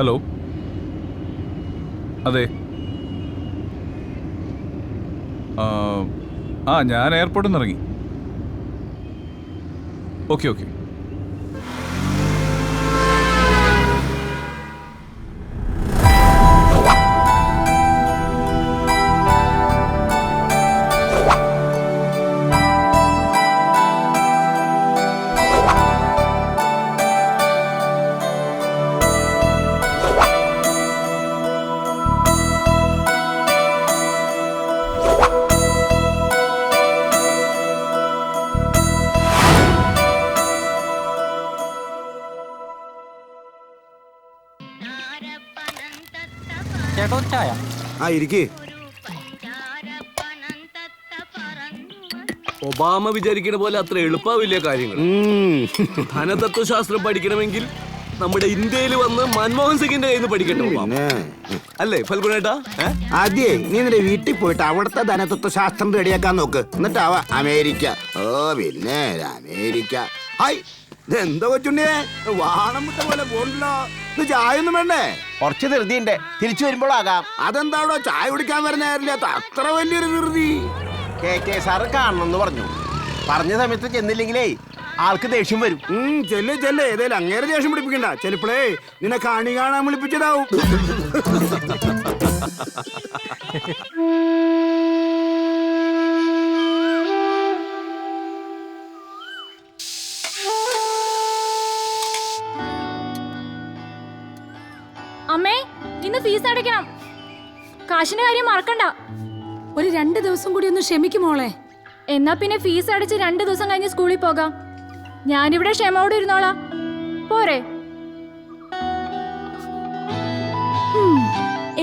Hello, അതെ. ഞാൻ എയർപോർട്ടിൽ നിന്ന് ഇറങ്ങി. Okay okay. ഒബാമ വിചാരിക്കുന്ന പോലെ അത്ര എളുപ്പമില്ല കാര്യങ്ങൾ. ധനതത്വശാസ്ത്രം പഠിക്കണമെങ്കിൽ നമ്മുടെ ഇന്ത്യയിൽ വന്ന് മൻമോഹൻ സിംഗിന്റെ കയ്യിൽ നിന്ന് പഠിക്കട്ടെ, അല്ലേ ഫൽഗുനേട്ടാ? ആദ്യേ നീ നിന്റെ വീട്ടിൽ പോയിട്ട് അവിടുത്തെ ധനതത്വശാസ്ത്രം റെഡിയാക്കാൻ നോക്ക്, എന്നിട്ടാവാ അമേരിക്ക. ഓ പിന്നെ അമേരിക്ക. ഹായ്, ഇതെന്താ കൊച്ചുണ്ണിയെ വാണം വിട്ട പോലെ പോണല്ലോ. ഇത് ചായ ഒന്നും വേണ്ടേ? കുറച്ച് ധൃതിയുണ്ട്, തിരിച്ചു വരുമ്പോഴാകാം. അതെന്താണോ ചായ കുടിക്കാൻ വരുന്ന അത്ര വലിയൊരു ധൃതി? കെ സാറ് കാണണമെന്ന് പറഞ്ഞു. പറഞ്ഞ സമയത്ത് ചെന്നില്ലെങ്കിലേ ആൾക്ക് ദേഷ്യം വരും. ചെല്ലേ ചെല്ലേ, ഏതായാലും അങ്ങേരെ ദേഷ്യം പിടിപ്പിക്കണ്ട. ചിലപ്പോഴേ നിന്നെ കാണി കാണാൻ വിളിപ്പിച്ചതാവും. അമ്മേ, ഇന്ന് ഫീസ് അടയ്ക്കണം. കാശിന്റെ കാര്യം മറക്കണ്ട. ഒരു 2 ദിവസം കൂടി ഒന്ന് ക്ഷമിക്കും മോളെ. എന്നാ പിന്നെ ഫീസ് അടച്ച് 2 ദിവസം കഴിഞ്ഞ് സ്കൂളിൽ പോകാം. ഞാനിവിടെ ക്ഷമയോടെ ഇരുന്നോളാം, പോരെ?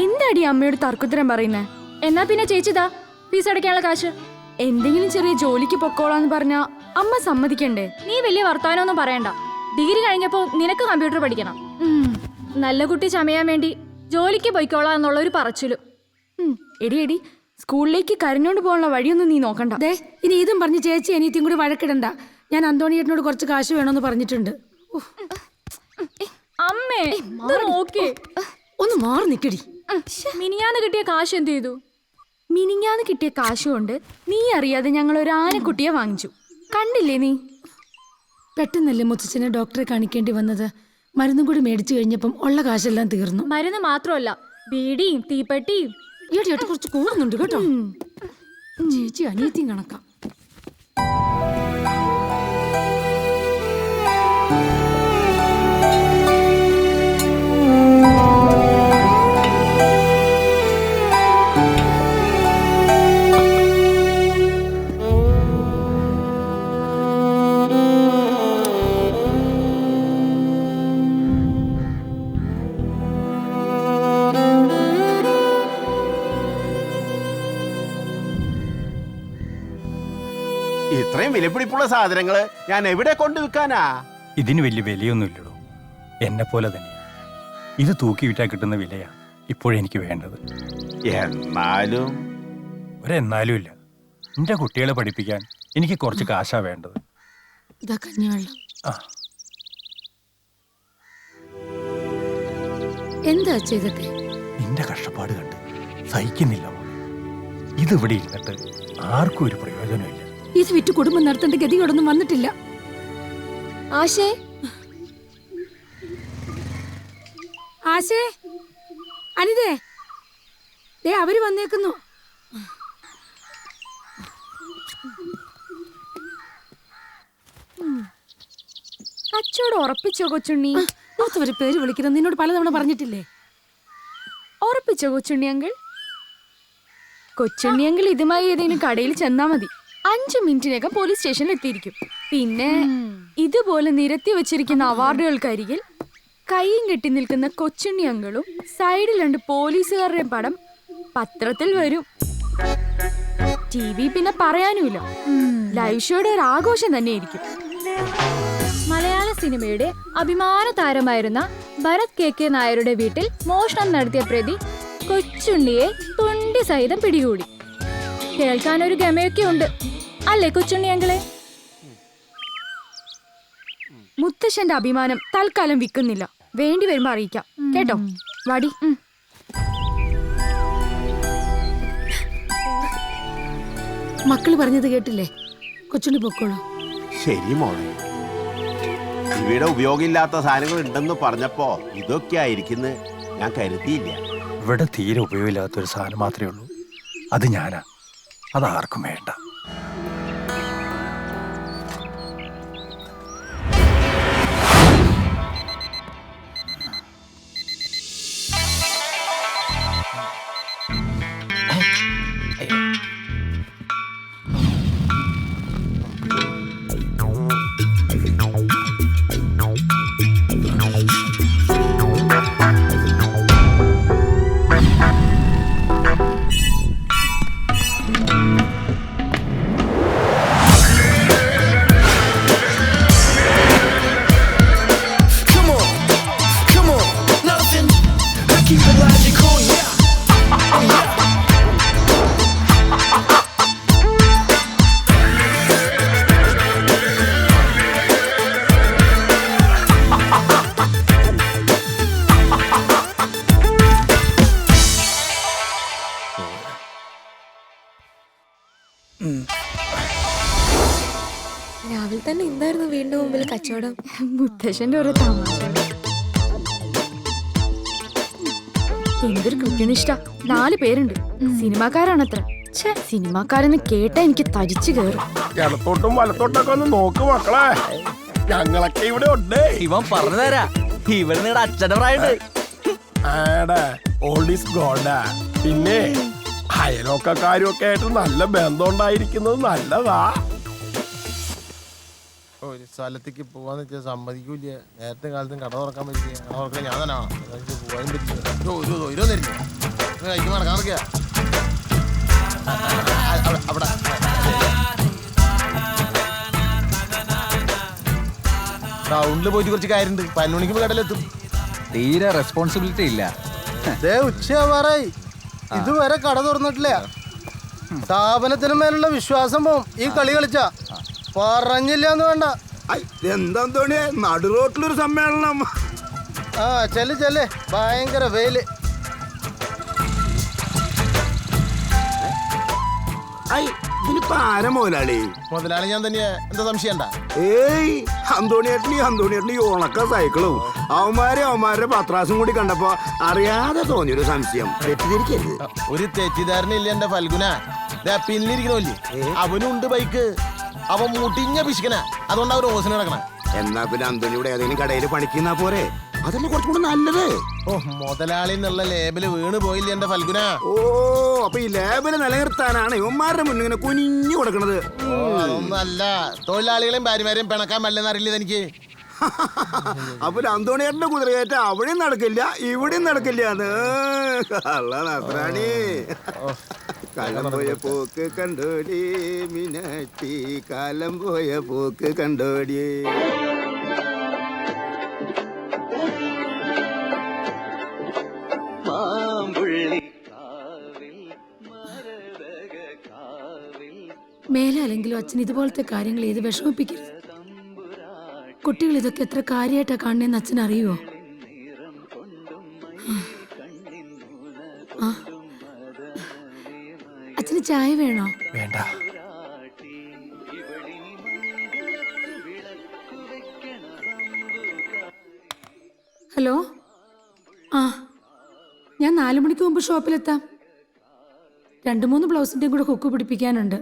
എന്താടി അമ്മയോട് തർക്കുത്തരം പറയുന്നേ? എന്നാ പിന്നെ ചേച്ചിതാ ഫീസ് അടയ്ക്കാനുള്ള കാശ്. എന്തെങ്കിലും ചെറിയ ജോലിക്ക് പൊക്കോളാന്ന് പറഞ്ഞാ അമ്മ സമ്മതിക്കണ്ടേ? നീ വലിയ വർത്താനൊന്നും പറയണ്ട. ഡിഗ്രി കഴിഞ്ഞപ്പോ നിനക്ക് കമ്പ്യൂട്ടർ പഠിക്കണം. നല്ല കുട്ടി ചമയാൻ വേണ്ടി ജോലിക്ക് പോയിക്കോളാം എന്നുള്ള ഒരു പറച്ചിലും. എടി എടി, സ്കൂളിലേക്ക് കരഞ്ഞോണ്ട് പോകാനുള്ള വഴിയൊന്നും നീ നോക്കണ്ട. ദേ, ഇനി ഇതും പറഞ്ഞ് ചേച്ചി അനിയത്തിയും കൂടി വഴക്കിടണ്ട. ഞാൻ അന്തോണിയേട്ടനോട് കുറച്ച് കാശ് വേണമെന്ന് പറഞ്ഞിട്ടുണ്ട്. അമ്മേ, നോക്കേ, ഒന്ന് മാറി നിക്കടി. മിനിഞ്ഞാന്ന് കിട്ടിയ കാശ് എന്ത് ചെയ്തു? മിനിഞ്ഞാന്ന് കിട്ടിയ കാശ് കൊണ്ട് നീ അറിയാതെ ഞങ്ങൾ ഒരു ആനക്കുട്ടിയെ വാങ്ങിച്ചു. കണ്ടില്ലേ നീ? പെട്ടെന്നല്ലേ മുത്തച്ഛനെ ഡോക്ടറെ കാണിക്കേണ്ടി വന്നത്. മരുന്നും കൂടി മേടിച്ചു കഴിഞ്ഞപ്പം ഉള്ള കാശെല്ലാം തീർന്നു. മരുന്ന് മാത്രമല്ല, ബീഡിയും തീപ്പെട്ടിയും. ഈയിടെ കുറച്ച് കൂടുന്നുണ്ട് കേട്ടോ. ചേച്ചി അനിയത്തിയും കണക്കാം. ഇത്രയും വിലപിടിപ്പുള്ള സാധനങ്ങള് ഞാൻ എവിടെ കൊണ്ട് വിൽക്കാനാ? ഇതിന് വലിയ വിലയൊന്നുമില്ലടോ, എന്നെ പോലെ തന്നെ. ഇത് തൂക്കി വിറ്റാ കിട്ടുന്ന വിലയാ ഇപ്പോഴെനിക്ക് വേണ്ടത്. എന്നാലും ഒരെന്നാലും ഇല്ല. എന്റെ കുട്ടികളെ പഠിപ്പിക്കാൻ എനിക്ക് കുറച്ച് കാശാ വേണ്ടത്. ഇതാ കഞ്ഞിവെള്ളം. എന്താ ചെയ്തൊക്കെ? നിന്റെ കഷ്ടപ്പാട് കണ്ട് സഹിക്കുന്നില്ല മോളെ. ഇതിവിടെ ഇരുന്നിട്ട് ആർക്കും ഒരു പ്രയോജനമില്ല. ഇത് വിറ്റ് കുടുംബം നടത്തേണ്ട ഗതിയോടൊന്നും വന്നിട്ടില്ല. ആശേ, ആശേ, അനിതേ, ദേ അവര് വന്നേക്കുന്നു. അച്ചോട് ഉറപ്പിച്ചോ കൊച്ചുണ്ണി? മൂത്തവര് പേര് വിളിക്കണം, നിന്നോട് പലതവണ പറഞ്ഞിട്ടില്ലേ? ഉറപ്പിച്ചോ കൊച്ചുണ്ണി അങ്കിൾ? കൊച്ചുണ്ണി അങ്കിൾ ഇതുമായി ഏതെങ്കിലും കടയിൽ ചെന്നാ മതി. 5 മിനിറ്റിനകം പോലീസ് സ്റ്റേഷനിൽ എത്തിയിരിക്കും. പിന്നെ ഇതുപോലെ നിരത്തി വെച്ചിരിക്കുന്ന അവാർഡുകൾക്കരികിൽ കൈയും കെട്ടി നിൽക്കുന്ന കൊച്ചുണ്ണി അങ്കിളും സൈഡിൽ 2 പോലീസുകാരുടെയും പടം പത്രത്തിൽ വരും. TV പിന്നെ പറയാനുമില്ല. ലൈവ് ഷോയുടെ ഒരു ആഘോഷം തന്നെയായിരിക്കും. മലയാള സിനിമയുടെ അഭിമാന താരമായിരുന്ന ഭരത് KK നായരുടെ വീട്ടിൽ മോഷണം നടത്തിയ പ്രതി കൊച്ചുണ്ണിയെ തൊണ്ടി സഹിതം പിടികൂടി. കേൾക്കാനൊരു ഗമയൊക്കെ ഉണ്ട് അല്ലേ കൊച്ചുണ്ണി അങ്കിളെ? മുത്തശ്ശന്റെ അഭിമാനം തൽക്കാലം വിൽക്കുന്നില്ല. വേണ്ടി വരുമ്പോ അറിയിക്കാം കേട്ടോ. വാടി. മക്കള് പറഞ്ഞത് കേട്ടില്ലേ? കൊച്ചുണ്ണി പൊക്കോളൂ. ശരി മോളെ, ഇവിടെ ഉപയോഗമില്ലാത്ത സാധനങ്ങൾ ഉണ്ടെന്ന് പറഞ്ഞപ്പോ ഇതൊക്കെ ആയിരിക്കുന്നു ഞാൻ കരുതിയില്ല. ഇവിടെ തീരെ ഉപയോഗമില്ലാത്തൊരു സാധനം മാത്രമേ ഉള്ളൂ, അത് ഞാനാ. അതാർക്കും വേണ്ട. രാവിലെ തന്നെ എന്തായിരുന്നു വീണ്ടും മുമ്പിൽ കച്ചവടം? മുത്തശ്ശന്റെ ഓരോ തമാശ. എന്തൊരു കൃത്യനിഷ്ഠ. 4 പേരുണ്ട്. സിനിമാക്കാരാണത്ര. സിനിമാക്കാരെന്ന് കേട്ടാ എനിക്ക് തരിച്ചു കയറും. ഇടത്തോട്ടും വലത്തോട്ടൊക്കെ ഒന്ന് നോക്ക് മക്കളെ, ഞങ്ങളൊക്കെ ഇവിടെ ഉണ്ട്. ഇവൻ പറഞ്ഞു തരാ, ഇവിടെ നിങ്ങളുടെ അച്ഛന്റെ പ്രായണ്ട്. ആടാ ഓൾഡ് ഈസ് ഗോൾഡാ. പിന്നെ അയലോക്കാരും ഒക്കെ ആയിട്ട് നല്ല ബന്ധം ഉണ്ടായിരിക്കുന്നത് നല്ലതാ. ഒരു സ്ഥലത്തേക്ക് പോവാന്ന് വെച്ചാൽ സമ്മതിക്കൂല. നേരത്തെ കാലത്തും കട തുറക്കാൻ പറ്റില്ല. കട തുറക്കാൻ ഞാൻ തന്നെ പോകാനും പറ്റില്ല. കഴിക്കുമ്പോൾ നടക്കാൻ നോക്കിയാ അവിടെ ടൗണിൽ പോയിട്ട് കുറച്ച് കാര്യമുണ്ട്. 11 മണിക്ക് കടയിലെത്തും. തീരെ റെസ്പോൺസിബിലിറ്റി ഇല്ല. ഉച്ചയാവാറായി, ഇതുവരെ കട തുറന്നിട്ടില്ല. സ്ഥാപനത്തിന് മേലുള്ള വിശ്വാസം പോവും ഈ കളി കളിച്ചാ. പറഞ്ഞില്ല എന്ന് വേണ്ട. എന്താ തോണിയെ നടു റോട്ടിലൊരു സമ്മേളനം. ആ ചെല്ല് ഭയങ്കര വെയില്. ഇതിലിപ്പോ ആരാ മുതലാളി? മുതലാളി ഞാൻ തന്നെയാ. എന്താ സംശയം? ഏയ് അന്തോണിയേട്ടനി ഉണക്ക സൈക്കിളും അവന്മാരുടെ പത്രാസും കൂടി കണ്ടപ്പോ അറിയാതെ തോന്നിയൊരു സംശയം. തെറ്റിദ്ധരിക്കരുത്. ഒരു തെറ്റിദ്ധാരണ ഇല്ല എന്റെ ഫൽഗുന. പിന്നിരിക്കണല്ലേ, അവനുണ്ട് ബൈക്ക്. അവൻ മുട്ടിഞ്ഞ പിശുക്കന, അതുകൊണ്ട് അവർ ഓസിന് കിടക്കണ. എന്നാ പിന്നെ അന്തോണിയുടെ ഏതെങ്കിലും കടയിൽ പണിക്കുന്ന പോരെ? അതല്ലേ കുറച്ചുകൂടെ നല്ലത്. ഓ മുതലാളി എന്നുള്ള ലേബല് വീണ് പോയില്ല എന്റെ ഫൽഗുന. ഓ അപ്പൊ ഈ ലേബല് നിലനിർത്താനാണ് ഇവന്മാരുടെ മുന്നിങ്ങനെ കുനിഞ്ഞു കൊടുക്കണത്. അതൊന്നല്ല, തൊഴിലാളികളെയും ഭാര്യമാരെയും പിണക്കാൻ പറ്റില്ലെന്ന് അറിയില്ല എനിക്ക്. അപ്പൊ അന്തോണിയേട്ടന്റെ കുതിരകയറ്റ അവിടെയും നടക്കില്ല ഇവിടെയും നടക്കില്ല. നസ്രാണി കാലം പോയ പോക്ക് കണ്ടോടി മിനാറ്റി, കാലം പോയ പോക്ക് കണ്ടോടി. മേലെ അല്ലെങ്കിലും അച്ഛൻ ഇതുപോലത്തെ കാര്യങ്ങൾ ചെയ്ത് വിഷമിപ്പിക്കരുത്. കുട്ടികൾ ഇതൊക്കെ എത്ര കാര്യമായിട്ടാ കാണുന്നതെന്ന് അച്ഛൻ അറിയുമോ? അച്ഛന് ചായ വേണോ? വേണ്ട. ഹലോ, ആ ഞാൻ 4 മണിക്ക് മുമ്പ് ഷോപ്പിലെത്താം. 2-3 ബ്ലൗസിൻ്റെയും കൂടെ ഹുക്ക് പിടിപ്പിക്കാനുണ്ട്.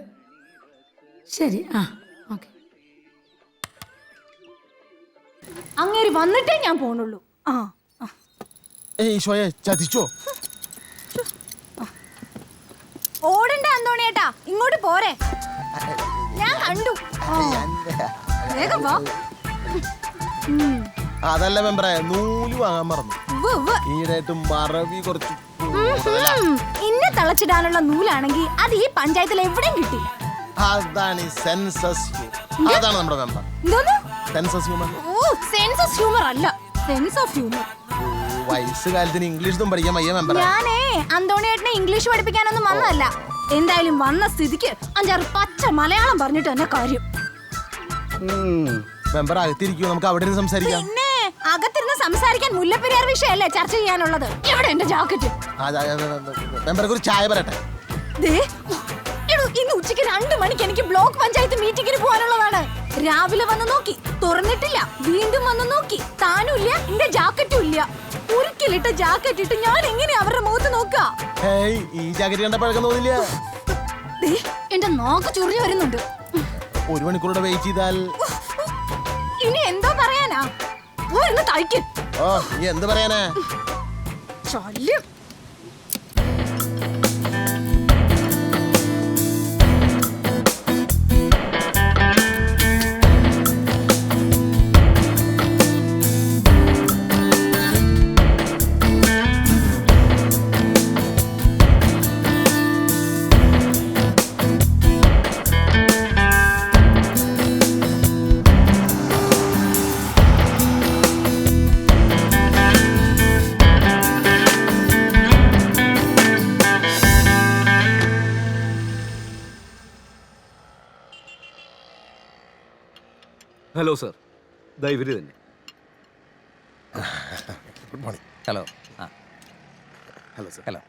ശരി, ആ ഓക്കെ. അങ്ങേര് വന്നിട്ടേ ഞാൻ പോണുള്ളൂ. ഈശോയെ ചതിച്ചോ? ഓടണ്ട അന്തോണിയേട്ടാ, ഇങ്ങോട്ട് പോരെ. ഞാൻ കണ്ടു. വേഗം വാ. അതല്ല മെമ്പറെ, നൂല് വാങ്ങാൻ മറന്നു. ഈടായിട്ട് മറവി കുറച്ച് ഇന്നെ തളച്ചിടാനുള്ള നൂലാണെങ്കിൽ അത് ഈ പഞ്ചായത്തിൽ എവിടെയും കിട്ടില്ല. അതാണ് സെൻസസ്. അതാണ് നമ്മുടെ മെമ്പർ. Census humour. ഓ സെൻസസ് ഹ്യൂമർ അല്ല, സെൻസ് ഓഫ് ഹ്യൂമർ. വയസ്സുകാലത്തിന് ഇംഗ്ലീഷൊന്നും പഠിക്കാൻ വയ്യ മെമ്പറെ. ഞാനേ അന്തോണിയേട്ടനെ ഇംഗ്ലീഷ് പഠിപ്പിക്കാനൊന്നും വന്നതല്ല. എന്തായാലും വന്ന സ്ഥിതിക്ക് 5-6 പച്ച മലയാളം പറഞ്ഞിട്ട് തന്നെ കാര്യം. മെമ്പർ അകത്തിരിക്കൂ, നമുക്ക് അവിടെ നിന്ന് സംസാരിക്കാം. പിന്നെ അകത്തിരുന്ന് സംസാരിക്കാൻ മുല്ലപ്പെരിയാർ വിഷയല്ലേ ചർച്ച ചെയ്യാനുള്ളത്. എവിടെ എന്റെ ജാക്കറ്റ്? മെമ്പർക്ക് ഒരു ചായ പറയട്ടെ. ദേ, എടോ, ഇന്ന് ഉച്ചയ്ക്ക് 2 മണിക്ക് എനിക്ക് ബ്ലോക്ക് പഞ്ചായത്ത് മീറ്റിംഗിന് പോകാനുള്ളതാണ്. രാവിലെ വന്ന് നോക്കി, തുറന്നിട്ടില്ല. വീണ്ടും വന്ന് നോക്കി, താനും ഇല്ല, എന്റെ ജാക്കറ്റും ഇല്ല. ഒരിക്കലിട്ട ജാക്കറ്റ് ഇട്ട് ഞാൻ എങ്ങനെയാ അവരുടെ മുഖത്ത് നോക്കുക? ഈ ജാക്കറ്റ് കണ്ട പഴക്കം തോന്നില്ല. ദേ, എന്റെ നാക്ക് ചൊറിഞ്ഞു വരുന്നുണ്ട്. 1 മണിക്കൂറുടെ വെയിറ്റ് ചെയ്താൽ ഇനി എന്തോ പറയാനാ? പോയിരുന്ന് തയ്ക്ക്. ഓ, നീ എന്ത് പറയാനാ? ശല്യം. ഹലോ സർ, ദൈവര് തന്നെ. Good morning. Hello. Hello sir. Hello.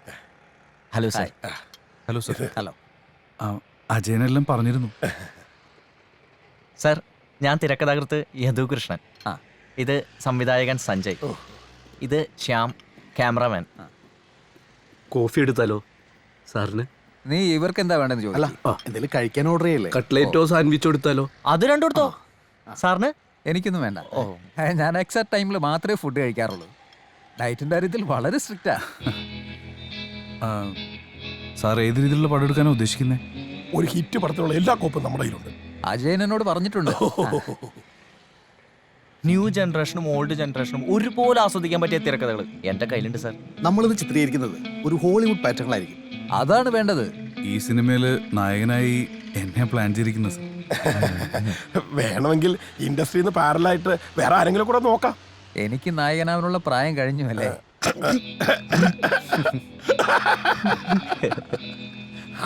Hello sir. Hello sir. Hello. അജയനെല്ലാം പറഞ്ഞിരുന്നു. സാർ, ഞാൻ തിരക്കഥാകൃത്ത് യദുകൃഷ്ണൻ. ഇത് സംവിധായകൻ സഞ്ജയ്. ഇത് ശ്യാം, ക്യാമറാമാൻ. കോഫി എടുത്താലോ സാറിന്? നീ ഇവർക്ക് എന്താ വേണ്ടെന്ന് ചോദിച്ചു. എന്തെങ്കിലും കഴിക്കാൻ ഓർഡർ ചെയ്യല്ലേ? കട്ട്ലേറ്റോ സാൻഡ്വിച്ചോ എടുത്താലോ? അത് രണ്ടും കൊടുത്തോ സാറിന്? എനിക്കൊന്നും വേണ്ട. ഞാൻ എക്സാക്ട് ടൈമിൽ മാത്രമേ ഫുഡ് കഴിക്കാറുള്ളൂ. ഡയറ്റിന്റെ കാര്യത്തിൽ വളരെ സ്ട്രിക്റ്റാ. സാർ ഏത് രീതിയിലുള്ള പടം എടുക്കാനാണ് ഉദ്ദേശിക്കുന്നത്? ഒരു ഹിറ്റ് പടത്തിലുള്ള എല്ലാ കോപ്പും നമ്മുടെ കയ്യിലുണ്ട്. അജയൻ എന്നോട് പറഞ്ഞിട്ടുണ്ട്. ന്യൂ ജനറേഷനും ഓൾഡ് ജനറേഷനും ഒരുപോലെ ആസ്വദിക്കാൻ പറ്റിയ തിരക്കഥകൾ എന്റെ കയ്യിലുണ്ട് സാർ. നമ്മളിത് ചിത്രീകരിക്കുന്നത് ഒരു ഹോളിവുഡ് പാറ്റേണിലായിരിക്കും. അതാണ് വേണ്ടത്. ഈ സിനിമയില് നായകനായി എന്നെ പ്ലാൻ ചെയ്തിരിക്കുന്നത് സാർ. വേണമെങ്കിൽ ഇൻഡസ്ട്രിന്ന് പാരലായിട്ട് വേറെ ആരെങ്കിലും കൂടെ നോക്കാം. എനിക്ക് നായകനാവാനുള്ള പ്രായം കഴിഞ്ഞു അല്ലേ?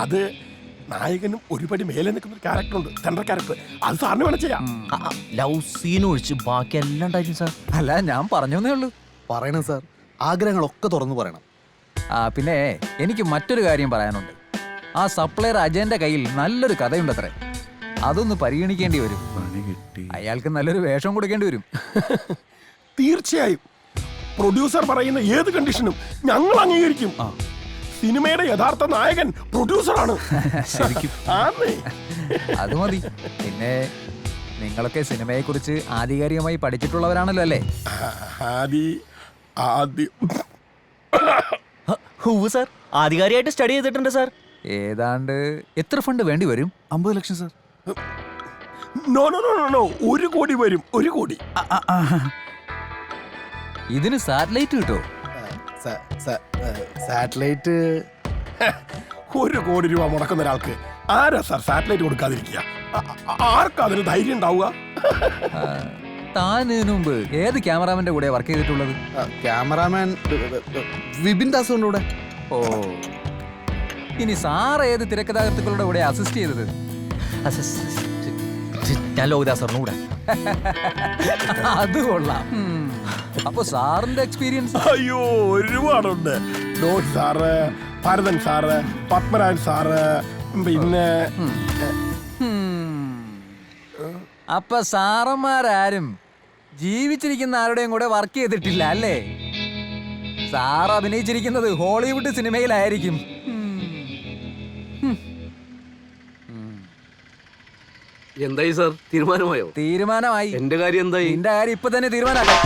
അത് നായകനും ഒരുപടി മേലെ നിൽക്കുന്ന ഒരു ക്യാരക്ടർ ഉണ്ട്, സെൻട്രൽ ക്യാരക്ടർ. അത് സാറിന് വേണം ചെയ്യാം. ലവ് സീൻ ഒഴിച്ച് ബാക്കി എല്ലാം ഉണ്ടായിരുന്നു സാർ. അല്ല, ഞാൻ പറഞ്ഞേ ഉള്ളൂ. പറയണം സാർ, ആഗ്രഹങ്ങളൊക്കെ തുറന്നു പറയണം. പിന്നെ എനിക്ക് മറ്റൊരു കാര്യം പറയാനുണ്ട്. ആ സപ്ലയർ അജയന്റെ കയ്യിൽ നല്ലൊരു കഥയുണ്ടത്രേ. അതൊന്ന് പരിഗണിക്കേണ്ടി വരും. പണി കിട്ടി. അയാൾക്ക് നല്ലൊരു വേഷം കൊടുക്കേണ്ടി വരും. തീർച്ചയായും പ്രൊഡ്യൂസർ പറയുന്ന ഏത് കണ്ടീഷനും ഞങ്ങൾ അംഗീകരിക്കും. സിനിമയുടെ യഥാർത്ഥ നായകൻ പ്രൊഡ്യൂസറാണ്. ശരിക്കും അത് മതി. പിന്നെ നിങ്ങളൊക്കെ സിനിമയെ കുറിച്ച് ആധികാരികമായി പഠിച്ചിട്ടുള്ളവരാണല്ലോ അല്ലേ? സാർ, ആധികാരികമായിട്ട് സ്റ്റഡി ചെയ്തിട്ടുണ്ട് സാർ. ഏതാണ്ട് എത്ര ഫണ്ട് വേണ്ടി വരും? 50 ലക്ഷം sir. No no no no 1 കോടി വരും. 1 കോടി. ഇതിന് സാറ്റലൈറ്റ് കിട്ടോ? സാറ്റലൈറ്റ് 1 കോടി രൂപ മുടക്കുന്ന ഒരാൾക്ക് ആരാ സാർ സാറ്റലൈറ്റ് കൊടുക്കാതിരിക്കുക? ആർക്കാ അതിന് ധൈര്യം ഉണ്ടാവുക? താൻ ഇതിനു മുമ്പ് ഏത് ക്യാമറാമാന്റെ കൂടെ വർക്ക് ചെയ്തിട്ടുള്ളത്? ക്യാമറാമാൻ വിപിൻ ദാസുണ്ട് കൂടെ. ഓ, ഇനി സാർ ഏത് തിരക്കഥാകൃത്തുക്കളുടെ കൂടെ അസിസ്റ്റ് ചെയ്തത്? ഞാൻ ലോകദാസറിന് കൂടെ. അത് കൊള്ളാം. അപ്പൊ സാറിന്റെ എക്സ്പീരിയൻസ്? അയ്യോ, ഒരുപാടുണ്ട്. ഡോട്ട് sir, Bharathan sir, Padmarajan sir, പിന്നെ അപ്പൊ സാറന്മാരാരും ജീവിച്ചിരിക്കുന്ന ആരുടെയും കൂടെ വർക്ക് ചെയ്തിട്ടില്ല അല്ലേ? സാർ അഭിനയിച്ചിരിക്കുന്നത് ഹോളിവുഡ് സിനിമയിലായിരിക്കും. എന്തായി സാർ, തീരുമാനമായോ? തീരുമാനമായി. എന്റെ കാര്യം എന്തായി? എന്റെ കാര്യം ഇപ്പൊ തന്നെ തീരുമാനമാക്കാം.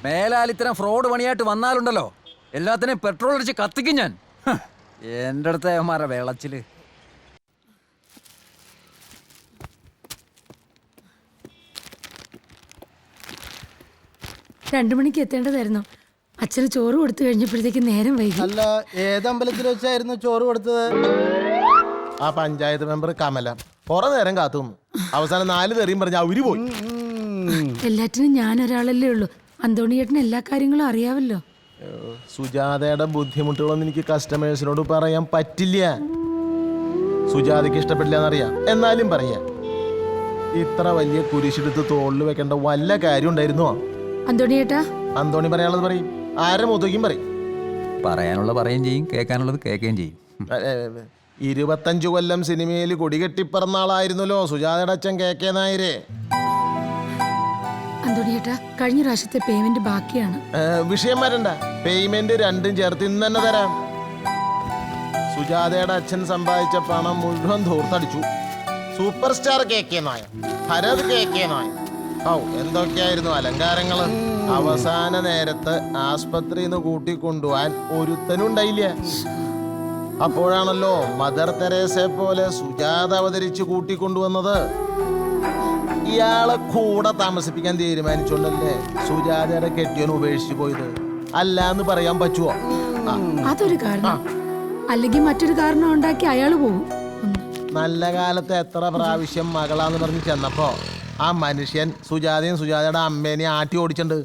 മേലാൽ ഇത്തരം ഫ്രോഡ് പണിയായിട്ട് വന്നാലുണ്ടല്ലോ, എല്ലാത്തിനെയും പെട്രോൾ അടിച്ച് കത്തിക്കും ഞാൻ. എന്റെ അടുത്ത അവന്മാരെ വെളച്ചില്. രണ്ടു മണിക്ക് എത്തേണ്ടതായിരുന്നു. അച്ഛന് ചോറ് കൊടുത്തു കഴിഞ്ഞപ്പോഴത്തേക്ക് നേരം വൈകി. അല്ല, ഏത് അമ്പലത്തിൽ വെച്ചായിരുന്നു ചോറ് കൊടുത്തത്? ആ പഞ്ചായത്ത് മെമ്പർ കമല കുറെ നേരം കാത്തു നിന്നു. അവസാനം 4 തെറിയും പറഞ്ഞ അവര് പോയി. എല്ലാറ്റിനും ഞാൻ ഒരാളല്ലേ ഉള്ളൂ. അന്തോണിയേട്ടന് എല്ലാ കാര്യങ്ങളും അറിയാവല്ലോ. സുജാതയുടെ ബുദ്ധിമുട്ടുകളൊന്നും എനിക്ക് കസ്റ്റമേഴ്സിനോട് പറയാൻ പറ്റില്ല. സുജാതയ്ക്ക് ഇഷ്ടപ്പെടില്ല എന്നറിയാം, എന്നാലും പറയാ. ഇത്ര വലിയ കുരിശെടുത്ത് തോളിൽ വെക്കേണ്ട വല്ല കാര്യം ഉണ്ടായിരുന്നോ? അന്തോണിയേട്ടാ, അന്തോണി പറയാനുള്ളത് പറയും, ആരെ മുതക്കും പറയും. പറയാനുള്ള പറയുകയും ചെയ്യും, കേൾക്കാനുള്ളത് കേൾക്കുകയും ചെയ്യും. 25 കൊല്ലം സിനിമയിൽ കൊടികെട്ടിപ്പറന്ന ആളായിരുന്നല്ലോ സുജാതയുടെ അച്ഛൻ KK നായരെ. അന്തോണിയേട്ടാ, കഴിഞ്ഞ പ്രാവശ്യത്തെ പേയ്മെന്റ് ബാക്കിയാണ്. വിഷയം വരണ്ട, പേയ്മെന്റ് രണ്ടും ചേർത്ത് ഇന്ന് തന്നെ തരാം. സുജാതയുടെ അച്ഛൻ സമ്പാദിച്ച പണം മുഴുവൻ ധൂർത്തടിച്ചു. Super star KK Nair, Bharat KK Nair. എന്തൊക്കെയായിരുന്നു അലങ്കാരങ്ങള്. അവസാന നേരത്ത് ആസ്പത്രിന്ന് കൂട്ടിക്കൊണ്ടുപോവാൻ ഒരുത്തനും ഉണ്ടായില്ല. അപ്പോഴാണല്ലോ മദർ തെരേസയെ പോലെ സുജാത അവതരിച്ച് കൂട്ടിക്കൊണ്ടുവന്നത്. ഇയാളെ കൂടെ താമസിപ്പിക്കാൻ തീരുമാനിച്ചോണ്ടല്ലേ സുജാതയുടെ കെട്ടിയോൻ ഉപേക്ഷിച്ചു പോയത്. അല്ലാന്ന് പറയാൻ പറ്റുമോ? അതൊരു കാരണം, അല്ലെങ്കിൽ മറ്റൊരു കാരണം ഉണ്ടാക്കി അയാള് പോകും. നല്ല കാലത്ത് എത്ര പ്രാവശ്യം മകളാന്ന് പറഞ്ഞ് ചെന്നപ്പോ ആ മനുഷ്യൻ സുജാതയും സുജാതയുടെ അമ്മേനെ ആട്ടി ഓടിച്ചിട്ടുണ്ട്.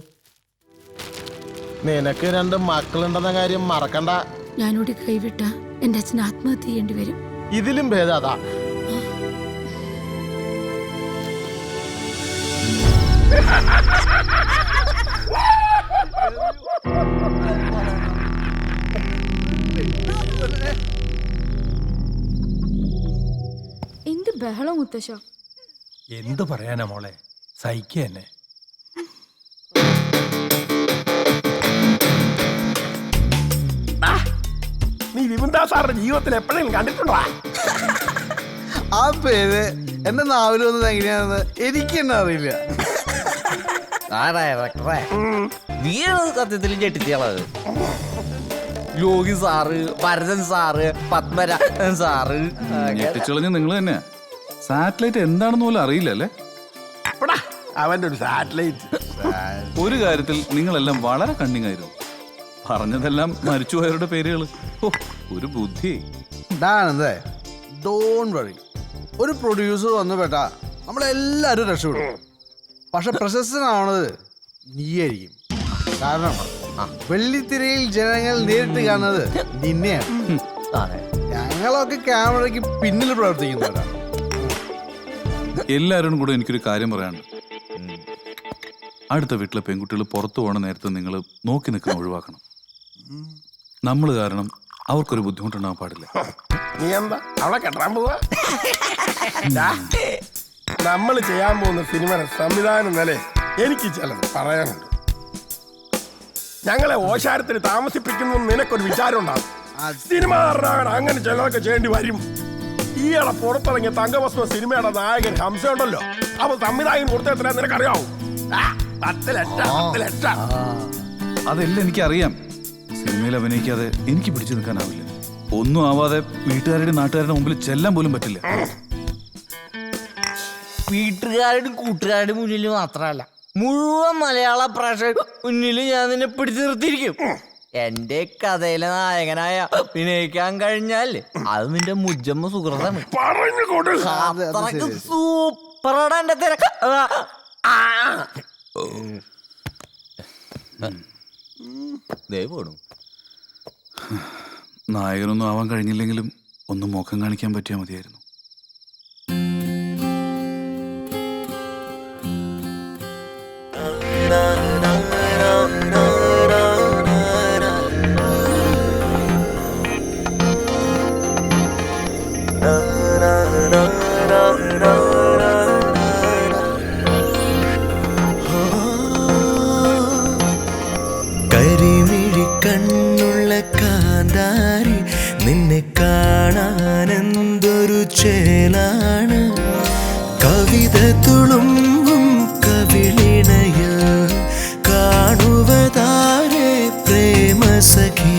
നിനക്ക് 2 മക്കളുണ്ടെന്ന കാര്യം മറക്കണ്ട. ഞാനോട് കൈവിട്ട എന്റെ അച്ഛൻ ആത്മഹത്യ ചെയ്യേണ്ടി വരും. ഇതിലും ഭേദം അതാ. എന്ത് ബഹളം മുത്തശ്ശ. എന്ത് പറയാനാ മോളെ, സഹിക്ക തന്നെ. നീ വിമുന്താ സാറിന്റെ ജീവിതത്തിൽ എപ്പോഴെങ്കിലും കണ്ടിട്ടുണ്ടോ? ആ പേര് എന്റെ നാവിൽ വന്നത് എങ്ങനെയാണെന്ന് എനിക്ക് തന്നെ അറിയില്ല. നീയാണ് സത്യത്തിൽ ഞെട്ടിച്ചത്. Yogi sir, Bharathan sir, Padmarajan sir. ഞെട്ടിച്ചളഞ്ഞ് നിങ്ങൾ തന്നെ. സാറ്റലൈറ്റ് എന്താണെന്ന് പോലും അറിയില്ലല്ലേ? അവന്റെ ഒരു സാറ്റലൈറ്റ്. ഒരു കാര്യത്തിൽ നിങ്ങളെല്ലാം വളരെ കണ്ണിങ് ആയിരുന്നു. പറഞ്ഞതെല്ലാം മരിച്ചുപോയവരുടെ പേരുകൾ. ഒരു ബുദ്ധി. ഒരു പ്രൊഡ്യൂസർ വന്നു പെട്ടാ നമ്മളെല്ലാരും രക്ഷപ്പെടും. പക്ഷെ പ്രശസ്തനാവണത് നീയായിരിക്കും. കാരണം വെള്ളിത്തിരയിൽ ജനങ്ങൾ നേരിട്ട് കാണുന്നത് നിന്നെയാണ്. ഞങ്ങളൊക്കെ ക്യാമറയ്ക്ക് പിന്നിൽ പ്രവർത്തിക്കുന്നവരാണ്. എല്ലാവരോടും കൂടെ എനിക്കൊരു കാര്യം പറയാനുണ്ട്. അടുത്ത വീട്ടിലെ പെൺകുട്ടികൾ പുറത്തു പോകണ നേരത്തെ നിങ്ങൾ നോക്കി നിൽക്കുന്ന ഒഴിവാക്കണം. നമ്മൾ കാരണം അവർക്കൊരു ബുദ്ധിമുട്ടുണ്ടാകാൻ പാടില്ല. നീ എന്താ അവളെ കെട്ടാൻ പോവാ? നമ്മൾ ചെയ്യാൻ പോകുന്ന സിനിമയുടെ സംവിധാനം നില എനിക്ക് ചിലത് പറയാനുണ്ട്. ഞങ്ങളെ ഓശാരത്തിന് താമസിപ്പിക്കുന്നു നിനക്കൊരു വിചാരം ഉണ്ടാകും. സിനിമ അങ്ങനെ ചിലതൊക്കെ ചെയ്യേണ്ടി വരും. ഈയിടെ പുറത്തിറങ്ങിയ തങ്കഭസ്മ സിനിമയുടെ നായകൻ ഹംസ ഉണ്ടല്ലോ, അവ സംവിധായകൻ കൊടുത്ത നിനക്കറിയാവൂ? 10 ലക്ഷം. അതെല്ലാം എനിക്കറിയാം. സിനിമയിൽ അഭിനയിക്കാതെ എനിക്ക് പിടിച്ചു നിൽക്കാനാവില്ല. ഒന്നും ആവാതെ വീട്ടുകാരുടെ നാട്ടുകാരുടെ മുമ്പിൽ ചെല്ലാൻ പോലും പറ്റില്ല. വീട്ടുകാരുടെ കൂട്ടുകാരുടെ മുന്നിൽ മാത്രമല്ല, മുഴുവൻ മലയാള പ്രേക്ഷകരുടെ മുന്നിൽ ഞാൻ നിന്നെ പിടിച്ചു നിർത്തിയിരിക്കും. എന്റെ കഥയിലെ നായകനായ അഭിനയിക്കാൻ കഴിഞ്ഞാൽ അത് നിന്റെ മുജ്ജമ്മ സുഹൃത്താണ്. സൂപ്പറാണ് എന്റെ തിരക്ക്. നായകനൊന്നും ആവാൻ കഴിഞ്ഞില്ലെങ്കിലും ഒന്ന് മുഖം കാണിക്കാൻ പറ്റിയാൽ മതിയായിരുന്നു. കരിമിഴി കണ്ണുള്ള കാന്താരി, നിന്നെ കാണാനെന്തൊരു ചേലാണ്. കവിത തുളുമ്പും കവിളിണയിൽ കാണുവതാരെ പ്രേമസഖി.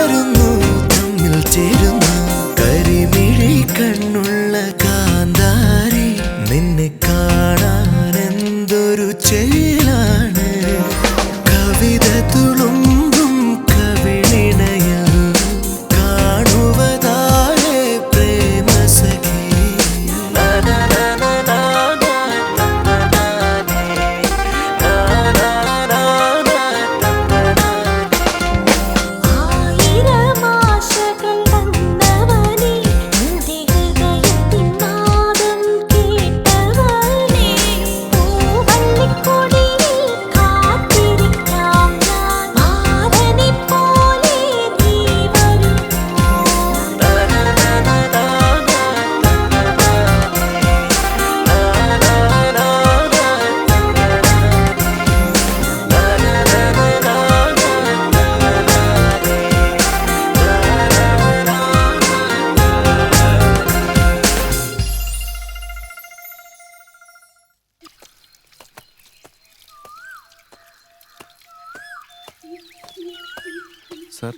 ചേരുന്നു തമ്മിൽ ചേരുന്നു കരിമിഴി കണ്ണുള്ള കാന്താരി നിന്നെ കാണാൻ എന്തൊരു ചേലാണ് കവിത തുളുമ്പും കവിളിണയിൽ കാണുവതാരേ പ്രേമസഖി സാർ,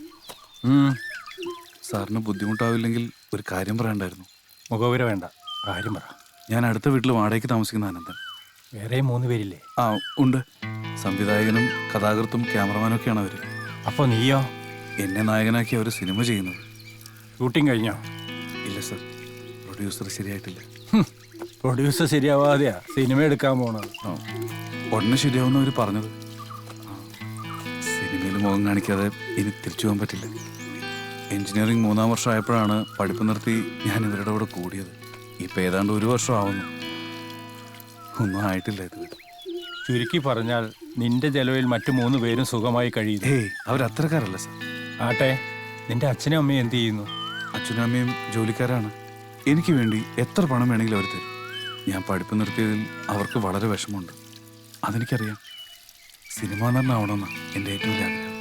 സാറിന് ബുദ്ധിമുട്ടാവില്ലെങ്കിൽ ഒരു കാര്യം പറയണ്ടായിരുന്നു. മുഖവിര വേണ്ട, കാര്യം പറ. ഞാൻ അടുത്ത വീട്ടിൽ വാടകയ്ക്ക് താമസിക്കുന്ന അനന്തൻ. വേറെ 3 പേരില്ലേ? ആ ഉണ്ട്. സംവിധായകനും കഥാകൃത്തും ക്യാമറമാനും ഒക്കെയാണ് അവർ. അപ്പോൾ നീയോ? എന്നെ നായകനാക്കി അവർ സിനിമ ചെയ്യുന്നത്. ഷൂട്ടിംഗ് കഴിഞ്ഞോ? ഇല്ല സാർ, പ്രൊഡ്യൂസർ ശരിയായിട്ടില്ല. പ്രൊഡ്യൂസർ ശരിയാവാതെയാ സിനിമ എടുക്കാൻ പോണത്. ഉടനെ ശരിയാവുന്ന അവർ പറഞ്ഞത്. സിനിമയിൽ മുഖം കാണിക്കാതെ ഇനി തിരിച്ചു പോകാൻ പറ്റില്ല. എഞ്ചിനീയറിംഗ് 3ാം വർഷം ആയപ്പോഴാണ് പഠിപ്പ് നിർത്തി ഞാൻ ഇവരുടെ കൂടെ കൂടിയത്. ഇപ്പം ഏതാണ്ട് 1 വർഷം ആവുന്നു. ഒന്നും ആയിട്ടില്ല ഇതുവരെ. ചുരുക്കി പറഞ്ഞാൽ നിന്റെ ചെലവിൽ മറ്റു 3 പേരും സുഖമായി കഴിയുന്നു. ഏയ്, അവരത്രക്കാരല്ല സാർ. ആട്ടെ, നിന്റെ അച്ഛനും അമ്മയും എന്ത് ചെയ്യുന്നു? അച്ഛനും അമ്മയും ജോലിക്കാരാണ്. എനിക്ക് വേണ്ടി എത്ര പണം വേണമെങ്കിലും അവർ തരും. ഞാൻ പഠിപ്പ് നിർത്തിയതിൽ അവർക്ക് വളരെ വിഷമമുണ്ട്. അതെനിക്കറിയാം. സിനിമാ നടനാവണമെന്നാണ് എൻ്റെ ഏറ്റവും വലിയ ആഗ്രഹം.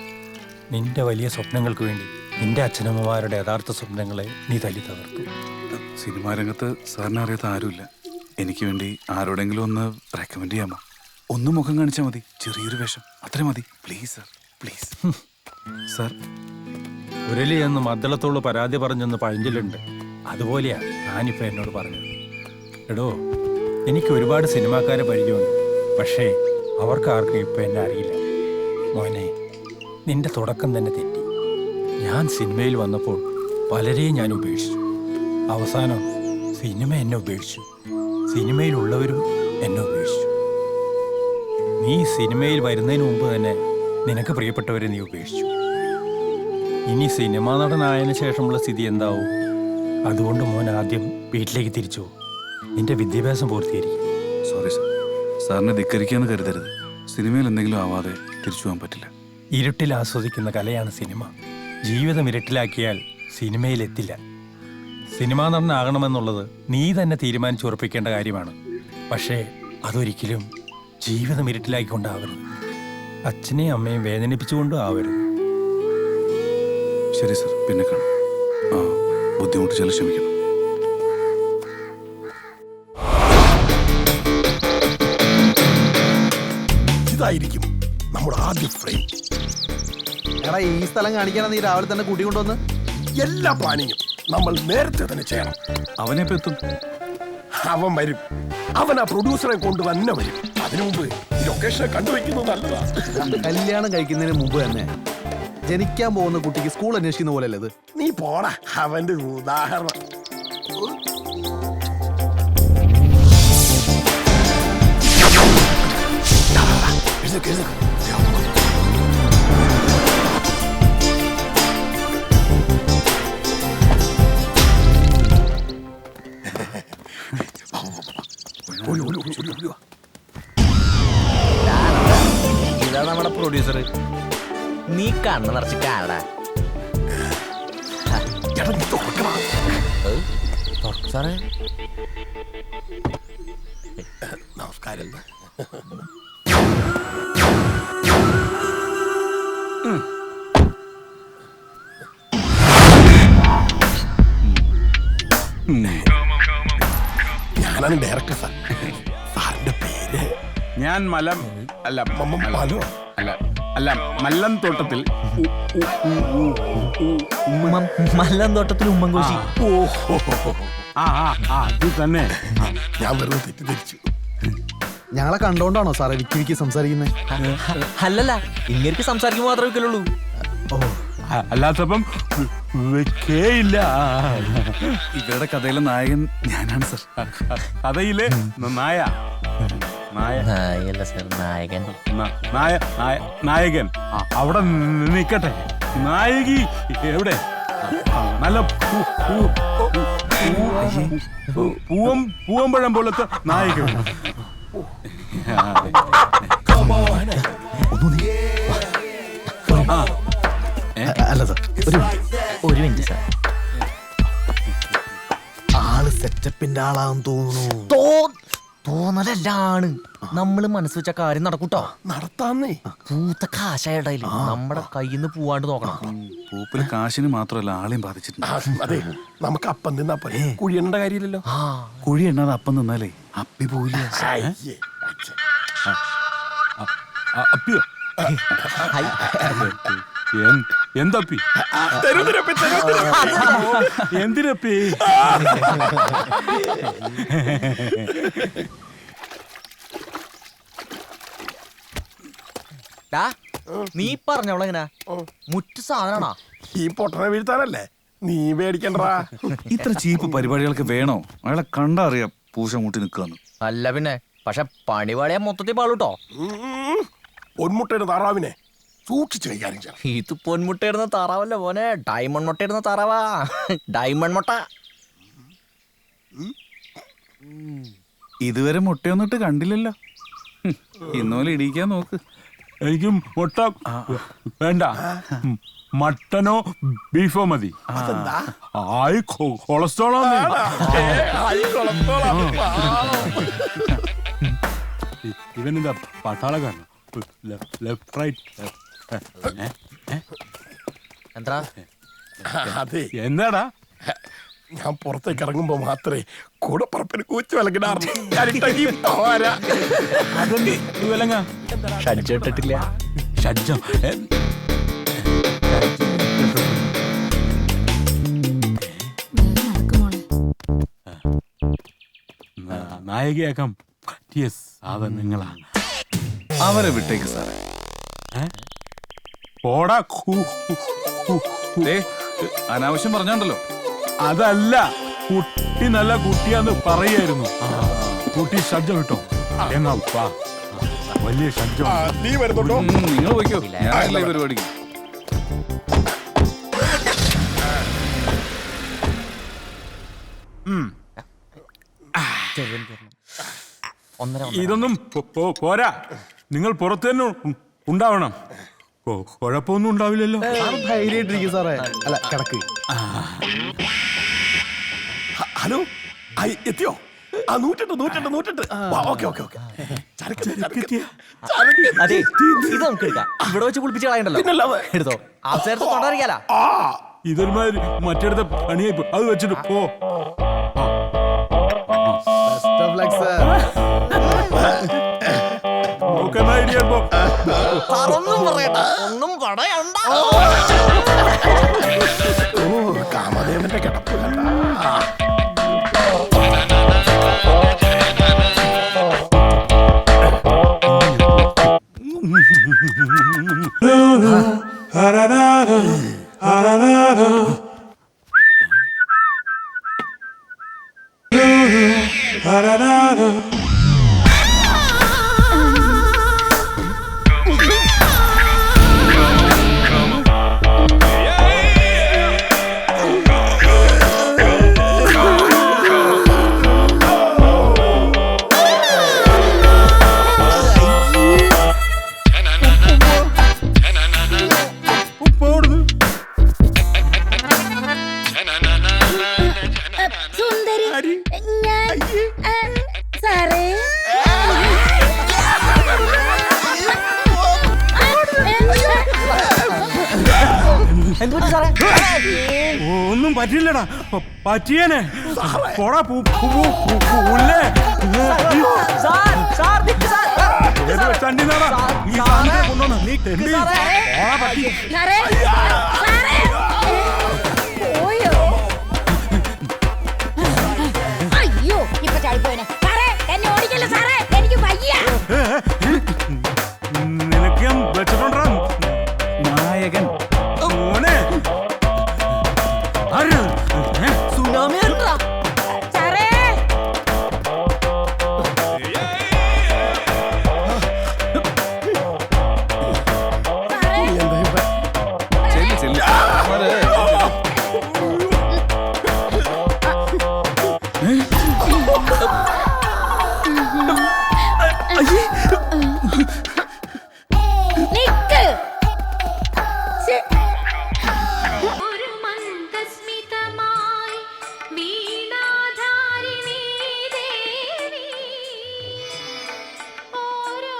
നിന്റെ വലിയ സ്വപ്നങ്ങൾക്ക് വേണ്ടി നിന്റെ അച്ഛനമ്മമാരുടെ യഥാർത്ഥ സ്വപ്നങ്ങളെ നീ തല്ലി തകർത്തു. സിനിമാ രംഗത്ത് സാറിനെ അറിയാത്ത ആരുമില്ല. എനിക്ക് വേണ്ടി ആരോടെങ്കിലും ഒന്ന് റെക്കമെൻഡ് ചെയ്യാമോ? ഒന്ന് മുഖം കാണിച്ചാൽ മതി, ചെറിയൊരു വേഷം, അത്ര മതി. Please sir, please. സാർ, ഉരലി എന്ന് മദ്ദളത്തോട് പരാതി പറഞ്ഞെന്ന് പഴഞ്ചൊല്ലുണ്ട്. അതുപോലെയാ ഞാനിപ്പോൾ എന്നോട് പറഞ്ഞത്. എടോ, എനിക്ക് ഒരുപാട് സിനിമാക്കാരെ പരിചയമുണ്ട്. പക്ഷേ അവർക്കാർക്കും ഇപ്പം എന്നെ അറിയില്ല. മോനെ, നിന്റെ തുടക്കം തന്നെ തെറ്റി. ഞാൻ സിനിമയിൽ വന്നപ്പോൾ പലരെയും ഞാൻ ഉപേക്ഷിച്ചു. അവസാനം സിനിമ എന്നെ ഉപേക്ഷിച്ചു. സിനിമയിലുള്ളവരും എന്നെ ഉപേക്ഷിച്ചു. നീ സിനിമയിൽ വരുന്നതിന് മുമ്പ് തന്നെ നിനക്ക് പ്രിയപ്പെട്ടവരെ നീ ഉപേക്ഷിച്ചു. ഇനി സിനിമാ നടനായതിനു ശേഷമുള്ള സ്ഥിതി എന്താവും? അതുകൊണ്ട് മോൻ ആദ്യം വീട്ടിലേക്ക് തിരിച്ചു പോകും. നിന്റെ വിദ്യാഭ്യാസം പൂർത്തീകരിക്കും. സോറി സാർ, സാറിനെ ധിക്കരിക്കാന്ന് കരുതരുത്. സിനിമയിൽ എന്തെങ്കിലും ആവാതെ തിരിച്ചു പോകാൻ പറ്റില്ല. ഇരുട്ടിൽ ആസ്വദിക്കുന്ന കലയാണ് സിനിമ. ജീവിതം ഇരുട്ടിലാക്കിയാൽ സിനിമയിലെത്തില്ല. സിനിമാ നടനാകണമെന്നുള്ളത് നീ തന്നെ തീരുമാനിച്ചുറപ്പിക്കേണ്ട കാര്യമാണ്. പക്ഷേ അതൊരിക്കലും ജീവിതം ഇരുട്ടിലാക്കിക്കൊണ്ടാവരുത്. അച്ഛനെയും അമ്മയും വേദനിപ്പിച്ചുകൊണ്ടും ആവരുത്. ശരി സാർ, പിന്നെ കാണാം. ആ, ബുദ്ധിമുട്ട് ചില ക്ഷമിക്കണം. ഇതായിരിക്കും നമ്മുടെ ആദ്യ ഫ്രെയിം. എടാ, ഈ സ്ഥലം കാണിക്കാനാ നീ രാവിലെ തന്നെ കൂട്ടിക്കൊണ്ടുവന്ന്? എല്ലാ പ്ലാനിങ്ങും നമ്മൾ നേരത്തെ തന്നെ ചെയ്യണം. അവനെപ്പോ എത്തും? അവൻ വരും. അവൻ ആ പ്രൊഡ്യൂസറെ കൊണ്ട് തന്നെ വരും. അതിനു മുമ്പ് ഈ ലൊക്കേഷനെ കണ്ടുവെക്കുന്നത് നല്ലതാ. കല്യാണം കഴിക്കുന്നതിന് മുമ്പ് തന്നെ ജനിക്കാൻ പോകുന്ന കുട്ടിക്ക് സ്കൂൾ അന്വേഷിക്കുന്ന പോലെയല്ലേ ഇത്? നീ പോടാ, അവന്റെ ഒരു ഉദാഹരണം. ഇതാ നമ്മുടെ പ്രൊഡ്യൂസർ. നീ കണ്ണ് നിറച്ച് കാണടാ. സാറേ, നമസ്കാരം. ഞാനാണ് ഡയറക്ടർ സാർ. സാറിന്റെ പേര്? ഞാൻ മലം അല്ല മലോ അല്ല അല്ല മല്ലം തോട്ടത്തിൽ മല്ലന്തോട്ടത്തിൽ ഉമ്മൻകോശി. അത് തന്നെ ഞാൻ വെറുതെ തെറ്റിദ്ധരിച്ചു. ഞങ്ങളെ കണ്ടോണ്ടാണോ സാറേ വിക്കി സംസാരിക്കുന്നത്? അല്ലല്ല, ഇങ്ങനെ സംസാരിക്കുമ്പോൾ മാത്രമേ വെക്കലുള്ളൂ. അല്ലാത്തപ്പം വെക്കേയില്ല. ഇവരുടെ കഥയിലെ നായകൻ ഞാനാണ് സർ. കഥയിലെ നായ നായകല്ല സർ, നായകൻ. നായകൻ അവിടെ നിക്കട്ടെ. നായകി എവിടെ? നല്ല പൂവമ്പഴം പോലത്തെ നായകൻ. അല്ല സാർ, ഒരു മിനിറ്റ് സാർ. ആള് സെറ്റപ്പിന്റെ ആളാന്ന് തോന്നുന്നു. തോന്നലാണ്. നമ്മള് മനസ്സ് വെച്ച കാര്യം നടക്കൂട്ടോ. നടത്താന്നേ. പൂത്ത കാശായ ഇടയില് നമ്മുടെ കയ്യിൽ നിന്ന് പോവാണ്ട് നോക്കണം. പൂപ്പിൽ കാശിന് മാത്രമല്ല ആളെയും ബാധിച്ചിട്ടുണ്ട്. അതെ, നമുക്ക് അപ്പം തിന്നാ പോലെ കുഴിയേണ്ട കാര്യമില്ലല്ലോ. കുഴി എണ്ണാതെ അപ്പം നിന്നാലേ അപ്പി പോയില്ല. അപ്പിയോ? എന്തപ്പി? എന്തിനപ്പി? നീ പറഞ്ഞവളെങ്ങനാ മുറ്റു സാധനാണോ? ഈ പൊട്ടനെ വീഴ്ത്താനല്ലേ? നീ പേടിക്കണ്ടാ. ഇത്ര ചീപ്പ് പരിപാടികൾക്ക് വേണോ? അയാളെ കണ്ടറിയാം പൂശ മുട്ടി നിൽക്കാന്ന്. അല്ല പിന്നെ, പക്ഷെ പണിപാടിയാ മൊത്തത്തിൽ പാളൂട്ടോ. പൊന്മുട്ടയുടെ താറാവിനെ സൂക്ഷിച്ച് കൈകാര്യം ചെയ്യണം. ഇത് പൊന്മുട്ടയിടുന്ന താറാവല്ല പോനെ, ഡയമണ്ട് മുട്ട ഇടുന്ന താറാവാ. ഡയമണ്ട് മുട്ട. ഇതുവരെ മുട്ടയൊന്നിട്ട് കണ്ടില്ലല്ലോ. ഇന്നോലെ ഇടിക്കാൻ നോക്ക്. എനിക്ക് മുട്ട വേണ്ട, മട്ടനോ ബീഫോ മതി. ആയി കൊളസ്ട്രോളോ? ഇവനെന്താ പട്ടാളക്കാരൻ? ലെഫ്റ്റ് റൈറ്റ് എന്താ? അതെ, എന്താടാ? ഞാൻ പുറത്തേക്ക് ഇറങ്ങുമ്പോ മാത്രമേ കൂടെ പറപ്പിന് കൂച്ചു വിലങ്ങിടാറുള്ളൂ. ഷഡ്ജിട്ടില്ല. ഷഡ്ജോ? നായികയാക്കാം പറ്റിയ സാധനങ്ങളാ. അവരെ വിട്ടേക്ക് സാറേ. പോടാ. അനാവശ്യം പറഞ്ഞോണ്ടല്ലോ. അതല്ല, കുട്ടി നല്ല കുട്ടിയാന്ന് പറയായിരുന്നു. കുട്ടി ഷഡ്ജം കിട്ടോ? എന്നാ വലിയ ഷഡ്ജം. നീ വരുന്നുണ്ടോ? നിങ്ങൾ പോയിക്കോ, ഞാനല്ല ഈ പരിപാടിക്ക്. ഇതൊന്നും പോരാ. നിങ്ങൾ പുറത്തു തന്നെ ഉണ്ടാവണം. കുഴപ്പമൊന്നും ഉണ്ടാവില്ലല്ലോ. ധൈര്യമായിട്ടിരിക്കും സാറേ. അല്ല, കിടക്ക്. ഹലോ, എത്തിയോ? 108. അതെ, ഇത് നമുക്ക് എടുക്കാം. ഇവിടെ വെച്ച് കുളിപ്പിച്ച് കളയണ്ടല്ലോ. എടുത്തോ, ആ ചേർത്ത് തൊണ്ടറിയാലോ. ഇതൊരുമാതിരി മറ്റേടത്തെ പണിയായി. അത് വെച്ചിട്ട് പോ. ഒന്നും പറയണ്ട. കാമദേവന്റെ കിടപ്പ് ഒന്നും പറ്റില്ലടാ. പറ്റിയേനെ. പോടാ. അയ്യോ ഇപ്പൊ ചാടിപ്പോയനെ സാറേ എന്നെ ഓടിക്കല്ലേ സാറേ എനിക്ക് വയ്യ. നിനക്ക് ഞാൻ വെച്ചിട്ടുണ്ടാ നായകൻ മോനെ സുനാമി സാറേ നിക്ക്. ഒരു മന്ദസ്മിതമായി വീണാധാരിണീ ദേവി ഓരോ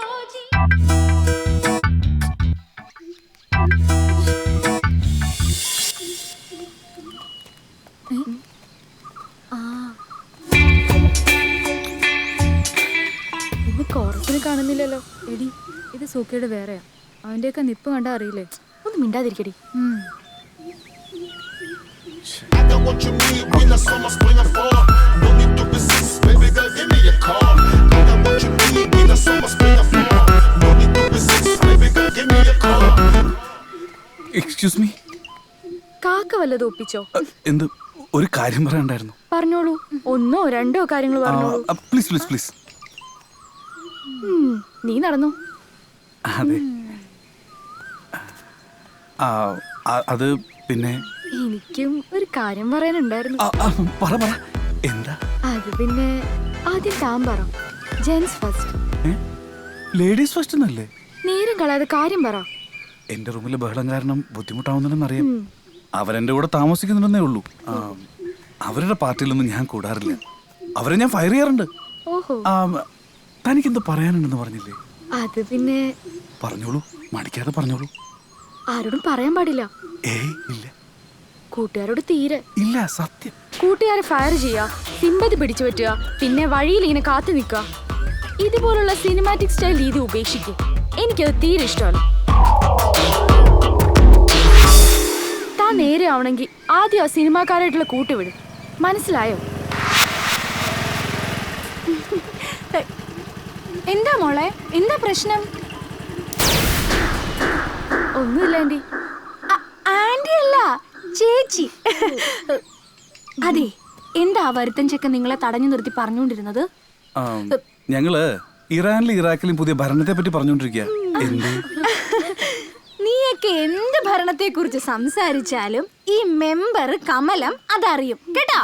ഇന്ന് കോറസിനെ കാണുന്നില്ലല്ലോ. എടി ഇത് സൂക്കയുടെ വേറെയാ. അവന്റെയൊക്കെ നിപ്പ് കണ്ടാ അറിയില്ലേ. ഒന്ന് മിണ്ടാതിരിക്കടി. Excuse me. കാക്ക വല്ലതും ഒപ്പിച്ചോ? എന്ത് ഒരു കാര്യം പറയാണ്ടായിരുന്നു. പറഞ്ഞോളൂ. ഒന്നോ രണ്ടോ കാര്യങ്ങൾ പറഞ്ഞോളൂ. Please please please. നീ നടന്നു. അതെ അത് പിന്നെ എനിക്കും ഒരു കാര്യം പറയാനുണ്ടായിരുന്നു. പറ പറ. എന്താ അത് പിന്നെ ആദ്യം താൻ പറ. Gents first. ലേഡീസ് ഫസ്റ്റ് എന്നല്ലേ? നേരം കളയാതെ കാര്യം പറ. എന്റെ റൂമിലെ ബഹളം കാരണം ബുദ്ധിമുട്ടാവുന്നുണ്ടെന്നറിയാം. അവരെന്റെ കൂടെ താമസിക്കുന്നുണ്ടെന്നേ ഉള്ളൂ. അവരുടെ പാർട്ടിയിലൊന്നും ഞാൻ കൂടാറില്ല. അവരെ ഞാൻ ഫയർ ചെയ്യാറുണ്ട്. ഓഹോ. തനിക്കെന്ത് പറയാനുണ്ടെന്ന് പറഞ്ഞില്ലേ? അത് പിന്നെ പറഞ്ഞോളൂ, മടിക്കാതെ പറഞ്ഞോളൂ. ആരോടും പറയാൻ പാടില്ല. ഏയ് ഇല്ല. കൂട്ടുകാരോട് തീരെ ഇല്ല. സത്യം. കൂട്ടുകാരെ ഫയർ ചെയ്യുക, സിമ്പതി പിടിച്ചു പറ്റുക, പിന്നെ വഴിയിൽ ഇങ്ങനെ കാത്തു നിൽക്കുക. ഇതുപോലുള്ള സിനിമാറ്റിക് സ്റ്റൈൽ രീതി ഉപേക്ഷിക്കും. എനിക്കത് തീരെ ഇഷ്ടമല്ല. താൻ നേരെ ആവണമെങ്കിൽ ആദ്യം ആ സിനിമാക്കാരായിട്ടുള്ള കൂട്ടുവിടും. മനസ്സിലായോ? എന്താ മോളെ, എന്താ പ്രശ്നം? ഒന്നുമില്ല ആന്റി. ആന്റി അല്ല, ചേച്ചി. അതെ, എന്താ വരുത്തൻ ചെക്കൻ നിങ്ങളെ തടഞ്ഞു നിർത്തി പറഞ്ഞുകൊണ്ടിരുന്നത്? ഞങ്ങള് ഇറാനിലും ഇറാഖിലും പുതിയ ഭരണത്തെ പറ്റി പറഞ്ഞുകൊണ്ടിരിക്കുക. നീയൊക്കെ എന്ത് ഭരണത്തെ കുറിച്ച് സംസാരിച്ചാലും ഈ മെമ്പർ കമലം അതറിയും കേട്ടാ.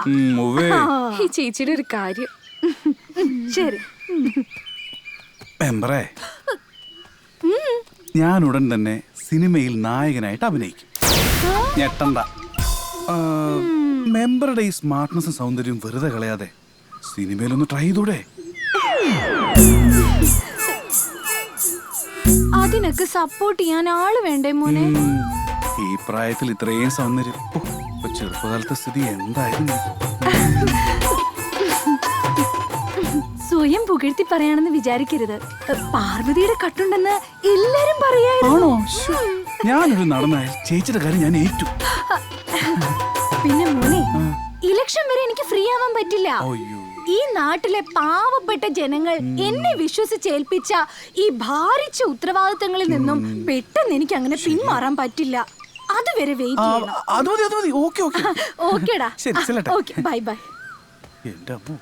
ഈ ചേച്ചിയുടെ ഒരു കാര്യം. ശരി മെമ്പറേ, ഞാൻ ഉടൻ തന്നെ സിനിമയിൽ നായകനായിട്ട് അഭിനയിക്കും. ഞെട്ടണ്ട. മെമ്പറുടെ ഈ സ്മാർട്ട്നെസ്സും സൗന്ദര്യവും വെറുതെ കളയാതെ സിനിമയിലൊന്ന് ട്രൈ ചെയ്തൂടെ? അതിനൊക്കെ സപ്പോർട്ട് ചെയ്യാൻ ആള് വേണ്ടേ മോനെ? ഈ പ്രായത്തിൽ ഇത്രയും സൗന്ദര്യം. ചെറുപ്പകാലത്തെ സ്ഥിതി എന്തായിരുന്നു? സ്വയം പുകഴ്ത്തി പറയാണെന്ന് വിചാരിക്കരുത്. പാർവതിയുടെ കട്ടുണ്ടെന്ന് എല്ലാരും പറയായിരുന്നു. ഞാനൊരു നടനായ ചേച്ചിയുടെ കാര്യം ഞാൻ ഏറ്റു. പിന്നെ മോനെ, ഇലക്ഷൻ വരെ എനിക്ക് ഫ്രീ ആവാൻ പറ്റില്ല. ഈ നാട്ടിലെ പാവപ്പെട്ട ജനങ്ങൾ എന്നെ വിശ്വസിച്ചേൽപ്പിച്ച ഈ ഭാരിച്ച ഉത്തരവാദിത്തങ്ങളിൽ നിന്നും പെട്ടെന്ന് എനിക്ക് അങ്ങനെ പിന്മാറാൻ പറ്റില്ല. അതുവരെ വെയിറ്റ് ചെയ്യണം. ഓക്കേടാ. Okay, bye bye. എന്റെ അമ്മോ.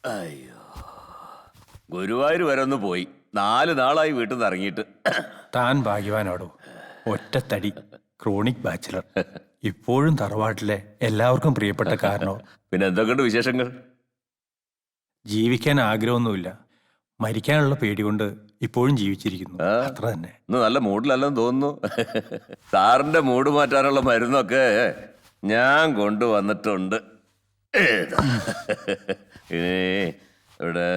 അയ്യോ, ഗുരുവായൂർ വരെ ഒന്ന് പോയി. 4 നാളായി വീട്ടിൽ നിന്ന് ഇറങ്ങിയിട്ട്. താൻ ഭാഗ്യവാനോടോ. ഒറ്റത്തടി ക്രോണിക് ബാച്ചിലർ. ഇപ്പോഴും തറവാട്ടിലെ എല്ലാവർക്കും പ്രിയപ്പെട്ട കാരണോ. പിന്നെ എന്തൊക്കെയുണ്ട് വിശേഷങ്ങൾ? ജീവിക്കാൻ ആഗ്രഹമൊന്നുമില്ല. മരിക്കാനുള്ള പേടി കൊണ്ട് ഇപ്പോഴും ജീവിച്ചിരിക്കുന്നു. അത്ര തന്നെ. ഇന്ന് നല്ല മൂഡിലല്ലെന്ന് തോന്നുന്നു. സാറിന്റെ മൂഡ് മാറ്റാനുള്ള മരുന്നൊക്കെ ഞാൻ കൊണ്ടുവന്നിട്ടുണ്ട്. ഇവിടെ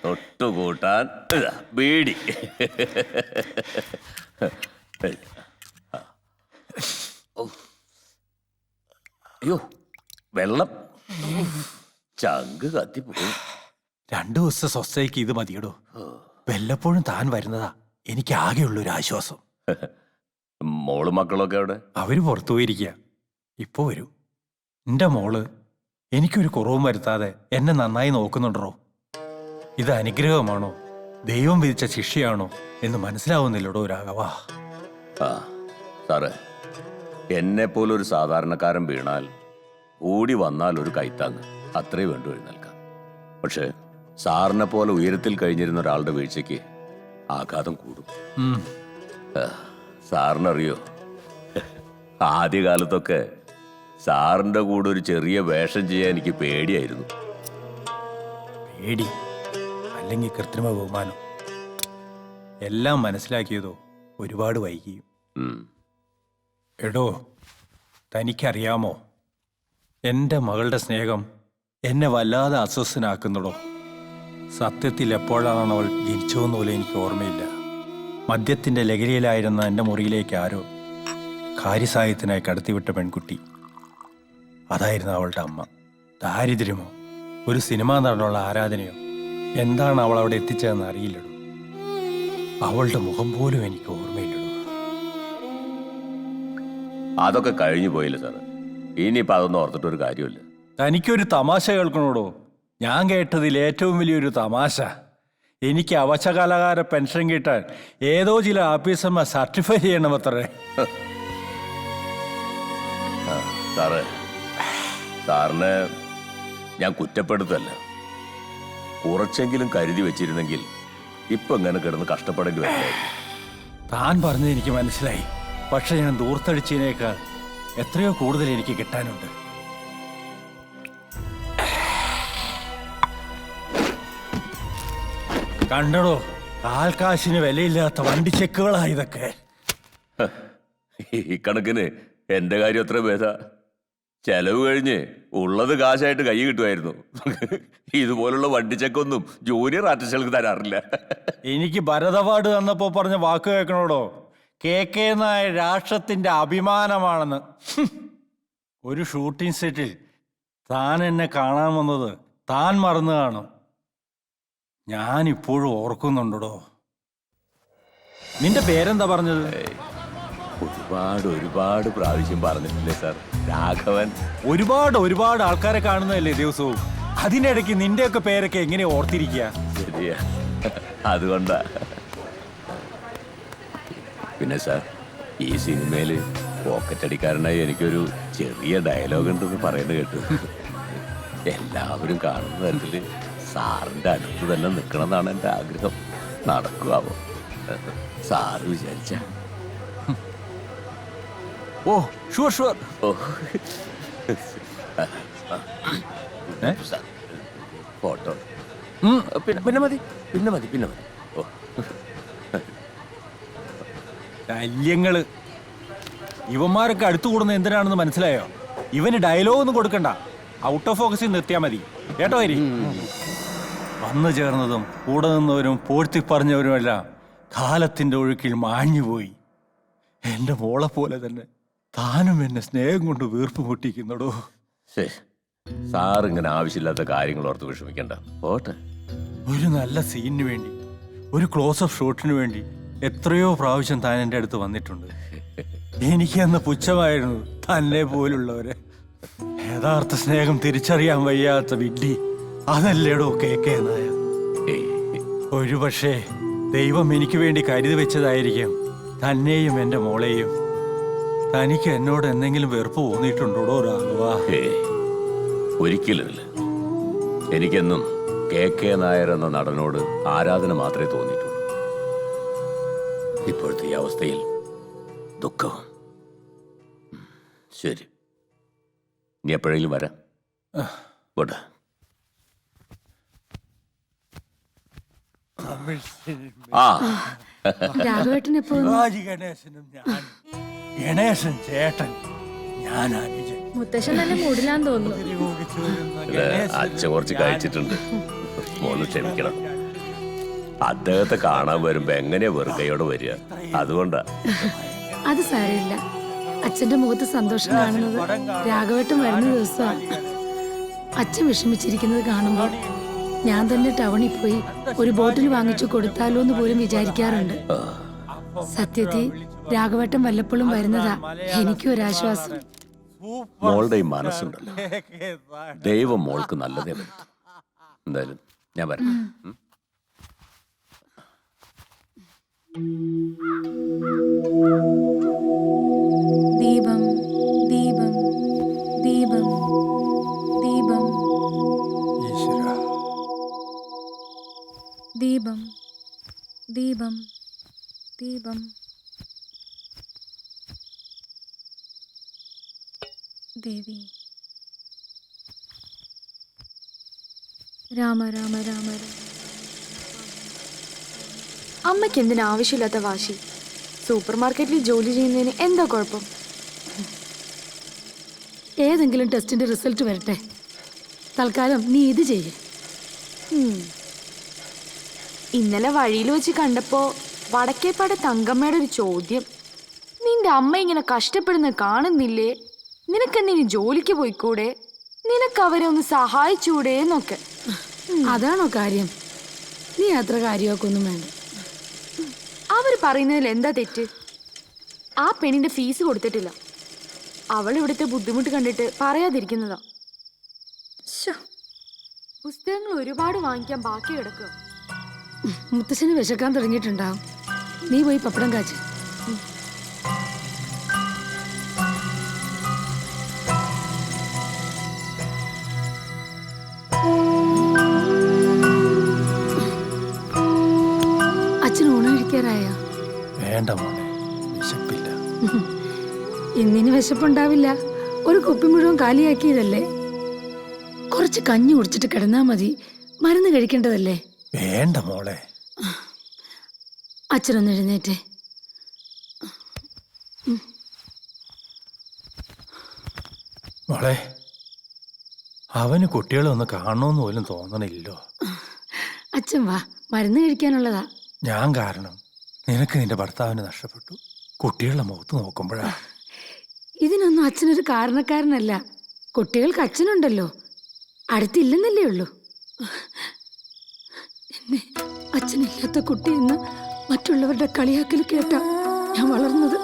തൊട്ടുകൂട്ടാൻ ബീഡി. അയ്യോ വെള്ളം, ചങ്ക് കത്തിപ്പോയി. 2 ദിവസത്തെ സ്വസ്ഥയ്ക്ക് ഇത് മതിയടോ. വല്ലപ്പോഴും താൻ വരുന്നതാ എനിക്ക് ആകെയുള്ളൊരു ആശ്വാസം. മോളും മക്കളൊക്കെ അവിടെ? അവര് പുറത്തു പോയിരിക്കുക. ഇപ്പൊ വരും. എന്റെ മോള് എനിക്കൊരു കുറവും വരുത്താതെ എന്നെ നന്നായി നോക്കുന്നുണ്ടോ? ഇത് അനുഗ്രഹമാണോ ദൈവം വിധിച്ച ശിക്ഷയാണോ എന്ന് മനസ്സിലാവുന്നില്ലടോ രാഘവാ. ആ സാറേ, എന്നെ പോലൊരു സാധാരണക്കാരൻ വീണാൽ ഓടി വന്നാൽ ഒരു കൈത്താങ്ങ് അത്രേ വേണ്ടു എഴുന്നേൽക്കാം. പക്ഷെ സാറിനെ പോലെ ഉയരത്തിൽ കഴിഞ്ഞിരുന്ന ഒരാളുടെ വീഴ്ചയ്ക്ക് ആഘാതം കൂടും. സാറിനറിയോ, ആദ്യകാലത്തൊക്കെ സാറിന്റെ കൂടെ ഒരു ചെറിയ വേഷം ചെയ്യാൻ എനിക്ക് പേടിയായിരുന്നു. പേടി അല്ലെങ്കിൽ കൃത്രിമ ബഹുമാനം എല്ലാം മനസ്സിലാക്കിയതോ ഒരുപാട് വൈകിയും. എടോ, തനിക്കറിയാമോ എൻ്റെ മകളുടെ സ്നേഹം എന്നെ വല്ലാതെ അസ്വസ്ഥനാക്കുന്നടോ. സത്യത്തിൽ എപ്പോഴാണ് അവൾ ജനിച്ചതെന്ന് പോലും എനിക്ക് ഓർമ്മയില്ല. മദ്യത്തിൻ്റെ ലഹരിയിലായിരുന്ന എൻ്റെ മുറിയിലേക്ക് ആരോ കാര്യസാഹ്യത്തിനായി കടത്തിവിട്ട പെൺകുട്ടി, അതായിരുന്നു അവളുടെ അമ്മ. ദാരിദ്ര്യമോ ഒരു സിനിമാ നടനുള്ള ആരാധനയോ എന്താണ് അവൾ അവിടെ എത്തിച്ചതെന്ന് അറിയില്ലടോ. അവളുടെ മുഖം പോലും എനിക്ക് ഓർമ്മയില്ലടോ. അതൊക്കെ കഴിഞ്ഞു പോയില്ല സാറ്. ഇനിയിപ്പോൾ അതൊന്നും ഓർത്തിട്ടൊരു കാര്യമില്ല. തനിക്കൊരു തമാശ കേൾക്കണോടോ. ഞാൻ കേട്ടതിൽ ഏറ്റവും വലിയൊരു തമാശ, എനിക്ക് അവശകാലകാല പെൻഷൻ കിട്ടാൻ ഏതോ ചില ഓഫീസർമാർ സർട്ടിഫൈ ചെയ്യണമത്രേ. സാറ്, സാറിനെ ഞാൻ കുറ്റപ്പെടുത്തല്ല. കുറച്ചെങ്കിലും കരുതി വെച്ചിരുന്നെങ്കിൽ ഇപ്പൊ ഇങ്ങനെ കിടന്ന് കഷ്ടപ്പെടേണ്ടി വരില്ലായിരുന്നു. താൻ പറഞ്ഞത് എനിക്ക് മനസ്സിലായി. പക്ഷെ ഞാൻ ദൂർത്തടിച്ചതിനേക്കാൾ എത്രയോ കൂടുതൽ എനിക്ക് കിട്ടാനുണ്ട്. കണ്ടടോ, കാൽക്കാശിന് വിലയില്ലാത്ത വണ്ടി ചെക്കുകളാ ഇതൊക്കെ. ഈ കണക്കിന് എന്റെ കാര്യം എത്ര ഭേദ. ചെലവ് കഴിഞ്ഞ് ഉള്ളത് കാശായിട്ട് കൈ കിട്ടുമായിരുന്നു. ഇതുപോലുള്ള വണ്ടിച്ചക്കൊന്നും ജൂനിയർ ആർട്ടിസ്റ്റുകൾക്ക് തരാറില്ല. എനിക്ക് ഭരത് അവാർഡ് തന്നപ്പോ പറഞ്ഞ വാക്ക് കേൾക്കണോടോ. KK നായർ രാഷ്ട്രത്തിന്റെ അഭിമാനമാണെന്ന്. ഒരു ഷൂട്ടിംഗ് സെറ്റിൽ താൻ എന്നെ കാണാൻ വന്നത് താൻ മറന്നു കാണും. ഞാൻ ഇപ്പോഴും ഓർക്കുന്നുണ്ടോ. നിന്റെ പേരെന്താ പറഞ്ഞത്? ഒരുപാട് പ്രാവശ്യം പറഞ്ഞിട്ടില്ലേ സാർ, രാഘവൻ. ഒരുപാട് ആൾക്കാരെ കാണുന്നതല്ലേ ദിവസവും. അതിനിടയ്ക്ക് നിന്റെയൊക്കെ പേരൊക്കെ എങ്ങനെ ഓർത്തിരിക്കുക? ശരിയാ, അതുകൊണ്ടാ. പിന്നെ സാർ, ഈ സിനിമയില് പോക്കറ്റടിക്കാരനായി എനിക്കൊരു ചെറിയ ഡയലോഗ് ഉണ്ടെന്ന് പറയുന്നത് കേട്ടു. എല്ലാവരും കാണുന്ന തരത്തില് സാറിന്റെ അടുത്ത് തന്നെ നിൽക്കണം എന്നാണ് എൻ്റെ ആഗ്രഹം. നടക്കുവാമോ സാറ് വിചാരിച്ച? ഓ ഷുവർ. ഓ ഫോട്ടോ പിന്നെ മതി. ഓ ശല്യങ്ങള്. ഇവന്മാരൊക്കെ അടുത്തു കൂടുന്നത് എന്തിനാണെന്ന് മനസ്സിലായോ? ഇവന് ഡയലോഗ് ഒന്നും കൊടുക്കണ്ട, ഔട്ട് ഓഫ് ഫോക്കസിൽ നിർത്തിയാൽ മതി കേട്ടോ. ഹരി, വന്നു ചേർന്നതും കൂടെ നിന്നവരും പോഴ്ത്തി പറഞ്ഞവരുമെല്ലാം കാലത്തിന്റെ ഒഴുക്കിൽ മാഞ്ഞുപോയി. എന്റെ മോളെ പോലെ തന്നെ താനും എന്നെ സ്നേഹം കൊണ്ട് വീർപ്പ് മുട്ടിക്കുന്നടോ. സാർ ഇങ്ങനെ ആവശ്യമില്ലാത്ത കാര്യങ്ങൾ ഓർത്ത് വിഷമിക്കണ്ട, പോട്ടെ. ഒരു നല്ല സീനിന് വേണ്ടി, ഒരു ക്ലോസപ്പ് ഷോട്ടിന് വേണ്ടി എത്രയോ പ്രാവശ്യം താൻ എൻ്റെ അടുത്ത് വന്നിട്ടുണ്ട്. എനിക്കന്ന് പുച്ഛമായിരുന്നു തന്നെ പോലുള്ളവരെ. യഥാർത്ഥ സ്നേഹം തിരിച്ചറിയാൻ വയ്യാത്ത വിഡ്ഢി അതല്ലേടോ KK നായർ. ഒരു പക്ഷേ ദൈവം എനിക്ക് വേണ്ടി കരുതി വെച്ചതായിരിക്കും തന്നെയും എൻ്റെ മോളെയും. തനിക്ക് എന്നോട് എന്തെങ്കിലും വെറുപ്പ് തോന്നിയിട്ടുണ്ടോ രാഘവ? ഒരിക്കലുമില്ല. എനിക്കെന്നും KK നായർ എന്ന നടനോട് ആരാധന മാത്രമേ തോന്നിയിട്ടുള്ളൂ. ഇപ്പോഴത്തെ ഈ അവസ്ഥയിൽ ദുഃഖവും. ശരി, ഇനി എപ്പോഴെങ്കിലും വരാം. പോട്ടെ. രാഘവേട്ടൻ എപ്പോഴും ഗണേശനും ഞാൻ, ഗണേശൻ ചേട്ടൻ, ഞാൻ അനുജൻ. മുത്തശ്ശൻ നല്ല മൂടിലാന്ന് തോന്നുന്നു. അച്ഛൻ കുറച്ച് കഴിച്ചിട്ടുണ്ട്, മോള് ക്ഷമിക്കണം. അദ്ദേഹത്തെ കാണാൻ വരുമ്പോ എങ്ങനെയാ വെറുകയോട് വരിക? അതുകൊണ്ടാ. അത് സാരമില്ല. അച്ഛന്റെ മുഖത്ത് സന്തോഷം കാണുന്നത് രാഘവേട്ടൻ വരുന്ന ദിവസമാണ്. അച്ഛൻ വിഷമിച്ചിരിക്കുന്നത് കാണുമ്പോൾ ഞാൻ തന്നെ ടൗണിൽ പോയി ഒരു ബോട്ടിൽ വാങ്ങിച്ചു കൊടുത്താലോ എന്ന് പോലും വിചാരിക്കാറുണ്ട്. സത്യത്തിൽ രാഘവേട്ടൻ വല്ലപ്പോഴും വരുന്നതാ എനിക്കും ഒരാശ്വാസം. മോളുടെ ഈ മനസ്സുണ്ടല്ലോ, ദൈവം മോൾക്ക് നല്ലതേ വരുത്തും. എന്തായാലും ഞാൻ വരാം. ദീപം ദീപം ദീപം ദീപം ദീപം ദീപം ദീപം ദേവി രാമ രാമ രാമ രാമ. അമ്മയ്ക്ക് എന്തിനാ ആവശ്യമില്ലാത്ത വാശി? സൂപ്പർ മാർക്കറ്റിൽ ജോലി ചെയ്യുന്നതിന് എന്താ കുഴപ്പം? ഏതെങ്കിലും ടെസ്റ്റിന്റെ റിസൾട്ട് വരട്ടെ. തൽക്കാലം നീ ഇത് ചെയ്യേ. ഇന്നലെ വഴിയിൽ വെച്ച് കണ്ടപ്പോ വടക്കേപ്പാട് തങ്കമ്മയുടെ ഒരു ചോദ്യം, നിന്റെ അമ്മ ഇങ്ങനെ കഷ്ടപ്പെടുന്നത് കാണുന്നില്ലേ, നിനക്കെന്തിന് ജോലിക്ക് പോയിക്കൂടെ, നിനക്ക് അവരെ ഒന്ന് സഹായിച്ചൂടെ എന്നൊക്കെ. അതാണോ കാര്യം? നീ അത്ര കാര്യമൊക്കെ ഒന്നും വേണ്ട. അവർ പറയുന്നതിൽ എന്താ തെറ്റ്? ആ പെണ്ണിന്റെ ഫീസ് കൊടുത്തിട്ടില്ല. അവൾ ഇവിടുത്തെ ബുദ്ധിമുട്ട് കണ്ടിട്ട് പറയാതിരിക്കുന്നതാ. പുസ്തകങ്ങൾ ഒരുപാട് വാങ്ങിക്കാൻ ബാക്കി കിടക്കുക. മുത്തശ്ശന് വിശക്കാൻ തുടങ്ങിയിട്ടുണ്ടാവും. നീ പോയി പപ്പടം കാച്ച്. അച്ഛൻ ഊണ് കഴിക്കാറായോ? വേണ്ട മോനെ, വിശപ്പില്ല. ഇന്നിന് വിശപ്പുണ്ടാവില്ല. ഒരു കുപ്പി മുഴുവൻ കാലിയാക്കിയതല്ലേ. കുറച്ച് കഞ്ഞി കുടിച്ചിട്ട് കിടന്നാ മതി. മരുന്ന് കഴിക്കേണ്ടതല്ലേ. വേണ്ട മോളെ. അച്ഛനൊന്ന് എഴുന്നേറ്റേ. മോളെ, അവന് കുട്ടികളെ ഒന്ന് കാണണമെന്ന് പോലും തോന്നണില്ലോ. അച്ഛൻ വാ, മരുന്ന് കഴിക്കാനുള്ളതാ. ഞാൻ കാരണം നിനക്ക് നിന്റെ ഭർത്താവിനെ നഷ്ടപ്പെട്ടു. കുട്ടികളുടെ മുഖത്ത് നോക്കുമ്പോഴാ. ഇതിനൊന്നും അച്ഛനൊരു കാരണക്കാരനല്ല. കുട്ടികൾക്ക് അച്ഛനുണ്ടല്ലോ, അടുത്തില്ലെന്നല്ലേ ഉള്ളൂ. എന്നെ അച്ഛനില്ലാത്ത കുട്ടിയെന്ന് മറ്റുള്ളവരുടെ കളിയാക്കൽ കേട്ടാ ഞാൻ വളർന്നത്.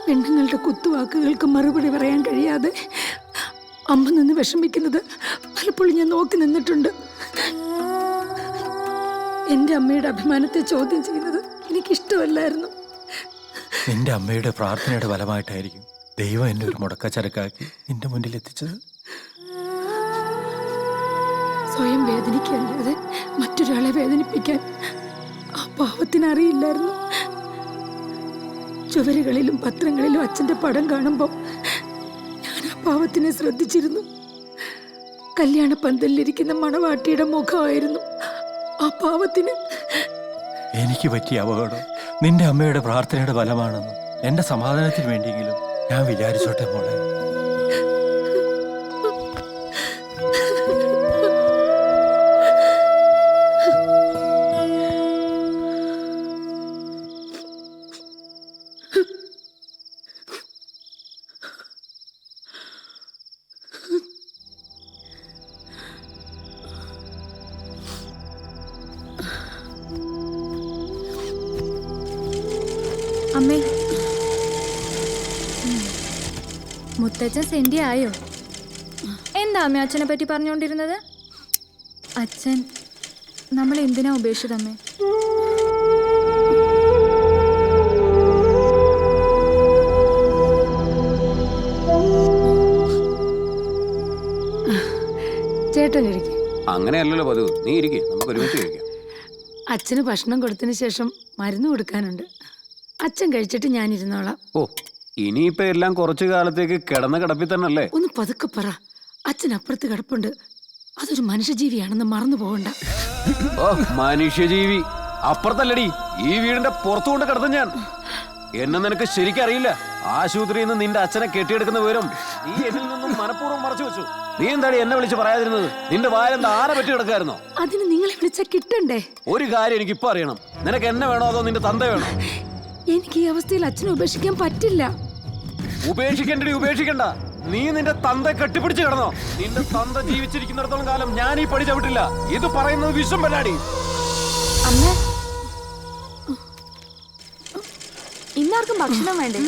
പെണ്ണുങ്ങളുടെ കുത്തുവാക്കുകൾക്ക് മറുപടി പറയാൻ കഴിയാതെ അമ്മ നിന്ന് വിഷമിക്കുന്നത് പലപ്പോഴും ഞാൻ നോക്കി നിന്നിട്ടുണ്ട്. എന്റെ അമ്മയുടെ അഭിമാനത്തെ ചോദ്യം ചെയ്യുന്നത് എനിക്കിഷ്ടമല്ലായിരുന്നു. നിന്റെ അമ്മയുടെ പ്രാർത്ഥനയുടെ ഫലമായിട്ടായിരിക്കും ദൈവം എന്നെ ഒരു മുടക്കച്ചരക്കാക്കി നിന്റെ മുന്നിൽ എത്തിച്ചത്. സ്വയം വേദനിക്കല്ലാതെ മറ്റൊരാളെ വേദനിപ്പിക്കാൻ ആ പാവത്തിനറിയില്ലായിരുന്നു. ചുവരുകളിലും പത്രങ്ങളിലും അച്ഛന്റെ പടം കാണുമ്പോൾ ഞാൻ ആ പാവത്തിനെ ശ്രദ്ധിച്ചിരുന്നു. കല്യാണ പന്തലിലിരിക്കുന്ന മണവാട്ടിയുടെ മുഖമായിരുന്നു ആ പാവത്തിന്. എനിക്ക് പറ്റിയ അപകടം നിന്റെ അമ്മയുടെ പ്രാർത്ഥനയുടെ ഫലമാണെന്ന് എന്റെ സമാധാനത്തിന് വേണ്ടിയെങ്കിലും ഞാൻ വിചാരിച്ചോട്ടെ മോളെ. അമ്മേ, മുത്തച്ഛൻ സെൻഡി ആയോ? എന്താ അമ്മ അച്ഛനെ പറ്റി പറഞ്ഞുകൊണ്ടിരുന്നത്? അച്ഛൻ നമ്മൾ എന്തിനാ ഉപേക്ഷിച്ചതമ്മേ? ചേട്ടൻ കഴിക്കും. അങ്ങനെയല്ലല്ലോ പതിവ്. നീ ഇരിക്കേ, നമുക്ക് ഒരുമിച്ച് കഴിക്കാം. അച്ഛന് ഭക്ഷണം കൊടുത്തതിന് ശേഷം മരുന്ന് കൊടുക്കാനുണ്ട്. അച്ഛൻ കഴിച്ചിട്ട് ഞാൻ ഇരുന്നോളാം. ഓ, ഇനിയിപ്പോ എല്ലാം കുറച്ചു കാലത്തേക്ക് കിടന്ന കിടപ്പിൽ തന്നെയല്ലേ? ഒന്ന് പതുക്കെ പറ. അച്ഛൻ അപ്പുറത്ത് കിടപ്പുണ്ട്. അതൊരു മനുഷ്യജീവിയാണെന്ന് മറന്നു പോകണ്ട. ഓ, മനുഷ്യജീവി അപ്പുറത്തല്ലടി, ഈ വീടിന്റെ പുറത്തുകൊണ്ട് കിടത്തും ഞാൻ. എന്നെ നിനക്ക് ശരിക്കറിയില്ല. ആശുപത്രിയിൽ നിന്ന് നിന്റെ അച്ഛനെ കെട്ടിയെടുക്കുന്ന വിവരം നീ എന്നിൽ നിന്നും മനഃപൂർവ്വം മറച്ചു വെച്ചു. നീ എന്താടി എന്നെ വിളിച്ച് പറയാതിരുന്നത്? നിന്റെ വായെന്താ ആന പറ്റി കിടക്കായിരുന്നോ? അതിന് നിങ്ങളെ വിളിച്ച കിട്ടണ്ടേ? ഒരു കാര്യം എനിക്ക് ഇപ്പൊ അറിയണം. നിനക്ക് എന്നെ വേണോ അതോ നിന്റെ തന്ത വേണോ? എനിക്ക് ഈ അവസ്ഥയിൽ അച്ഛനെ ഉപേക്ഷിക്കാൻ പറ്റില്ല. ഉപേക്ഷിക്കണ്ടടി, ഉപേക്ഷിക്കണ്ട. നീ നിന്റെ തന്ത കെട്ടിപ്പിടിച്ച് കിടന്നോ? നിന്റെ തന്ത ജീവിച്ചിരിക്കുന്നിടത്തോളം കാലം ഞാൻ ഈ പടി ചവിട്ടില്ല. ഇത് പറയുന്നത് വിഷം പറ്റാടി. അമ്മ, ഇന്നാർക്കും ഭക്ഷണം വേണ്ടേ?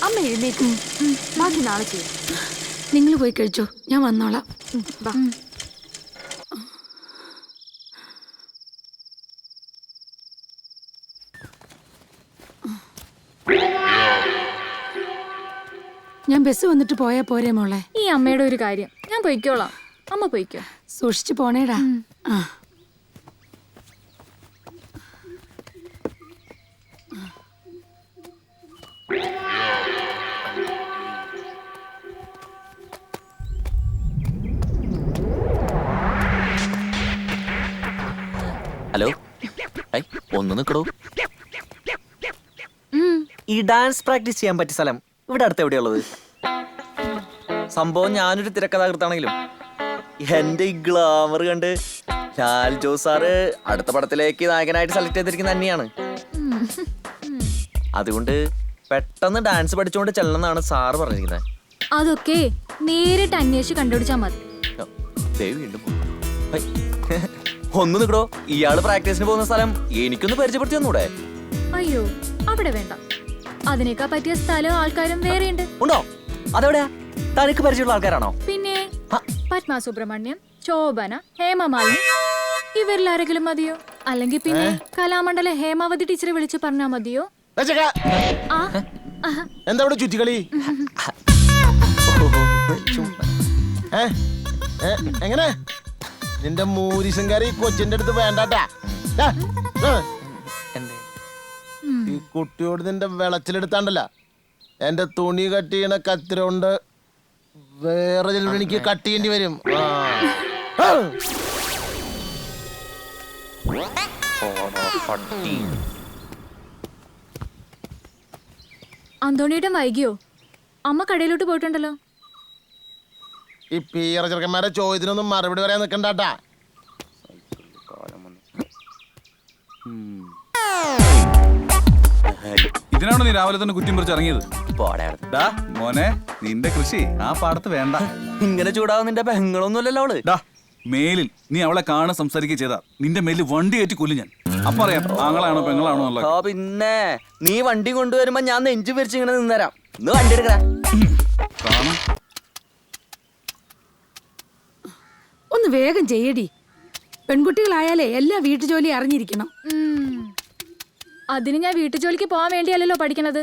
അമ്മ എഴുന്നേക്കും, ബാക്കി നാളെ ചെയ്യും. നിങ്ങൾ പോയി കഴിച്ചോ, ഞാൻ വന്നോളാം. ഞാൻ ബസ് വന്നിട്ട് പോയാ പോരെ മോളെ? ഈ അമ്മയുടെ ഒരു കാര്യം, ഞാൻ പൊയ്ക്കോളാം. അമ്മ പൊയ്ക്കോ. സൂക്ഷിച്ചു പോണേടാ. ആ, ഹലോ, ഒന്ന് നിൽക്കടോ. ഈ ഡാൻസ് പ്രാക്ടീസ് ചെയ്യാൻ പറ്റിയ സ്ഥലം ഇവിടെ അടുത്ത് എവിടെയുള്ളത്? സംഭവം ഞാനൊരു തിരക്കഥാകൃത്താണെങ്കിലും എന്റെ ഈ ഗ്ലാമർ കണ്ട് ലാൽ ജോസ് സാറ് അടുത്ത പടത്തിലേക്ക് നായകനായിട്ട് സെലക്ട് ചെയ്തിരിക്കുന്ന തന്നെയാണ്. അതുകൊണ്ട് പെട്ടെന്ന് ഡാൻസ് പഠിച്ചുകൊണ്ട് ചെല്ലണമെന്നാണ് സാറ് പറഞ്ഞിരിക്കുന്നത്. അതൊക്കെ നേരിട്ട് അന്വേഷിച്ച് കണ്ടുപിടിച്ചാൽ മതി. വീണ്ടും ഒന്ന് നിൽക്കടോ. ഇയാള് പ്രാക്ടീസിന് പോകുന്ന സ്ഥലം എനിക്കൊന്ന് പരിചയപ്പെടുത്തി തന്നൂടെ? അയ്യോ, അവിടെ വേണ്ട. അതിനേക്കാ പറ്റിയ സ്ഥലവും ആൾക്കാരും വേറെയുണ്ട്. ഉണ്ടോ? അതെവിടെയാ? തനിക്ക് പരിചയമുള്ള ആൾക്കാരാണോ? പിന്നെ പത്മ സുബ്രഹ്മണ്യം, ശോഭന, ഹേമമാലിനി, ഇവരിൽ ആരെങ്കിലും മതിയോ? അല്ലെങ്കിൽ പിന്നെ കലാമണ്ഡല ഹേമാവതി ടീച്ചറെ വിളിച്ച് പറഞ്ഞാ മതിയോ? എന്താ ഇവിടെ ചുറ്റിക്കളി? എങ്ങനെ നിന്റെ മൂരിശങ്കാരി കൊച്ചിന്റെ അടുത്ത് വേണ്ടാട്ടാ. ഈ കുട്ടിയോട് നിന്റെ വിളച്ചിലെടുത്താണ്ടല്ല, എന്റെ തുണി കട്ട് ചെയ്യണ കത്തിരോണ്ട് വേറെ ചിലപ്പോൾ എനിക്ക് കട്ട് ചെയ്യേണ്ടി വരും. അന്തോണിയുടെ വൈകിയോ? അമ്മ കടയിലോട്ട് പോയിട്ടുണ്ടല്ലോ. ഈ പീറ ചെറുക്കന്മാരെ ചോദ്യത്തിനൊന്നും മറുപടി പറയാൻ നിൽക്കണ്ടാട്ടാ. ഇതിനാണോ നീ രാവിലെ തന്നെ കുറ്റി മുറിച്ച് ഇറങ്ങിയത്? മോനെ, നിന്റെ കൃഷി ആ പാടത്ത് വേണ്ട. ഇങ്ങനെ ചൂടാവും നിന്റെ പെങ്ങളൊന്നുമല്ലല്ലോ അവള്. മേലിൽ നീ അവളെ കാണാൻ സംസാരിക്കുക ചെയ്താ നിന്റെ മേലിൽ വണ്ടി കയറ്റി കൊല്ലും ഞാൻ. അപ്പൊ അറിയാം ആങ്ങളാണോ പെങ്ങളാണോ ഉള്ളത്. പിന്നെ നീ വണ്ടി കൊണ്ടുവരുമ്പോ ഞാൻ നെഞ്ചു പിരിച്ച് ഇങ്ങനെ നിന്നരാം. ഇന്ന് വണ്ടി എടുക്കടാ. ഒന്ന് വേഗം ചെയ്യടി. പെൺകുട്ടികളായാലേ എല്ലാ വീട്ടുജോലി അറിഞ്ഞിരിക്കണം. അതിന് ഞാൻ വീട്ടുജോലിക്ക് പോകാൻ വേണ്ടിയല്ലോ പഠിക്കണത്.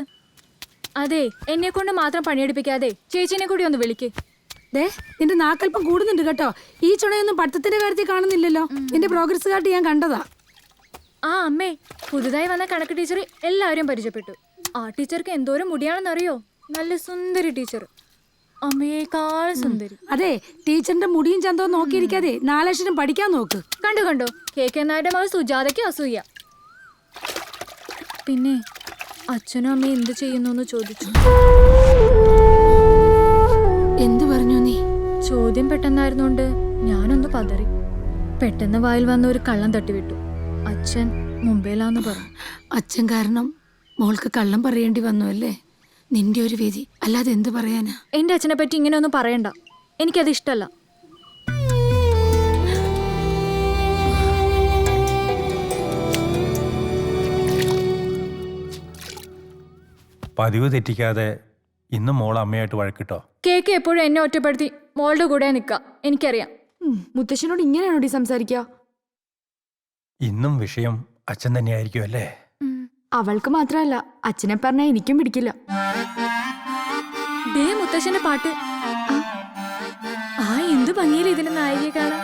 അതെ, എന്നെ കൊണ്ട് മാത്രം പണിയെടുപ്പിക്കാതെ ചേച്ചിനെ കൂടി ഒന്ന് വിളിക്ക്. ദേ, നിന്റെ നാക്കൽപ്പം കൂടുന്നുണ്ട് കേട്ടോ. ഈ ചുണയൊന്നും പഠിത്തത്തിന്റെ കാര്യത്തിൽ കാണുന്നില്ലല്ലോ. നിന്റെ പ്രോഗ്രസ് കാർഡ് ഞാൻ കണ്ടതാ. ആ അമ്മേ, പുതുതായി വന്ന കണക്ക് ടീച്ചർ എല്ലാവരും പരിചയപ്പെട്ടു. ആ ടീച്ചർക്ക് എന്തോരം മുടിയാണെന്നറിയോ? നല്ല സുന്ദരി ടീച്ചർ, അമ്മയേക്കാൾ സുന്ദരി. അതെ, ടീച്ചറിന്റെ മുടിയും ചന്തവും നോക്കിയിരിക്കാതെ 4 അക്ഷരം പഠിക്കാൻ നോക്ക്. കണ്ടോ KK നായരുടെ മകൾ സുജാതയ്ക്ക് അസൂയ. പിന്നെ അച്ഛനും അമ്മയും എന്ത് ചെയ്യുന്നു ചോദിച്ചു. എന്തു പറഞ്ഞു നീ? ചോദ്യം പെട്ടെന്നായിരുന്നോണ്ട് ഞാനൊന്ന് പതറി. പെട്ടെന്ന് വായിൽ വന്ന ഒരു കള്ളം തട്ടിവിട്ടു. അച്ഛൻ മുംബൈയിലാന്ന് പറഞ്ഞു. അച്ഛൻ കാരണം മോൾക്ക് കള്ളം പറയേണ്ടി വന്നു അല്ലേ? നിന്റെ ഒരു വിധി, അല്ലാതെ എന്ത് പറയാനാ? എന്റെ അച്ഛനെ പറ്റി ഇങ്ങനെ ഒന്നും പറയണ്ട, എനിക്കത് ഇഷ്ടല്ല. പതിവ് തെറ്റിക്കാതെ ഇന്ന് മോൾ അമ്മയായിട്ട് വഴക്കിട്ടോ? KK എപ്പോഴും എന്നെ ഒറ്റപ്പെടുത്തി മോളുടെ കൂടെ നിൽക്കാം, എനിക്കറിയാം. മുത്തശ്ശനോട് ഇങ്ങനെയാണോ സംസാരിക്കുക? ഇന്നും വിഷയം അച്ഛൻ തന്നെയായിരിക്കും അല്ലേ? അവൾക്ക് മാത്രമല്ല, അച്ഛനെ പറഞ്ഞാൽ എനിക്കും പിടിക്കില്ല. ദേ മുത്തശ്ശന്റെ പാട്ട്. ആ എന്ത് ഭംഗിയില്ല ഇതിന്റെ നായികയെ കാണാൻ.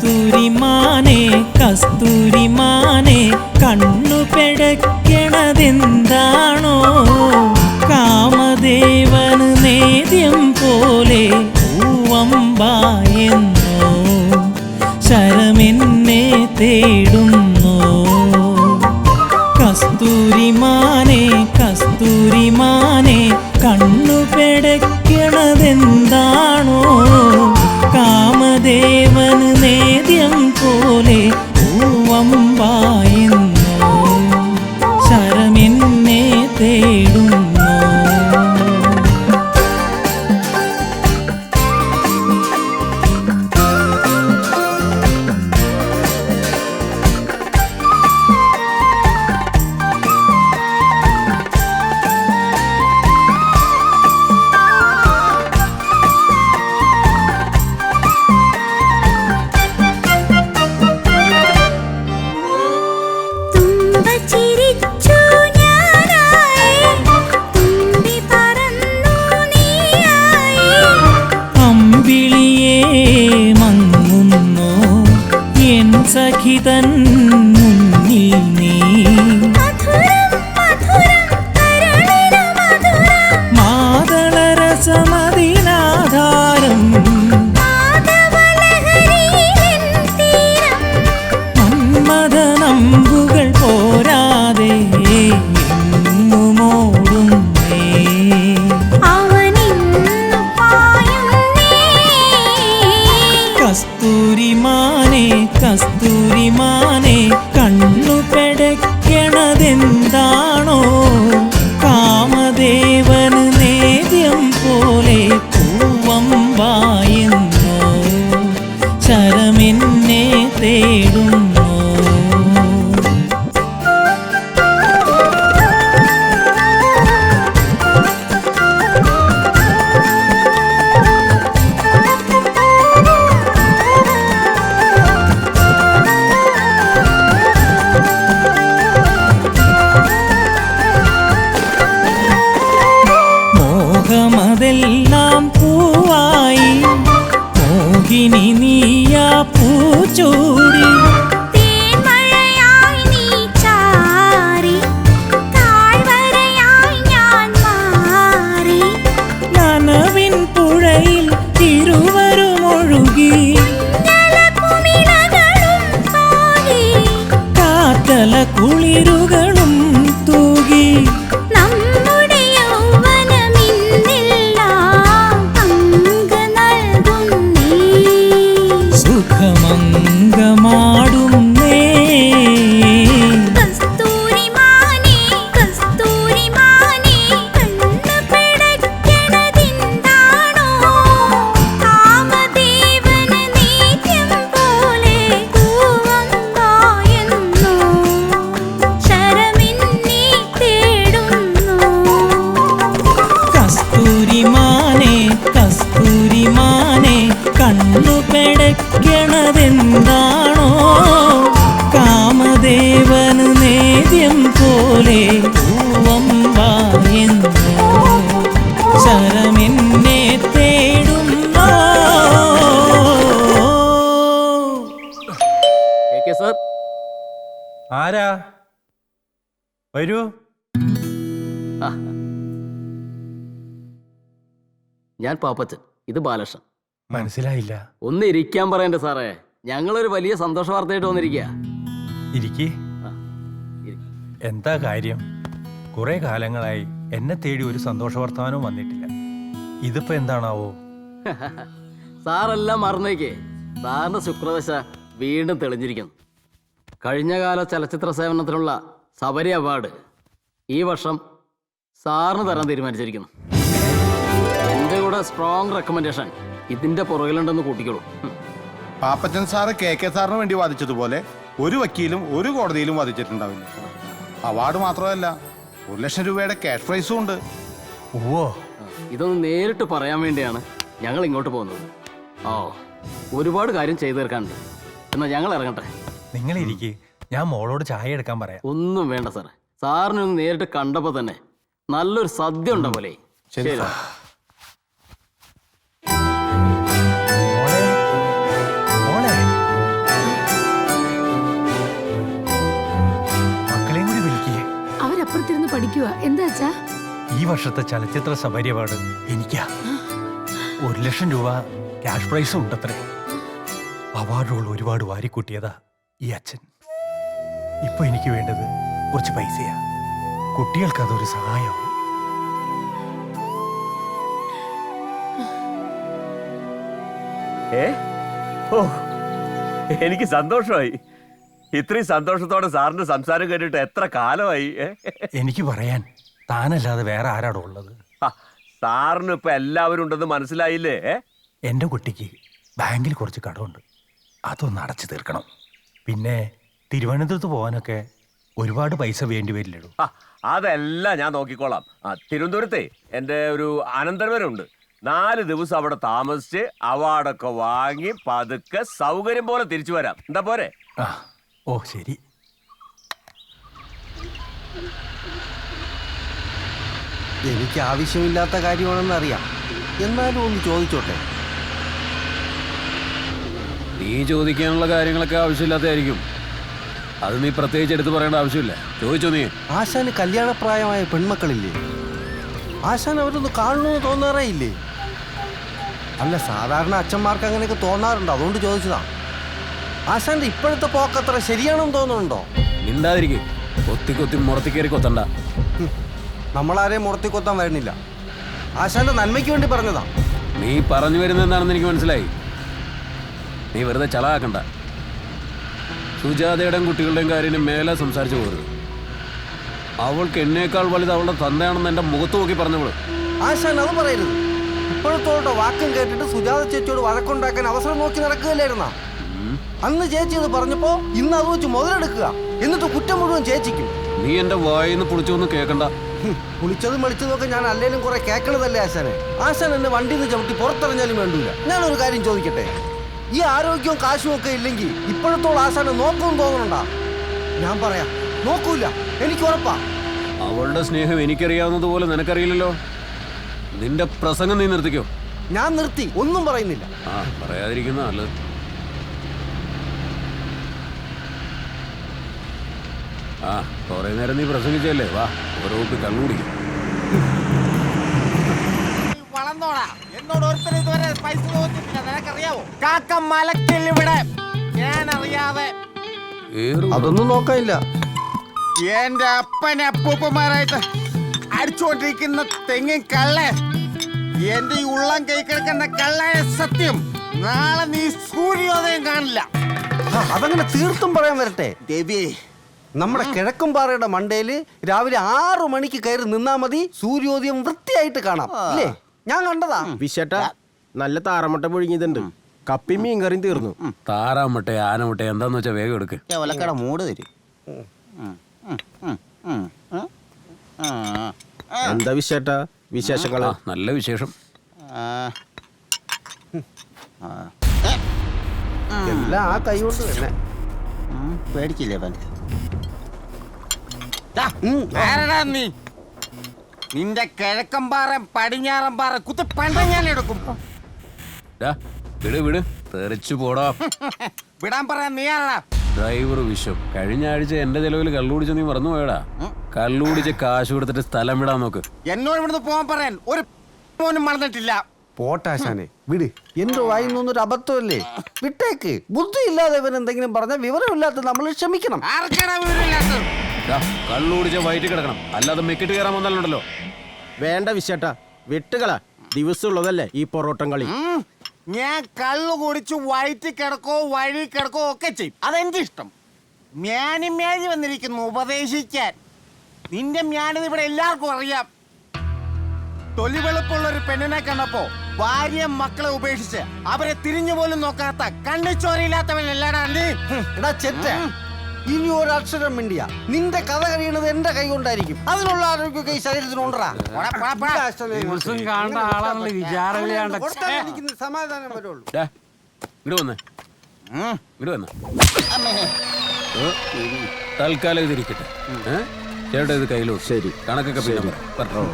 കസ്തൂരിമാനെ കസ്തൂരിമാനെ കണ്ണു പെടയ്ക്കണതെന്താണോ കാമദേവന് നേദ്യം പോലെ പൂവമ്പായെന്നോ ശരമെന്നെ തേടുന്നു കസ്തൂരിമാനെ കസ്തൂരിമാനെ കണ്ണു പെടയ്ക്കണതെന്താണോ കാമദേവന് നേദ്യം പോലെ പൂവമ്പായെന്നോ ശരമെന്നെ തേടുന്നു സഖിതൻ മുന്നിൽ നീ മാതളരസമതിനാധാരം മന്മഥനമ്പുകൾ പോരാതെ എങ്ങുമോടുന്നേ കസ്തൂരിമാനെ കസ്തൂരിമാനെ കണ്ണു പെടയ്ക്കണതെന്താണോ കാമദേവന് നേദ്യം പോലെ പൂവമ്പായെന്നോ ശരമെന്നെ തേടുന്നു മോഹമതെല്ലാം പൂവായി മോഹിനി നീയാ പൂച്ചൂടി നനവിൻ പുഴയിൽ തിരുവരുമൊഴുകി കാറ്റല കുളിരുകളും തൂകി സുഖമംഗമാടുന്നേ കസ്തൂരിമാനെ കസ്തൂരിമാനെ കണ്ണു പെടയ്ക്കണതെന്താണോ കാമദേവന് നേദ്യം പോലെ പൂവമ്പായെന്നോ ശരമെന്നെ തേടുന്നോ ആരാ വരൂ ഞാൻ പാപ്പച്ചൻ, ഇത് ബാലകൃഷ്ണൻ. മനസ്സിലായില്ല. ഒന്ന് ഇരിക്കാൻ പറയണ്ടേ സാറേ, ഞങ്ങളൊരു വലിയ സന്തോഷ വാർത്തയായിട്ട് വന്നിരിക്കുക. ഇരിക്കേ. എന്താ കാര്യം? കുറെ കാലങ്ങളായി എന്നെ തേടി ഒരു സന്തോഷ വർത്തമാനവും വന്നിട്ടില്ല. ഇതിപ്പോ എന്താണാവോ? സാറെല്ലാം മറന്നേക്കേ. സാറിന്റെ ശുക്രദശ വീണ്ടും തെളിഞ്ഞിരിക്കുന്നു. കഴിഞ്ഞകാല ചലച്ചിത്ര സേവനത്തിനുള്ള സബരി അവാർഡ് ഈ വർഷം സാറിന് തരാൻ തീരുമാനിച്ചിരിക്കുന്നു. എൻ്റെ കൂടെ സ്ട്രോങ് റെക്കമെൻഡേഷൻ ഇതിന്റെ പുറകിലുണ്ടെന്ന് കൂട്ടിക്കോളൂ. പാപ്പച്ചൻ സാറ് കെ സാറിന് വേണ്ടി വാദിച്ചതുപോലെ ഒരു വക്കീലും ഒരു കോടതിയിലും വാദിച്ചിട്ടുണ്ടാവില്ല. അവാർഡ് മാത്രമല്ല, 1 ലക്ഷം രൂപയുടെ ക്യാഷ് പ്രൈസും ഉണ്ട്. ഓ, ഇതൊന്ന് നേരിട്ട് പറയാൻ വേണ്ടിയാണ് ഞങ്ങൾ ഇങ്ങോട്ട് പോകുന്നത്. ഒരുപാട് കാര്യം ചെയ്തു തീർക്കാനുണ്ട്. എന്നാ ഞങ്ങൾ ഇറങ്ങട്ടെ. നിങ്ങൾ ഇരിക്കേ, ഞാൻ മോളോട് ചായ എടുക്കാൻ പറയാം. ഒന്നും വേണ്ട സാറേ, സാറിനെ ഒന്ന് നേരിട്ട് കണ്ടപ്പോ തന്നെ നല്ലൊരു സദ്യ ഉണ്ട പോലെ. ശരി. അച്ഛാ? ഈ വർഷത്തെ ചലച്ചിത്ര സബരി അവാർഡ് എനിക്കാ. 1,00,000 രൂപ ക്യാഷ് പ്രൈസും ഉണ്ടത്രേ. അവാർഡുകൾ ഒരുപാട് വാരിക്കൂട്ടിയതാ ഈ അച്ഛൻ. ഇപ്പൊ എനിക്ക് വേണ്ടത് കുറച്ച് പൈസയാ. കുട്ടികൾക്ക് അതൊരു സഹായമാവും. ഓ, എനിക്ക് സന്തോഷമായി. ഇത്രയും സന്തോഷത്തോടെ സാറിന്റെ സംസാരം കേട്ടിട്ട് എത്ര കാലമായി. എനിക്ക് പറയാൻ താനല്ലാതെ വേറെ ആരാടോ ഉള്ളത്? സാറിന് ഇപ്പൊ എല്ലാവരും ഉണ്ടെന്ന് മനസ്സിലായില്ലേ? എന്റെ കുട്ടിക്ക് ബാങ്കിൽ കുറച്ച് കടമുണ്ട്, അതൊന്ന് അടച്ചു തീർക്കണം. പിന്നെ തിരുവനന്തപുരത്ത് പോകാനൊക്കെ ഒരുപാട് പൈസ വേണ്ടി വരില്ലടോ. അതെല്ലാം ഞാൻ നോക്കിക്കോളാം. തിരുവനന്തപുരത്തെ എൻ്റെ ഒരു അനന്തരവനുണ്ട്. 4 ദിവസം അവിടെ താമസിച്ച് അവാർഡൊക്കെ വാങ്ങി പതുക്കെ സൗകര്യം പോലെ തിരിച്ചു വരാം. എന്താ പോരെ? ഓ ശരി. എനിക്ക് ആവശ്യമില്ലാത്ത കാര്യമാണെന്ന് അറിയാം, എന്നാലും ഒന്ന് ചോദിച്ചോട്ടെ. നീ ചോദിക്കാനുള്ള കാര്യങ്ങളൊക്കെ ആവശ്യമില്ലാത്തതായിരിക്കും. അത് നീ പ്രത്യേകിച്ച് എടുത്ത് പറയേണ്ട ആവശ്യമില്ല. ചോദിച്ചോ നീ. ആശാന് കല്യാണപ്രായമായ പെൺമക്കളില്ലേ? ആശാൻ അവരൊന്ന് കാണണമെന്ന് തോന്നാറേ ഇല്ലേ? അല്ല, സാധാരണ അച്ഛന്മാർക്ക് അങ്ങനെയൊക്കെ തോന്നാറുണ്ട്, അതുകൊണ്ട് ചോദിച്ചതാ. ആശാന്റെ ഇപ്പോഴത്തെ പോക്കത്ര ശരിയാണെന്ന് തോന്നുന്നുണ്ടോ? മിണ്ടാതിരിക്കും. കൊത്തി കൊത്തി മുറത്തി കയറി കൊത്തണ്ട. നമ്മളാരെയും മുറത്തി കൊത്താൻ വരുന്നില്ല. ആശാന്റെ നന്മയ്ക്ക് വേണ്ടി പറഞ്ഞതാ. നീ പറഞ്ഞു വരുന്നത് എന്താണെന്ന് എനിക്ക് മനസ്സിലായി. നീ വെറുതെ ചളാക്കണ്ട. സുജാതയുടെയും കുട്ടികളുടെയും കാര്യം മേലെ സംസാരിച്ചു പോകരുത്. അവൾക്ക് എന്നേക്കാൾ വലുത് അവളുടെ തന്തയാണെന്ന് എൻ്റെ മുഖത്ത് നോക്കി പറഞ്ഞവള്. ആശാൻ അത് പറയരുത്. ഇപ്പോഴത്തോടെ വാക്കും കേട്ടിട്ട് സുജാത ചേച്ചിയോട് വഴക്കുണ്ടാക്കാൻ അവസരം നോക്കി നടക്കുകയല്ലായിരുന്ന? അന്ന് ചേച്ചി അത് പറഞ്ഞപ്പോ ഇന്ന് അത് വെച്ച് മുതലെടുക്കുക, എന്നിട്ട് കുറ്റം മുഴുവൻ ചേച്ചിക്കും. നീ എന്റെ വായിന്ന് പൊളിച്ചൊന്നും കേൾക്കണ്ട. കുളിച്ചതും വെളിച്ചതും ഞാൻ അല്ലേലും കുറെ കേൾക്കണതല്ലേ ആശാനെ? ആശാൻ എന്നെ വണ്ടിയിൽ നിന്ന് ചവിട്ടി പുറത്തിറങ്ങിയാലും വേണ്ടൂല. ഞാനൊരു കാര്യം ചോദിക്കട്ടെ, ഈ ആരോഗ്യവും കാശും ഒക്കെ ഇല്ലെങ്കിൽ ഇപ്പോഴത്തോളം ആശാനെ നോക്കുമെന്ന് തോന്നണുണ്ടാ? ഞാൻ പറയാം, നോക്കൂല, എനിക്ക് ഉറപ്പാ. അവളുടെ സ്നേഹം എനിക്കറിയാവുന്നതുപോലെ നിനക്കറിയില്ലല്ലോ. നിന്റെ പ്രസംഗം നീ നിർത്തിക്കോ. ഞാൻ നിർത്തി, ഒന്നും പറയുന്നില്ല. പറയാതിരിക്കുന്ന നല്ലത്. കുറെ നേരം നീ പ്രസംഗിച്ചല്ലേ, വാ ഓരോ കണ്ണുകൂടിക്കും. വളർന്നോടാ, എന്നോട് ഒരുത്തരും ഇതുവരെ പൈസ ചോദിച്ചിട്ടില്ല, നിനക്കറിയാവോ? കാക്ക മലക്കിൽ ഇവിടെ ഞാൻ അറിയാതെ അതൊന്നും നോക്കാനില്ല. എന്റെ അപ്പനെ അപ്പൂപ്പന്മാരായിട്ട് അടിച്ചുകൊണ്ടിരിക്കുന്ന തെങ്ങിൻ കള്ളേ, എന്റെ ഈ ഉള്ളം കൈ കിടക്കുന്ന കള്ളായ സത്യം, നാളെ നീ സൂര്യോദയം കാണില്ല. അതങ്ങനെ തീർത്തും പറയാൻ വരട്ടെ ദേവി. നമ്മുടെ കിഴക്കുംപാറയുടെ മണ്ടയില് രാവിലെ 6 മണിക്ക് കയറി നിന്നാ മതി, സൂര്യോദയം വൃത്തിയായിട്ട് കാണാം. ഇല്ലേ? ഞാൻ കണ്ടതാ. വിശേട്ടാ, നല്ല താറമുട്ട പുഴുങ്ങിയതുണ്ട്. കപ്പി മീൻ കറിയും തീർന്നു. താറാമുട്ട ആനമുട്ട എന്താന്ന് വെച്ചാ വേഗം എടുക്ക്. ഒലക്കട മൂട് തരും. എന്താ വിശേട്ടാ വിശേഷങ്ങള്? നല്ല വിശേഷം. എല്ലാം ആ കൈ കൊണ്ട് തന്നെ. പേടിച്ചില്ലേ പൻ? നീ നിന്റെ കിഴക്കമ്പാറ പടിഞ്ഞാറമ്പാറ കുത്തി പണ്ട ഞാൻ എടുക്കും. വിട് വിട്, തെറിച്ചു പോടാ. വിടാൻ പറയാൻ നീ ആരാ? ഡ്രൈവർ വിശ്വം. കഴിഞ്ഞ ആഴ്ച എന്റെ ചെലവിൽ കള്ളുപിടിച്ച നീ മറന്നു പോയടാ. കള്ളുപിടിച്ച് കാശ് കൊടുത്തിട്ട് സ്ഥലം വിടാൻ നോക്ക്. എന്നോട് ഇവിടുന്ന് പോകാൻ പറയാൻ ഒരു പോലും മറന്നിട്ടില്ല. പോട്ടാശാനെ വിട്, എന്റെ വായിൽ നിന്നൊരു അബദ്ധമല്ലേ, വിട്ടേക്ക്. ബുദ്ധി ഇല്ലാതെ ഇവൻ എന്തെങ്കിലും പറഞ്ഞ വിവരമില്ലാത്ത നമ്മൾ ക്ഷമിക്കണം. കള്ളുപിടിച്ച വയറ്റി കിടക്കണം, അല്ലാതെ മെക്കിട്ട് കയറാൻ വന്നാലുണ്ടല്ലോ. വേണ്ട വിശേട്ടാ, വിട്ടുകള. ദിവസമുള്ളതല്ലേ ഈ പൊറോട്ടം കളി. ഞാൻ കള്ളു കുടിച്ച് വയറ്റി കിടക്കോ വഴി കിടക്കോ ഒക്കെ ചെയ്യും, അതെന്റെ ഇഷ്ടം. മ്യാനി വന്നിരിക്കുന്നു ഉപദേശിക്കാൻ. നിന്റെ മ്യാനത് ഇവിടെ എല്ലാവർക്കും അറിയാം. തൊലി വെളുപ്പുള്ള ഒരു പെണ്ണിനെ കണ്ടപ്പോ ഭാര്യ മക്കളെ ഉപേക്ഷിച്ച് അവരെ തിരിഞ്ഞു പോലും നോക്കാത്ത കണ്ണിച്ചോരയില്ലാത്തവനല്ലടാ നീ. എടാ ചെറ്റ, ഇനി ഒരക്ഷരം മിണ്ടിയ നിന്റെ കഥ കഴിയണത് എന്റെ കൈ കൊണ്ടായിരിക്കും. അതിനുള്ള ആരോഗ്യമൊക്കെ ഈ ശരീരത്തിനുണ്ടാ. സമാധാനം വരുള്ളൂ. തൽക്കാലം ഇതിരിക്കട്ടെ. ചേട്ടാ ഇത് കയ്യിലോ. ശരി, കണക്കൊക്കെ പിന്നെ പറയാം.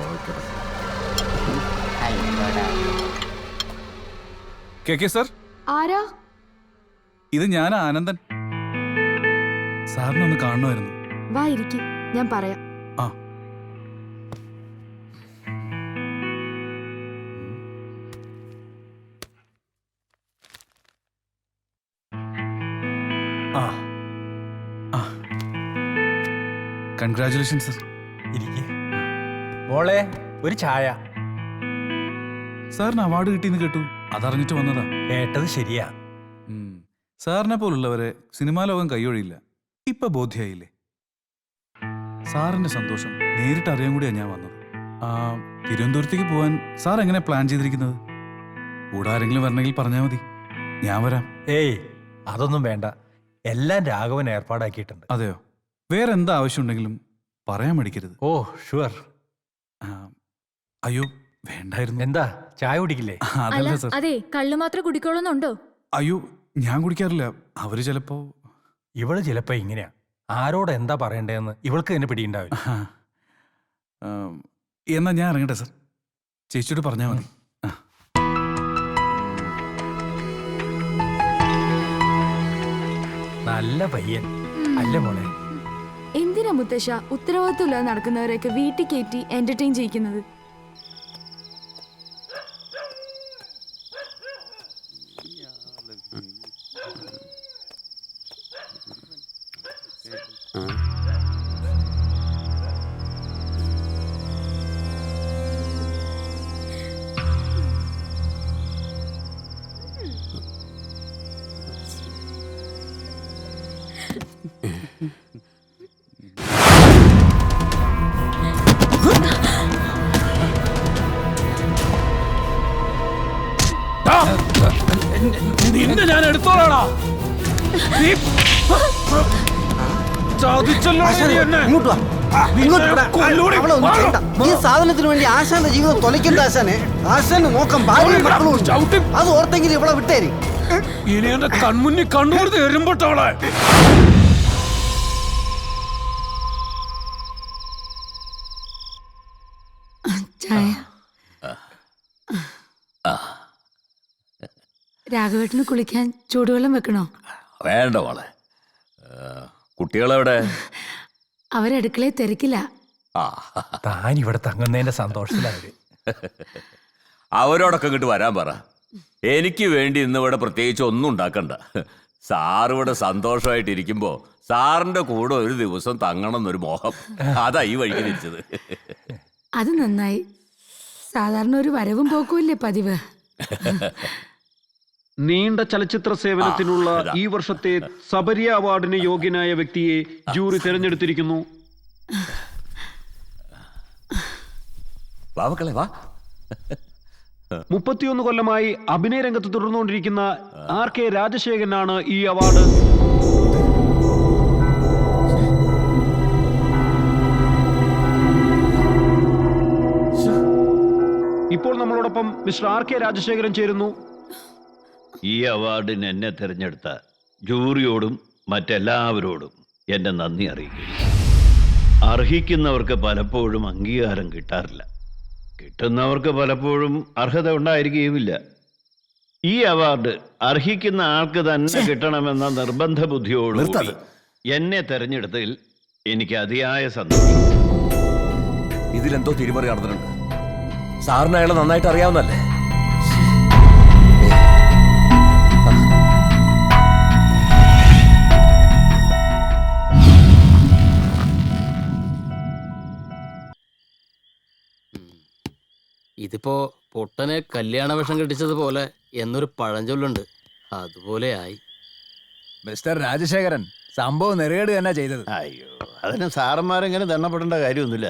സർ, ആരാ? ഇത് ഞാൻ ആനന്ദൻ. സാറിനൊന്ന് കാണണമായിരുന്നു. വാ ഇരിക്കും, ഞാൻ പറയാം. Congratulations sir. മോളെ ഒരു ചായ. സാറിന് അവാർഡ് കിട്ടിയെന്ന് കേട്ടു, അതറിഞ്ഞിട്ട് വന്നതാ. കേട്ടത് ശരിയാ. സാറിനെ പോലുള്ളവരെ സിനിമാ ലോകം കൈയൊഴിയില്ല. ഇപ്പൊ ബോധ്യായില്ലേ? സാറിന്റെ സന്തോഷം നേരിട്ട് അറിയാൻ കൂടിയാ ഞാൻ വന്നത്. തിരുവനന്തപുരത്തേക്ക് പോവാൻ സാർ എങ്ങനെ പ്ലാൻ ചെയ്തിരിക്കുന്നത്? കൂടെ ആരെങ്കിലും വരണമെങ്കിൽ പറഞ്ഞാൽ മതി, ഞാൻ വരാം. ഏയ് അതൊന്നും വേണ്ട, എല്ലാം രാഘവൻ ഏർപ്പാടാക്കിയിട്ടുണ്ട്. അതെയോ? വേറെ എന്താ ആവശ്യമുണ്ടെങ്കിലും പറയാൻ മടിക്കരുത്. ഓ ഷുവർ. അയ്യോ വേണ്ടായിരുന്നു. എന്താ ചായ കുടിക്കില്ലേ? അതല്ല സാർ. അതെ, കള്ളു മാത്രം കുടിക്കോളൂന്നുണ്ടോ? അയ്യോ ഞാൻ കുടിക്കാറില്ല. അവര് ചിലപ്പോ ഇവള് ചിലപ്പോ ഇങ്ങനെയാ, ആരോട് എന്താ പറയണ്ടേന്ന് ഇവൾക്ക് തന്നെ പിടിയുണ്ടാവില്ല. എന്നാ ഞാൻ ഇറങ്ങട്ടെ സാർ, ചേച്ചിയോട് പറഞ്ഞാൽ മതി. നല്ല പയ്യൻ അല്ല മോളെ? എന്തിനാ മുത്തശ്ശ ഉത്തരവാദിത്വമില്ലാതെ നടക്കുന്നവരെയൊക്കെ വീട്ടിൽ കയറ്റി എന്റർടൈൻ ചെയ്യിക്കുന്നത്? നിന്നെ ഞാൻ എടുത്തോളാടാ. ഈ സാധനത്തിന് വേണ്ടി ആശാന്റെ ജീവിതം തൊലയ്ക്കണ്ട ആശാനെ. ആശാന് നോക്കാൻ ഭാര്യ മക്കളും അത് ഓർത്തെങ്കിലും ഇവിടെ വിട്ടേരി. ഇനി എന്റെ കൺമുന്നിൽ കണ്ണുകൊടുത്ത് എരുമ്പട്ടവളെ. ചായ. രാഘവേട്ടന് കുളിക്കാൻ ചൂടുവെള്ളം വെക്കണോ? വേണ്ട മോളെ. കുട്ടികളെവിടെ? അവരടുക്കളയിൽ തിരക്കില്ല. താൻ ഇവിടെ തങ്ങുന്നതിന്റെ സന്തോഷത്തിലവര്. അവരോടൊക്കെ ഇങ്ങോട്ട് വരാൻ പറ. എനിക്ക് വേണ്ടി ഇന്ന് ഇവിടെ പ്രത്യേകിച്ച് ഒന്നും ഉണ്ടാക്കണ്ട. സാറിവിടെ സന്തോഷമായിട്ടിരിക്കുമ്പോ സാറിന്റെ കൂടെ ഒരു ദിവസം തങ്ങണം എന്നൊരു മോഹം, അതാ ഈ വഴിക്ക് തിരിച്ചത്. അത് നന്നായി. സാധാരണ ഒരു വരവും പോക്കുമില്ലേ പതിവ്. നീണ്ട ചലച്ചിത്ര സേവനത്തിനുള്ള ഈ വർഷത്തെ സബരിയ അവാർഡിന് യോഗ്യനായ വ്യക്തിയെ ജൂറി തിരഞ്ഞെടുത്തിരിക്കുന്നു. വാ മക്കളെ വാ. 31 കൊല്ലമായി അഭിനയ രംഗത്ത് തുടർന്നുകൊണ്ടിരിക്കുന്ന RK രാജശേഖരനാണ് ഈ അവാർഡ്. ഇപ്പോൾ നമ്മളോടൊപ്പം മിസ്റ്റർ RK രാജശേഖരൻ ചേരുന്നു. ഈ അവാർഡിന് എന്നെ തിരഞ്ഞെടുത്ത ജൂറിയോടും മറ്റെല്ലാവരോടും എൻ്റെ നന്ദി അറിയിക്കും. അർഹിക്കുന്നവർക്ക് പലപ്പോഴും അംഗീകാരം കിട്ടാറില്ല, കിട്ടുന്നവർക്ക് പലപ്പോഴും അർഹത ഉണ്ടായിരിക്കുകയുമില്ല. ഈ അവാർഡ് അർഹിക്കുന്ന ആൾക്ക് തന്നെ കിട്ടണമെന്ന നിർബന്ധ ബുദ്ധിയോടുകൂടി എന്നെ തെരഞ്ഞെടുത്തതിൽ എനിക്ക് അതിയായ സന്തോഷം. ഇതിലെന്തോ തിരിമറി നടന്നിട്ടുണ്ട്. സാറിന് അയാളെ നന്നായിട്ട് അറിയാവുന്നല്ലേ? ഇതിപ്പോ പൊട്ടനെ കല്യാണ വേഷം കെട്ടിച്ചതുപോലെ എന്നൊരു പഴഞ്ചൊല്ലുണ്ട്, അതുപോലെ ആയി. മിസ്റ്റർ രാജശേഖരൻ, സംഭവം നെറുകേട് തന്നെ ചെയ്തത്. അയ്യോ, അതിന് സാറന്മാരെങ്ങനെ ദണ്ണപ്പെടേണ്ട കാര്യമൊന്നുമില്ല.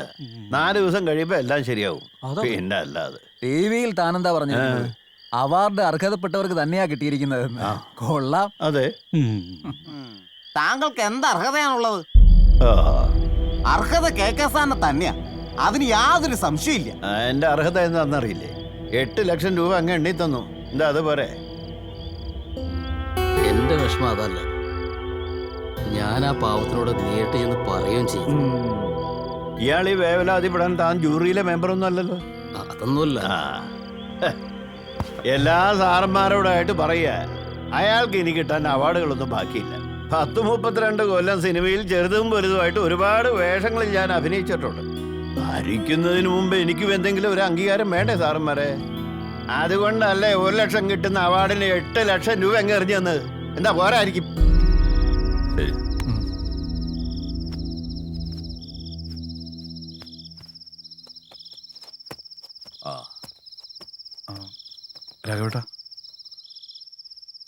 4 ദിവസം കഴിയുമ്പോ എല്ലാം ശരിയാവും. പിന്നെ അല്ലാതെ TV-യിൽ താനെന്താ പറഞ്ഞിരിക്കുന്നത്? അവാർഡ് അർഹതപ്പെട്ടവർക്ക് തന്നെയാ കിട്ടിയിരിക്കുന്നത്. കൊള്ളാം. അതെ. താങ്കൾക്ക് എന്ത് അർഹതയാണുള്ളത്? അർഹത KK സാറിന് തന്നെയാ, അതിന് യാതൊരു സംശയമില്ല. എന്റെ അർഹത എന്താണെന്നറിയില്ലേ? 8 ലക്ഷം രൂപ അങ്ങ് എണ്ണി തന്നു. എന്താ അത് പോരെ? എന്റെ വിഷമം അതല്ല, ഞാൻ ആ പാവത്തിനോട് നേരിട്ട് ചെന്ന് പറയുകയും ചെയ്തു. ഇയാൾ ഈ വേവലാതിപ്പെടാൻ താൻ ജൂറിയിലെ മെമ്പറൊന്നും അല്ലല്ലോ. അതൊന്നുമല്ല. എല്ലാ സാറന്മാരോടായിട്ട് പറയുക, അയാൾക്ക് ഇനി കിട്ടാൻ അവാർഡുകളൊന്നും ബാക്കിയില്ല. 10-32 കൊല്ലം സിനിമയിൽ ചെറുതും വലുതുമായിട്ട് ഒരുപാട് വേഷങ്ങളിൽ ഞാൻ അഭിനയിച്ചിട്ടുണ്ട്. ഭരിക്കുന്നതിന് മുമ്പ് എനിക്കും എന്തെങ്കിലും ഒരു അംഗീകാരം വേണ്ടേ സാറന്മാരെ? അതുകൊണ്ടല്ലേ 1 ലക്ഷം കിട്ടുന്ന അവാർഡിന് 8 ലക്ഷം രൂപ അങ്ങ് എറിഞ്ഞു തന്നത്. എന്താ പോരായിരിക്കും? രാഘവേട്ടാ,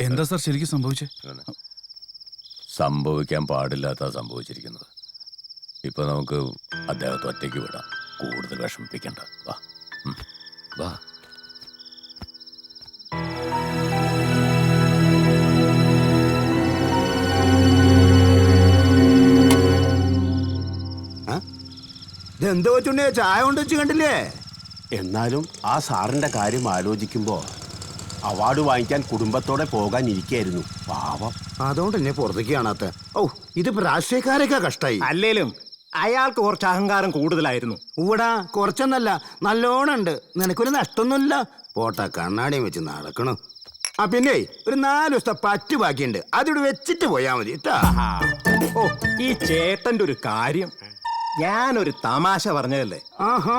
എന്താ സാർ ശരിക്കും സംഭവിച്ചേ? സംഭവിക്കാൻ പാടില്ലാത്ത സംഭവിച്ചിരിക്കുന്നത്. ഇപ്പൊ നമുക്ക് അദ്ദേഹത്തെ ഒറ്റയ്ക്ക് വിടാം, കൂടുതൽ വിഷമിപ്പിക്കണ്ട. വാ വാ. ഇതെന്തോ കൊച്ചുണ്ണിയെ ചായ കൊണ്ട് വെച്ച് കണ്ടില്ലേ? എന്നാലും ആ സാറിന്റെ കാര്യം ആലോചിക്കുമ്പോ അവാർഡ് വാങ്ങിക്കാൻ കുടുംബത്തോടെ പോകാൻ ഇരിക്കായിരുന്നു. പാവം. അതുകൊണ്ട് എന്നെ പുറത്തേക്ക് കാണാത്ത. ഓ, ഇതിപ്പോ രാഷ്ട്രീയക്കാരൊക്കെ കഷ്ടായി. അല്ലേലും അയാൾക്ക് കുറച്ച് അഹങ്കാരം കൂടുതലായിരുന്നു. ഊടാ, കുറച്ചൊന്നല്ല, നല്ലോണം ഉണ്ട്. നിനക്കൊരു നഷ്ടമൊന്നുമില്ല. പോട്ട കണ്ണാടിയും വെച്ച് നടക്കണു. ആ പിന്നെ ഒരു 4 ദിവസത്തെ പറ്റ് ബാക്കിയുണ്ട്, അതിവിടെ വെച്ചിട്ട് പോയാ മതി കേട്ടാ. ഓ, ഈ ചേട്ടന്റെ ഒരു കാര്യം, ഞാനൊരു തമാശ പറഞ്ഞതല്ലേ. ആഹാ,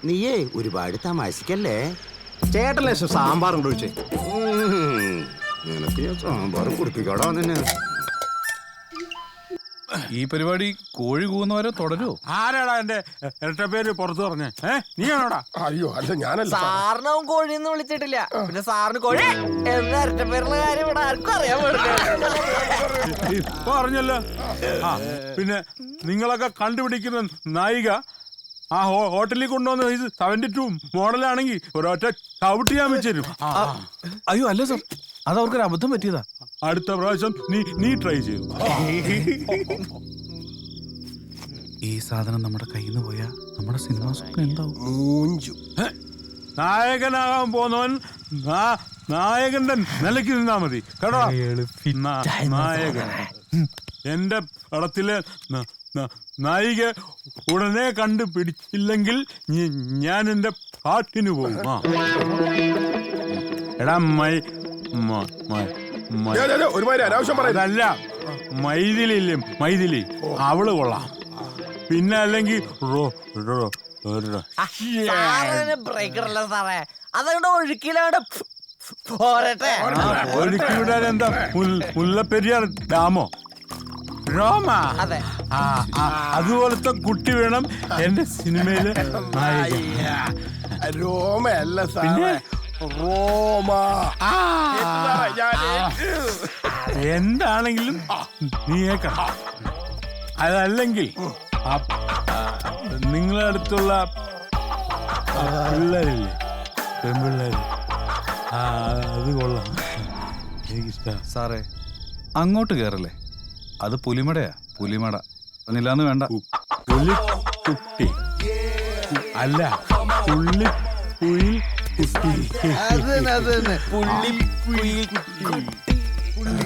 നീയേ ഒരുപാട് തമാശക്കല്ലേ. ചേട്ടൻ ലേശം സാമ്പാറും ഒഴിച്ചേ. നിനക്ക് ഞാൻ സാമ്പാർ കുടിപ്പിക്കടാ നിന്നെ. ഈ പരിപാടി കോഴി കൂവുന്നവരെ തുടരോ? ആരാടാ എന്റെ ഇരട്ട പേര് പുറത്തു പറഞ്ഞേ? നീയാണോടാ? അയ്യോ, അല്ല ഞാനല്ല. സാറിന് അവൻ കോഴിന്ന് വിളിച്ചിട്ടില്ല, പിന്നെ സാറിന് കോഴി എന്ന ഇരട്ടപ്പേരുള്ള കാര്യം ഇവിടെ ആർക്കും അറിയാൻ പാടില്ല. പറഞ്ഞല്ലോ. പിന്നെ നിങ്ങളൊക്കെ കണ്ടുപിടിക്കുന്ന നായിക ആ ഹോട്ടലിൽ കൊണ്ടുവന്ന് 72 മോഡലാണെങ്കിൽ ഒരൊറ്റ ചവിട്ടി ഞാൻ വെച്ചുതരും. അയ്യോ അല്ല സാർ, അത് അവർക്കൊരു അബദ്ധം പറ്റിയതാ. അടുത്ത പ്രാവശ്യം നീ ട്രൈ ചെയ്തു. ഈ സാധനം നമ്മുടെ കയ്യിൽ നിന്ന് പോയാ നമ്മുടെ സിനിമാ സ്വപ്നം എന്താവും? നായകനാകാൻ പോന്നവൻ നായകന്റെ നിലയ്ക്ക് നിന്നാ മതി കേട്ടോ. നായകൻ എന്റെ പടത്തിലെ നായിക ഉടനെ കണ്ടുപിടിച്ചില്ലെങ്കിൽ ഞാൻ എന്റെ പാട്ടിന് പോകും. എടാ ഒരുമാതിരി അനാവശ്യം പറയുന്നല്ല. മൈഥിലില്ലേ, മൈഥിലി, അവള് കൊള്ളാം. പിന്നെ അല്ലെങ്കിൽ ബ്രേക്കറല്ല സാറേ, അതുകൊണ്ട് ഒഴുക്കിലാണ് പോരട്ടെ. ഒഴുക്കി വിടാൻ എന്താ മുല്ലപ്പെരിയാർ ഡാമോ? റോമ. അതുപോലത്തെ കുട്ടി വേണം എന്റെ സിനിമയില് നായിക. രോമയല്ല പിന്നെ റോമ. എന്താണെങ്കിലും നീയേക്കണം. അതല്ലെങ്കിൽ നിങ്ങളുടെ അടുത്തുള്ള പിള്ളേരില്ലേ, പെൺപിള്ളേര്, അത് കൊള്ളാം, എനിക്കിഷ്ടം. സാറേ, അങ്ങോട്ട് കയറല്ലേ, അത് പുലിമടയാ, പുലിമട. പറഞ്ഞില്ലാന്ന് വേണ്ട. പുലിക്കുട്ടി അല്ല, പുള്ളി കുയിൽ കുട്ടി. പുള്ളി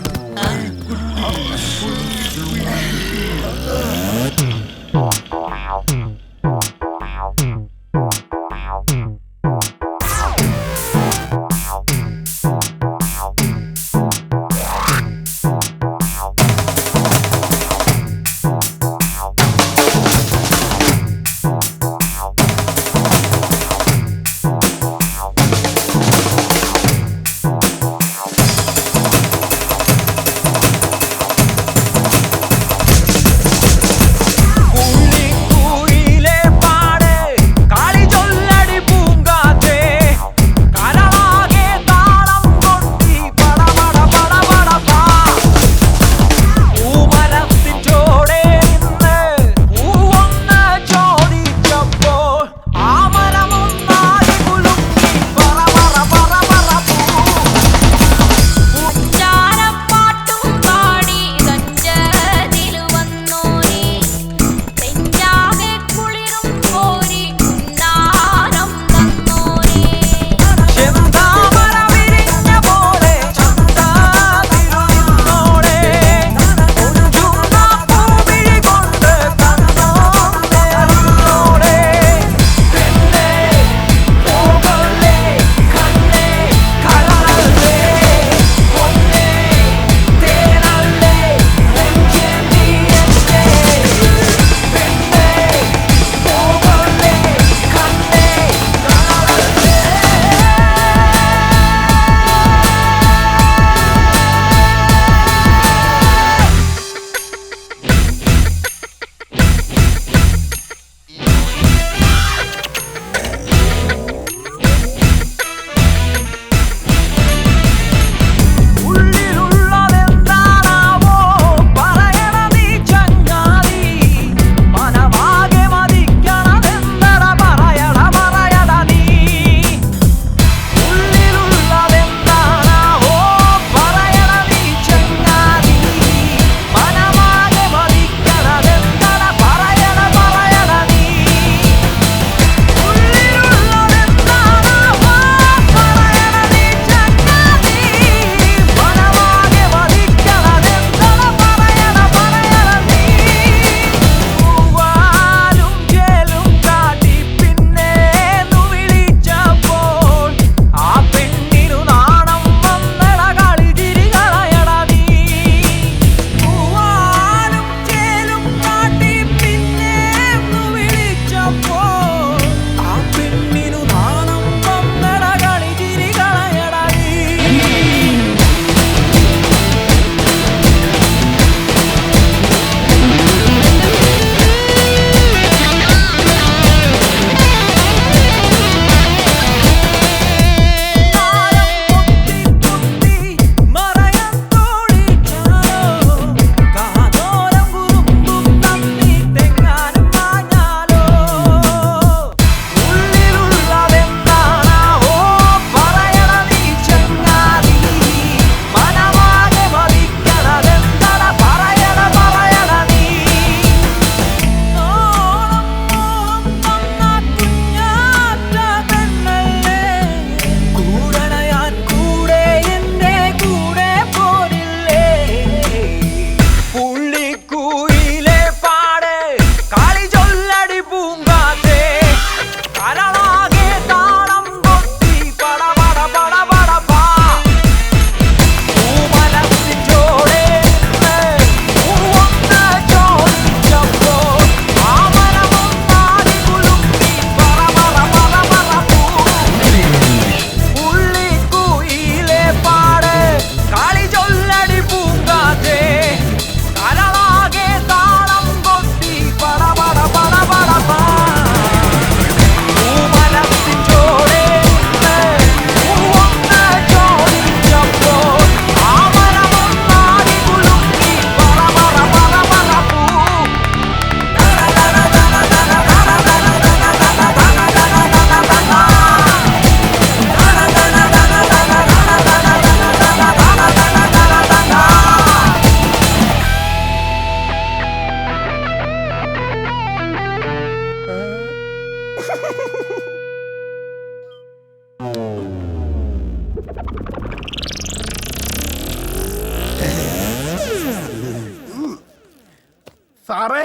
സാറേ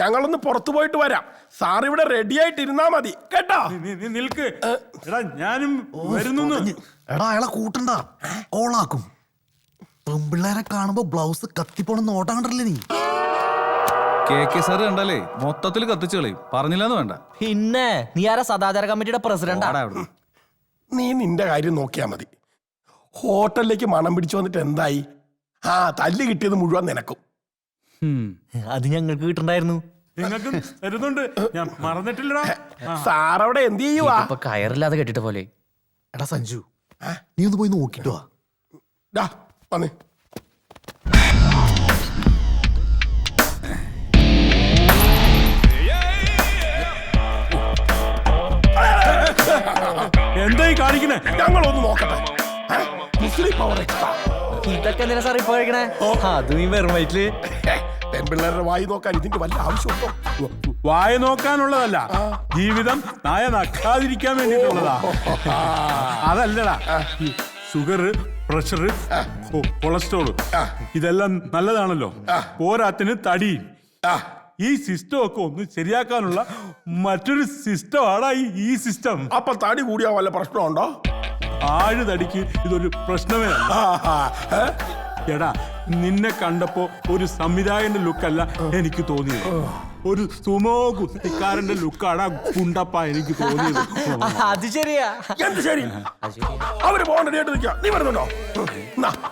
ഞങ്ങളൊന്ന് പുറത്തു പോയിട്ട് വരാം. സാർ ഇവിടെ റെഡി ആയിട്ട് ഇരുന്നാ മതി കേട്ടോ. നിൽക്ക് എടാ, ഞാനും വരുന്നു. എടാ അയാളെ കൂട്ടണ്ട, ഓളാക്കും. പെമ്പിള്ളേരെ കാണുമ്പോ ബ്ലൗസ് കത്തിപ്പോണെന്ന് നോട്ടം കണ്ടല്ലേ നീ. KK സാറ് കണ്ടല്ലേ മൊത്തത്തിൽ കത്തിച്ചു കളയും. പറഞ്ഞില്ലെന്ന് വേണ്ട. പിന്നെ നീ ആരാ സദാചാര കമ്മിറ്റിയുടെ പ്രസിഡന്റാ? നീ നിന്റെ കാര്യം നോക്കിയാ മതി. ഹോട്ടലിലേക്ക് മണം പിടിച്ചു വന്നിട്ട് എന്തായി? ആ തല്ല് കിട്ടിയത് മുഴുവൻ നിനക്കും. അത് ഞങ്ങൾക്ക് കിട്ടണ്ടായിരുന്നു. നിങ്ങൾക്കും തരുന്നുണ്ട്, ഞാൻ മറന്നിട്ടില്ലടാ. സാറവിടെ എന്ത് ചെയ്യുവാ? ഇപ്പൊ കയറില്ലാതെ കെട്ടിട്ട പോലെ. എടാ സഞ്ജു, നീ ഒന്ന് പോയി നോക്കിട്ട് വാ. വന്നേ. എന്തായി കാണിക്കണേ? ഞങ്ങളൊന്ന് നോക്കട്ടെ. മുസ്ലിം പവർ എക്സ്ട്രാ. ഇതൊക്കെ എന്തിനാ സാർ ഇപ്പൊ കഴിക്കണേ? അത് നീ വെറും വയറ്റില്. പെൺപിള്ളേരുടെ വായി നോക്കാൻ ഇതിന്റെ വല്ല ആവശ്യമുണ്ടോ? വായ നോക്കാനുള്ളതല്ല, ജീവിതം നായ നക്കാതിരിക്കാൻ വേണ്ടിട്ടുള്ളതാ. അതല്ലടാ, ഷുഗർ, പ്രഷർ, കൊളസ്ട്രോള് ഇതെല്ലാം നല്ലതാണല്ലോ. പോരാത്തിന് തടി. ഈ സിസ്റ്റം ഒക്കെ ഒന്ന് ശരിയാക്കാനുള്ള മറ്റൊരു സിസ്റ്റമാണ് ഈ സിസ്റ്റം. അപ്പൊ തടി കൂടിയാ വല്ല പ്രശ്നമുണ്ടോ? ആഴ് തടിക്ക് ഇതൊരു പ്രശ്നമേ അല്ല. എടാ, നിന്നെ കണ്ടപ്പോ ഒരു സംവിധായകന്റെ ലുക്കല്ല എനിക്ക് തോന്നിയത്, ഒരു സുമോ കുത്തിക്കാരന്റെ ലുക്കാണ് ഗുണ്ടപ്പ എനിക്ക് തോന്നിയത്. അത് ശരിയാ. എന്ത് ശരി? അവര് പോകാൻ റെഡിയായിട്ട് നിൽക്കുക. നീ വരുന്നുണ്ടോ?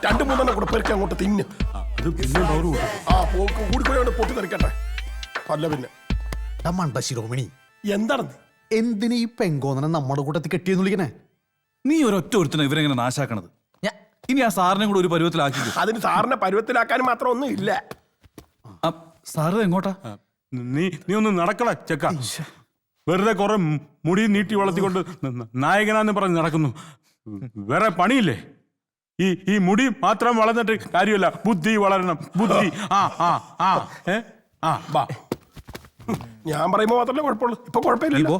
2-3 കൂടെ പെരുക്കി അങ്ങോട്ട് തിന്നു. കൂടിക്കൂടെ പൊട്ടി തെറിക്കട്ടെ. അല്ല പിന്നെ മണ്ട ശിരോമണി, എന്താണ് എന്തിനാ ഈ പെങ്കോന്നനെ നമ്മുടെ കൂട്ടത്തിൽ കെട്ടിയെന്ന് വിളിക്കണേ? നീ ഒരൊറ്റ ഒരുത്തന ഇവരെങ്ങനെ നാശാക്കണത്? ഇനി ആ സാറിനെ കൂടെ ഒരു പരുവത്തിലാക്കി. അതിന് സാറിനെ പരുവത്തിലാക്കാൻ മാത്രം ഒന്നും ഇല്ല. സാറ് എങ്ങോട്ടാ? നീ ഒന്ന് നടക്കട ചെക്ക. വെറുതെ കുറെ മുടി നീട്ടി വളർത്തിക്കൊണ്ട് നായകനാന്ന് പറഞ്ഞ് നടക്കുന്നു. വേറെ പണിയില്ലേ? ഈ മുടി മാത്രം വളർന്നിട്ട് കാര്യമല്ല, ബുദ്ധി വളരണം. ബുദ്ധി. ഞാൻ പറയുമ്പോ മാത്രമല്ലേ കുഴപ്പമുള്ളൂ. ഇപ്പൊ കുഴപ്പമില്ലല്ലോ.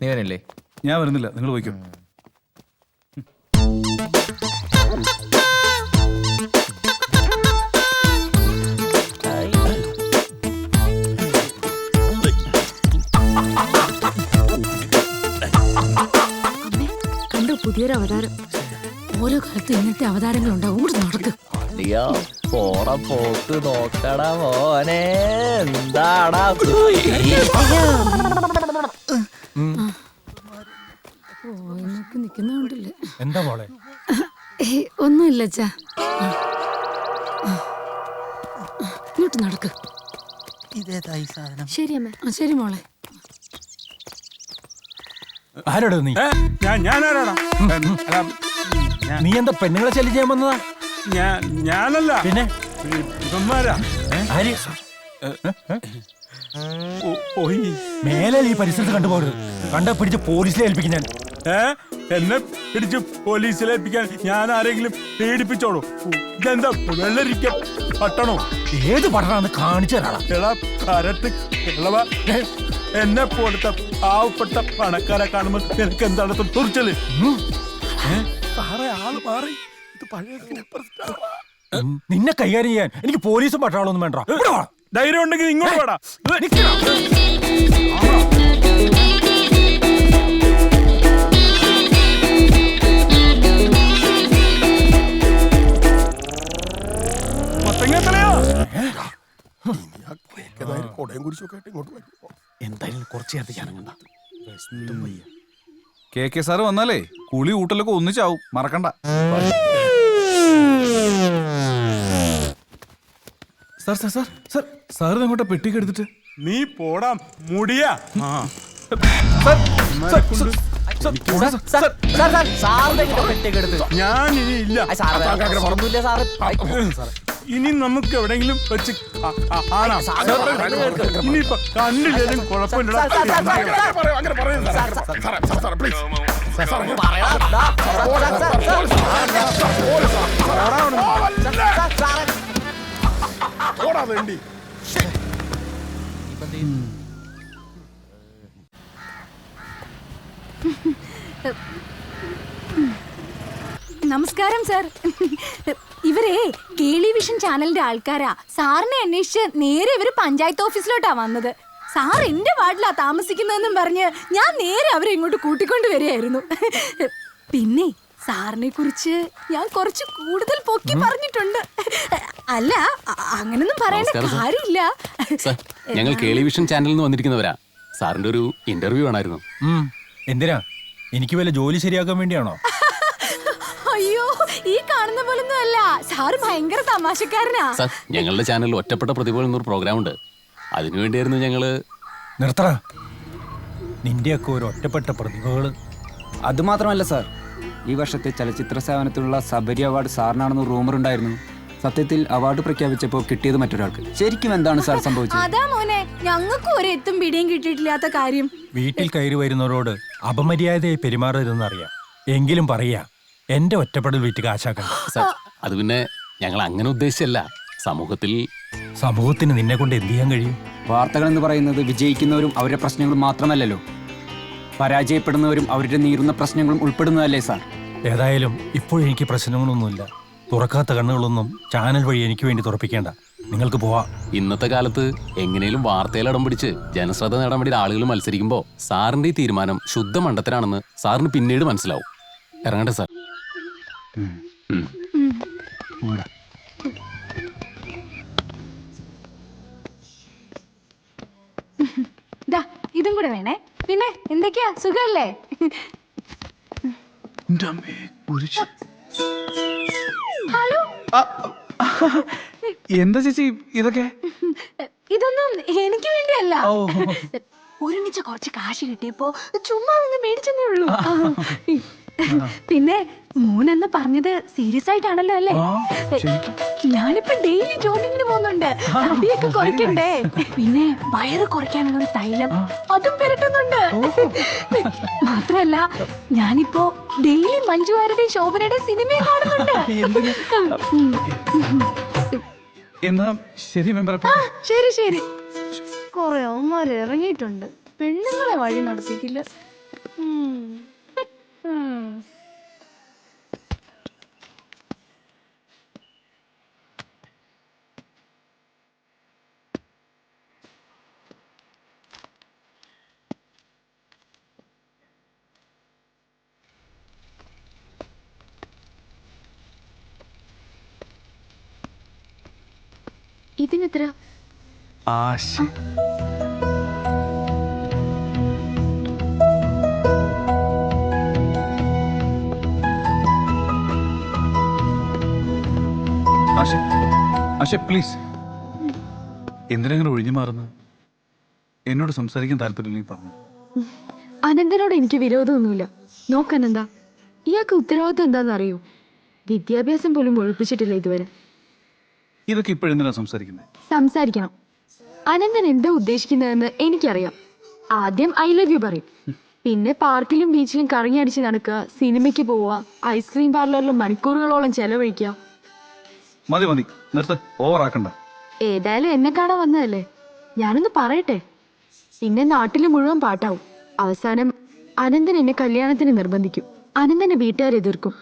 നീ വരില്ലേ? ഞാൻ വരുന്നില്ല, നിങ്ങൾ പോയിക്കോ. കണ്ടു പുതിയൊരു അവതാരം. ഓരോ കാലത്ത് ഇങ്ങനത്തെ അവതാരങ്ങളുണ്ടാവും. കൂടെ നടക്ക്. പോട പോക്ക് നോക്കടാ മോനെ. എന്താടാ നിക്കുന്നുണ്ടല്ലേ? എന്താ മോളെ? ഒന്നുമില്ല അച്ഛാ. ഇങ്ങോട്ട് നടക്ക്. ശരി അമ്മ. ശരി മോളെ. ആരോടാ നീ? ഞാനാരാടാ? നീ എന്താ പെണ്ണുങ്ങളെ ശല്യം ചെയ്യാൻ വന്നതാ? ഞാനല്ല, പിന്നെ ഇവന്മാരാ. മേലെ ഈ പരിസരത്ത് കണ്ടുപോകരുത്. കണ്ട പിടിച്ച് പോലീസിലെ ഏൽപ്പിക്കും ഞാൻ. എന്നെ പിടിച്ച് പോലീസിലേൽപ്പിക്കാൻ ഞാൻ ആരെങ്കിലും പീഡിപ്പിച്ചോളൂ? ഇതെന്താ വെള്ളരിക്ക പട്ടണോ? ഏത് പട്ടണാന്ന് കാണിച്ചു തരാം. എടാ കരട്ട് കിളവ, എന്നെ പോലത്തെ പാവപ്പെട്ട പണക്കാരെ കാണുമ്പോൾ എനിക്ക് എന്താണ് തുറിച്ചല്? സാറേ ആള് മാറി. ഇത് പഴയ നിന്നെ കൈകാര്യം ചെയ്യാൻ എനിക്ക് പോലീസും പട്ടാളൊന്നും വേണ്ട. ധൈര്യം ഉണ്ടെങ്കിൽ ഇങ്ങോട്ട് വേടാ. എന്തായാലും കുറച്ച് നേരത്തെ ഞാനങ്ങണ്ട. KK സാറ് വന്നാലേ കുളി ഊട്ടലൊക്കെ ഒന്നിച്ചാവും, മറക്കണ്ട. സാർ അങ്ങോട്ടാ പെട്ടിക്ക് എടുത്തിട്ട്? നീ പോടാ മുടിയാ. ഞാൻ ഇനി ഇല്ല. ഇനി നമുക്ക് എവിടെങ്കിലും വെച്ച് കാണാം. ഇനിയിപ്പൊ കണ്ടില്ലേലും കുഴപ്പമില്ല. നമസ്കാരം സാർ. ഇവ ഇവരെ കേളി വിഷൻ ചാനലിന്റെ ആൾക്കാരാ. സാറിനെ അന്വേഷിച്ച് നേരെ ഇവര് പഞ്ചായത്ത് ഓഫീസിലോട്ടാ വന്നത്. സാർ എന്റെ വാർഡിലാ താമസിക്കുന്നതെന്നും പറഞ്ഞ് ഞാൻ നേരെ അവരെ ഇങ്ങോട്ട് കൂട്ടിക്കൊണ്ട് വരികയായിരുന്നു. പിന്നെ സാറിനെ കുറിച്ച് ഞാൻ കുറച്ച് കൂടുതൽ പൊക്കി പറഞ്ഞിട്ടുണ്ട്. അല്ല, അങ്ങനൊന്നും പറയേണ്ട കാര്യമില്ല. ഞങ്ങൾ കേളി വിഷൻ ചാനലിൽ നിന്ന് വന്നിരിക്കുന്നവരാ. സാറിന്റെ ഒരു ഇന്റർവ്യൂ ആണായിരുന്നു. എന്തിനാ? എനിക്ക് വല്ല ജോലി ശരിയാക്കാൻ വേണ്ടിയാണോ? അയ്യോ, ഈ കാണുന്ന പോലൊന്നും അല്ല. സാറ് ഭയങ്കര തമാശക്കാരനാ. സാർ, ഞങ്ങളുടെ ചാനലിൽ ഒറ്റപ്പെട്ട പ്രതിഭകൾ എന്നൊരു പ്രോഗ്രാം ഉണ്ട്. അതിനുവേണ്ടിയായിരുന്നു ഞങ്ങള്. നിർത്തറ, നിന്റെയൊക്കെ ഒരു ഒറ്റപ്പെട്ട പ്രതിഭകള്. അത് മാത്രമല്ല സാർ, ഈ വർഷത്തെ ചലച്ചിത്ര സേവനത്തിനുള്ള സബരി അവാർഡ് സാറിനാണെന്ന് റൂമർ ഉണ്ടായിരുന്നു. സത്യത്തിൽ അവാർഡ് പ്രഖ്യാപിച്ചപ്പോൾ കിട്ടിയത് മറ്റൊരാൾക്ക്. ശരിക്കും എന്താണ് സാർ സംഭവിച്ചത്? അതാ മോനെ, ഞങ്ങൾക്ക് ഒരു എത്തും പിടിയും കിട്ടിയിട്ടില്ലാത്ത കാര്യം. വീട്ടിൽ കയറി വരുന്നവരോട് അപമര്യാദയായി പെരുമാറരുതെന്നറിയാം. എങ്കിലും പറയാ, എന്റെ ഒറ്റപ്പെടൽ വീട്ടിൽ കാശാക്കണ്ട. സാർ, അത് പിന്നെ ഞങ്ങൾ അങ്ങനെ ഉദ്ദേശിച്ചല്ല. സമൂഹത്തിന് നിന്നെ കൊണ്ട് എന്ത് ചെയ്യാൻ കഴിയും? വാർത്തകൾ എന്ന് പറയുന്നത് വിജയിക്കുന്നവരും അവരുടെ പ്രശ്നങ്ങളും മാത്രമല്ലല്ലോ, പരാജയപ്പെടുന്നവരും അവരുടെ നീറുന്ന പ്രശ്നങ്ങളും ഉൾപ്പെടുന്നതല്ലേ സാർ? ഏതായാലും ഇപ്പോഴെനിക്ക് പ്രശ്നങ്ങളൊന്നുമില്ല. തുറക്കാത്ത കണ്ണുകളൊന്നും ചാനൽ വഴി എനിക്ക് വേണ്ടി തുറപ്പിക്കേണ്ട. നിങ്ങൾക്ക് പോവാ. ഇന്നത്തെ കാലത്ത് എങ്ങനെയും വാർത്തയിൽ ഇടം പിടിച്ച് ജനശ്രദ്ധ നേടാൻ വേണ്ടി ആളുകൾ മത്സരിക്കുമ്പോൾ സാറിന്റെ ഈ തീരുമാനം ശുദ്ധ മണ്ടത്തരാണെന്ന് സാറിന് പിന്നീട് മനസ്സിലാവും. ഇറങ്ങട്ടെ സാർ. ഇതും കൂടെ വേണേ. പിന്നെ എന്തൊക്കെയാ, സുഖല്ലേ? ഹലോ. എന്താ ചേച്ചി ഇതൊക്കെ? ഇതൊന്നും എനിക്ക് വേണ്ടിയല്ല. ഒരുമിച്ച് കുറച്ച് കാശ് കിട്ടിയപ്പോ ചുമ്മാ ഒന്ന് മേടിച്ചെന്നേ ഉള്ളൂ. പിന്നെ മൂന്നെന്ന് പറഞ്ഞത് സീരിയസ് ആയിട്ടാണല്ലോ അല്ലേ? ഞാനിപ്പോ ഡെയിലി ജോഗിങ്ങിന് പോകുന്നുണ്ട്. തടിയൊക്കെ കുറയ്ക്കണ്ടേ. പിന്നെ വയറ് കുറയ്ക്കാനുള്ള ഒരു തൈലം അതും പെരട്ടുന്നുണ്ട്. മാത്രല്ല ഞാനിപ്പോ ഡെയിലി മഞ്ജു വാര്യരുടെയും ശോഭനയുടെയും സിനിമയും കാണുന്നുണ്ട്. എന്നാ ശരി മെമ്പർ. ശരി ശരി. കൊറേ അവന്മാര് ഇറങ്ങിയിട്ടുണ്ട്. പെണ്ണുങ്ങളെ വഴി നടത്തിക്കില്ല. ഇതിനെത്ര? ആശ പ്ലീസ്, എന്തിനങ്ങനെ ഒഴിഞ്ഞു മാറുന്നത്? എന്നോട് സംസാരിക്കാൻ താല്പര്യമില്ലെങ്കിൽ പറഞ്ഞു. അനന്തനോട് എനിക്ക് വിരോധമൊന്നുമില്ല. നോക്കനെന്താ, ഇയാൾക്ക് ഉത്തരവാദിത്വം എന്താണെന്ന് അറിയൂ? വിദ്യാഭ്യാസം പോലും ഒഴിപ്പിച്ചിട്ടില്ല ഇതുവരെ. ഇതൊക്കെ ഇപ്പോഴെന്തിനാ സംസാരിക്കുന്നത്? സംസാരിക്കണം. അനന്തൻ എന്താ ഉദ്ദേശിക്കുന്നതെന്ന് എനിക്കറിയാം. ആദ്യം ഐ ലവ് യു പറയും. പിന്നെ പാർക്കിലും ബീച്ചിലും കറങ്ങി അടിച്ച് നടക്കുക, സിനിമയ്ക്ക് പോവുക, ഐസ്ക്രീം പാർലറിലും മണിക്കൂറുകളോളം ചെലവഴിക്കുക. മതി മതി, നിർത്ത്, ഓവറാക്കണ്ട. ഏതായാലും എന്നെ കാണാൻ വന്നതല്ലേ, ഞാനൊന്ന് പറയട്ടെ. പിന്നെ നാട്ടിൽ മുഴുവൻ പാട്ടാവും. അവസാനം അനന്തൻ എന്നെ കല്യാണത്തിന് നിർബന്ധിക്കും. അനന്തന്റെ വീട്ടുകാർ എതിർക്കും.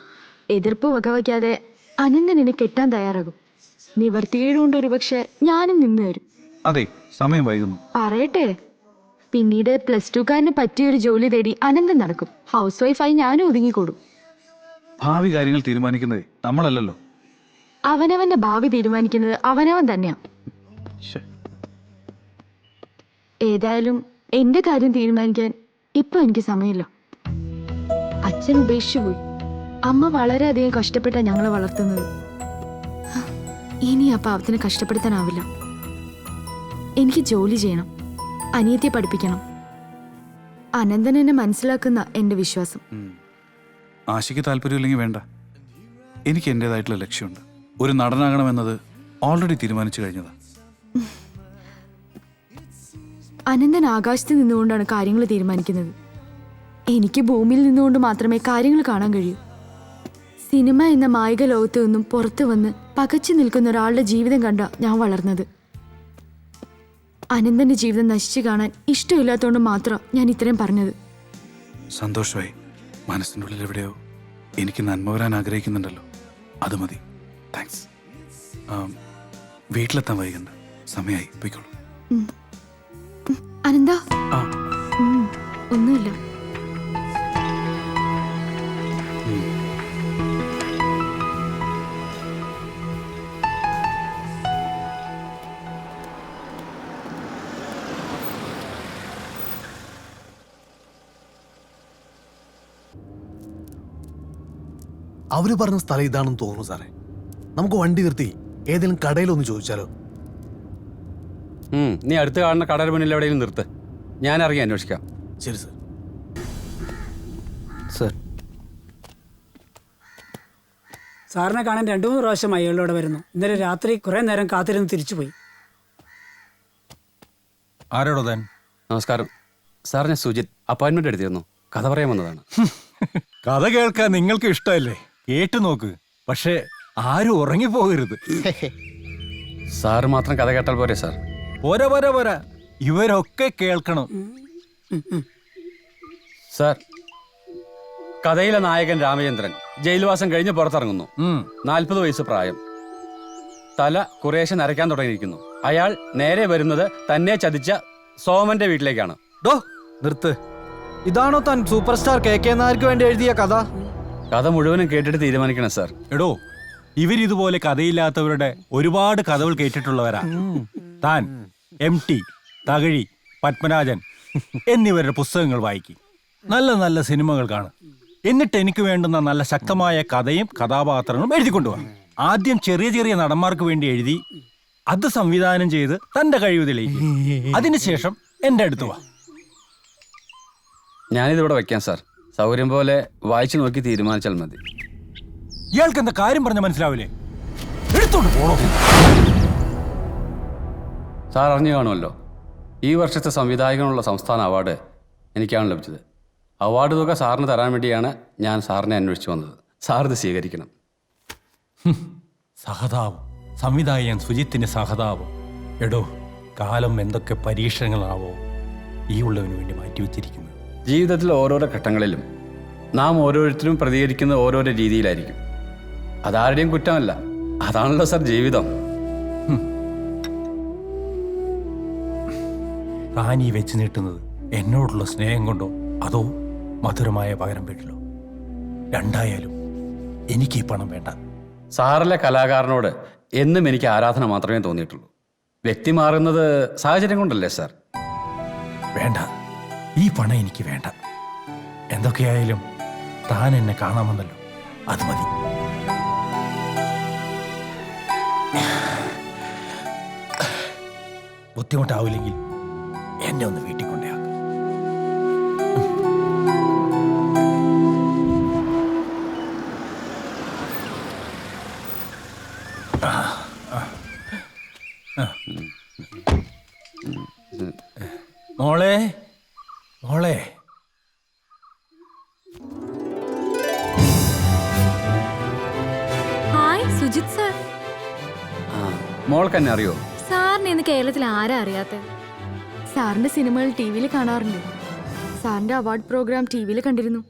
എതിർപ്പ് വകവയ്ക്കാതെ അനന്തൻ എന്നെ കെട്ടാൻ തയ്യാറാകും. നിവർത്തികേടുകൊണ്ട് ഒരു പക്ഷെ ഞാനും നിന്ന് തരും. അതെ, സമയം വൈകുന്നു. പറയട്ടെ. പിന്നീട് +2കാരന് പറ്റിയൊരു ജോലി തേടി അനന്തൻ നടക്കും. ഹൗസ് വൈഫായി ഞാനും ഒതുങ്ങിക്കൂടും. ഭാവി കാര്യങ്ങൾ തീരുമാനിക്കുന്നത് നമ്മളല്ലല്ലോ. അവനവന്റെ ഭാവി തീരുമാനിക്കുന്നത് അവനവൻ തന്നെയാ. ഏതായാലും എന്റെ കാര്യം തീരുമാനിക്കാൻ ഇപ്പൊ എനിക്ക് സമയമില്ല. അച്ഛൻ ഉപേക്ഷിച്ചു പോയി. അമ്മ വളരെയധികം കഷ്ടപ്പെട്ടാ ഞങ്ങളെ വളർത്തുന്നത്. ഇനി ആ പാവത്തിന് കഷ്ടപ്പെടുത്താനാവില്ല. എനിക്ക് ജോലി ചെയ്യണം, അനിയത്തിയെ പഠിപ്പിക്കണം. അനന്തൻ എന്നെ മനസ്സിലാക്കുന്ന എന്റെ വിശ്വാസം. ആശയ്ക്ക് താല്പര്യമില്ലെങ്കിൽ വേണ്ട. എനിക്ക് എൻ്റെതായിട്ടുള്ള ലക്ഷ്യമുണ്ട്. ഒരു നടനാകണമെന്നത് ഓൾറെഡി തീരുമാനിച്ചു കഴിഞ്ഞതാ. അനന്തൻ ആകാശത്ത് നിന്നുകൊണ്ടാണ് കാര്യങ്ങൾ തീരുമാനിക്കുന്നത്. എനിക്ക് ഭൂമിയിൽ നിന്നുകൊണ്ട് മാത്രമേ കാര്യങ്ങൾ കാണാൻ കഴിയൂ. സിനിമ എന്ന മായിക ലോകത്തു നിന്നും പുറത്തു വന്ന് പകച്ചു നിൽക്കുന്ന ഒരാളുടെ ജീവിതം കണ്ട ഞാൻ വളർന്നത്. അനന്തന്റെ ജീവിതം നശിച്ചു കാണാൻ ഇഷ്ടമില്ലാത്തതുകൊണ്ട് മാത്രം ഞാൻ ഇത്രയും പറഞ്ഞത്. സന്തോഷമായി. മനസ്സിൻ്റെ ഉള്ളിൽ എവിടെയോ എനിക്ക് നന്മ വരാൻ ആഗ്രഹിക്കുന്നുണ്ടല്ലോ, അത് മതി. താങ്ക്സ്. വീട്ടിലെത്താൻ വൈകണ്ട, സമയമായി, പോയിക്കോളൂ. അനന്ത, ആ. ഒന്നുമില്ല. അവര് പറഞ്ഞ സ്ഥലം ഇതാണെന്ന് തോന്നുന്നു സാറേ. നമുക്ക് വണ്ടി നിർത്തി ഏതെങ്കിലും കടയിലൊന്ന് ചോദിച്ചാലോ? നീ അടുത്ത് കാണുന്ന കടയുടെ മുന്നിൽ എവിടെയെങ്കിലും നിർത്ത്, ഞാൻ ഇറങ്ങി അന്വേഷിക്കാം. ശരി സർ. സർ, സാറിനെ കാണാൻ 2-3 പ്രാവശ്യം അയാളോടെ വരുന്നു. ഇന്നലെ രാത്രി കുറെ നേരം കാത്തിരുന്ന് തിരിച്ചുപോയി. ആരോടോ താൻ? നമസ്കാരം സാർ, ഞാൻ സുജിത്. അപ്പോയിന്റ്മെന്റ് എടുത്തിരുന്നു, കഥ പറയാൻ വന്നതാണ്. കഥ കേൾക്കാൻ നിങ്ങൾക്ക് ഇഷ്ടമല്ലേ? കേട്ടു നോക്ക്, പക്ഷേ ആരും ഉറങ്ങിപ്പോകരുത്. സാറ് മാത്രം കഥ കേട്ടാൽ പോരെ സാർ? പോരാ പോരാ പോരാ, ഇവരൊക്കെ കേൾക്കണം. സാർ, കഥയിലെ നായകൻ രാമചന്ദ്രൻ ജയിൽവാസം കഴിഞ്ഞ് പുറത്തിറങ്ങുന്നു. 40 വയസ്സ് പ്രായം, തല കുറേശ്ശെ നരയ്ക്കാൻ തുടങ്ങിയിരിക്കുന്നു. അയാൾ നേരെ വരുന്നത് തന്നെ ചതിച്ച സോമന്റെ വീട്ടിലേക്കാണ്. നിർത്ത്. ഇതാണോ താൻ സൂപ്പർ സ്റ്റാർ KK നായർക്ക് വേണ്ടി എഴുതിയ കഥ? കഥ മുഴുവനും കേട്ടിട്ട് തീരുമാനിക്കണം സാർ. എടോ, ഇവരിതുപോലെ കഥയില്ലാത്തവരുടെ ഒരുപാട് കഥകൾ കേട്ടിട്ടുള്ളവരാ. താൻ MT, തകഴി, പത്മരാജൻ എന്നിവരുടെ പുസ്തകങ്ങൾ വായിക്കും, നല്ല നല്ല സിനിമകൾ കാണും. എന്നിട്ട് എനിക്ക് വേണ്ടുന്ന നല്ല ശക്തമായ കഥയും കഥാപാത്രങ്ങളും എഴുതിക്കൊണ്ടുപോകാം. ആദ്യം ചെറിയ ചെറിയ നടന്മാർക്ക് വേണ്ടി എഴുതി അത് സംവിധാനം ചെയ്ത് തന്റെ കഴിവ് തെളിയിക്കും. അതിനുശേഷം എന്റെ അടുത്ത് വാ. ഞാനിതിവിടെ വയ്ക്കാം സാർ, സൗകര്യം പോലെ വായിച്ചു നോക്കി തീരുമാനിച്ചാൽ മതി. ഇയാൾക്ക് എന്താ കാര്യം പറഞ്ഞ മനസ്സിലാവില്ലേ? എടുത്തോണ്ട് പോണോ? സാർ അറിഞ്ഞു കാണുമല്ലോ, ഈ വർഷത്തെ സംവിധായകനുള്ള സംസ്ഥാന അവാർഡ് എനിക്കാണ് ലഭിച്ചത്. അവാർഡ് തുക സാറിന് തരാൻ വേണ്ടിയാണ് ഞാൻ സാറിനെ അന്വേഷിച്ചു വന്നത്. സാർ ഇത് സ്വീകരിക്കണം. സഹതാപം, സംവിധായകൻ സുജിത്തിന് സഹതാപം. എടോ, കാലം എന്തൊക്കെ പരീക്ഷണങ്ങളാവോ ഈ ഉള്ളവന് വേണ്ടി മാറ്റിവെച്ചിരിക്കുന്നത്. ജീവിതത്തിൽ ഓരോരോ ഘട്ടങ്ങളിലും നാം ഓരോരുത്തരും പ്രതികരിക്കുന്ന ഓരോരോ രീതിയിലായിരിക്കും. അതാരുടെയും കുറ്റമല്ല, അതാണല്ലോ സാർ ജീവിതം. താനീ വെച്ച് നീട്ടുന്നത് എന്നോടുള്ള സ്നേഹം കൊണ്ടോ അതോ മധുരമായ പകരം വീട്ടിലോ? രണ്ടായാലും എനിക്ക് ഈ പണം വേണ്ട. സാറിലെ കലാകാരനോട് എന്നും എനിക്ക് ആരാധന മാത്രമേ തോന്നിയിട്ടുള്ളൂ. വ്യക്തി മാറുന്നത് സാഹചര്യം കൊണ്ടല്ലേ സാർ? വേണ്ട, ഈ പണം എനിക്ക് വേണ്ട. എന്തൊക്കെയായാലും താൻ എന്നെ കാണാമെന്നല്ലോ, അത് മതി. ബുദ്ധിമുട്ടാവില്ലെങ്കിൽ എന്നെ ഒന്ന് വീട്ടിൽ കൊണ്ടേയാക്കും. മോളെ മോളെ, ഹായ് സുജിത് സാർ. മോൾക്ക് എന്നെ അറിയോ? സാറിനെ ഇന്ന് കേരളത്തിൽ ആരാ അറിയാത്ത? സാറിന്റെ സിനിമകൾ ടിവിയിൽ കാണാറുണ്ട്. സാറിന്റെ അവാർഡ് പ്രോഗ്രാം ടിവിയിൽ കണ്ടിരുന്നു.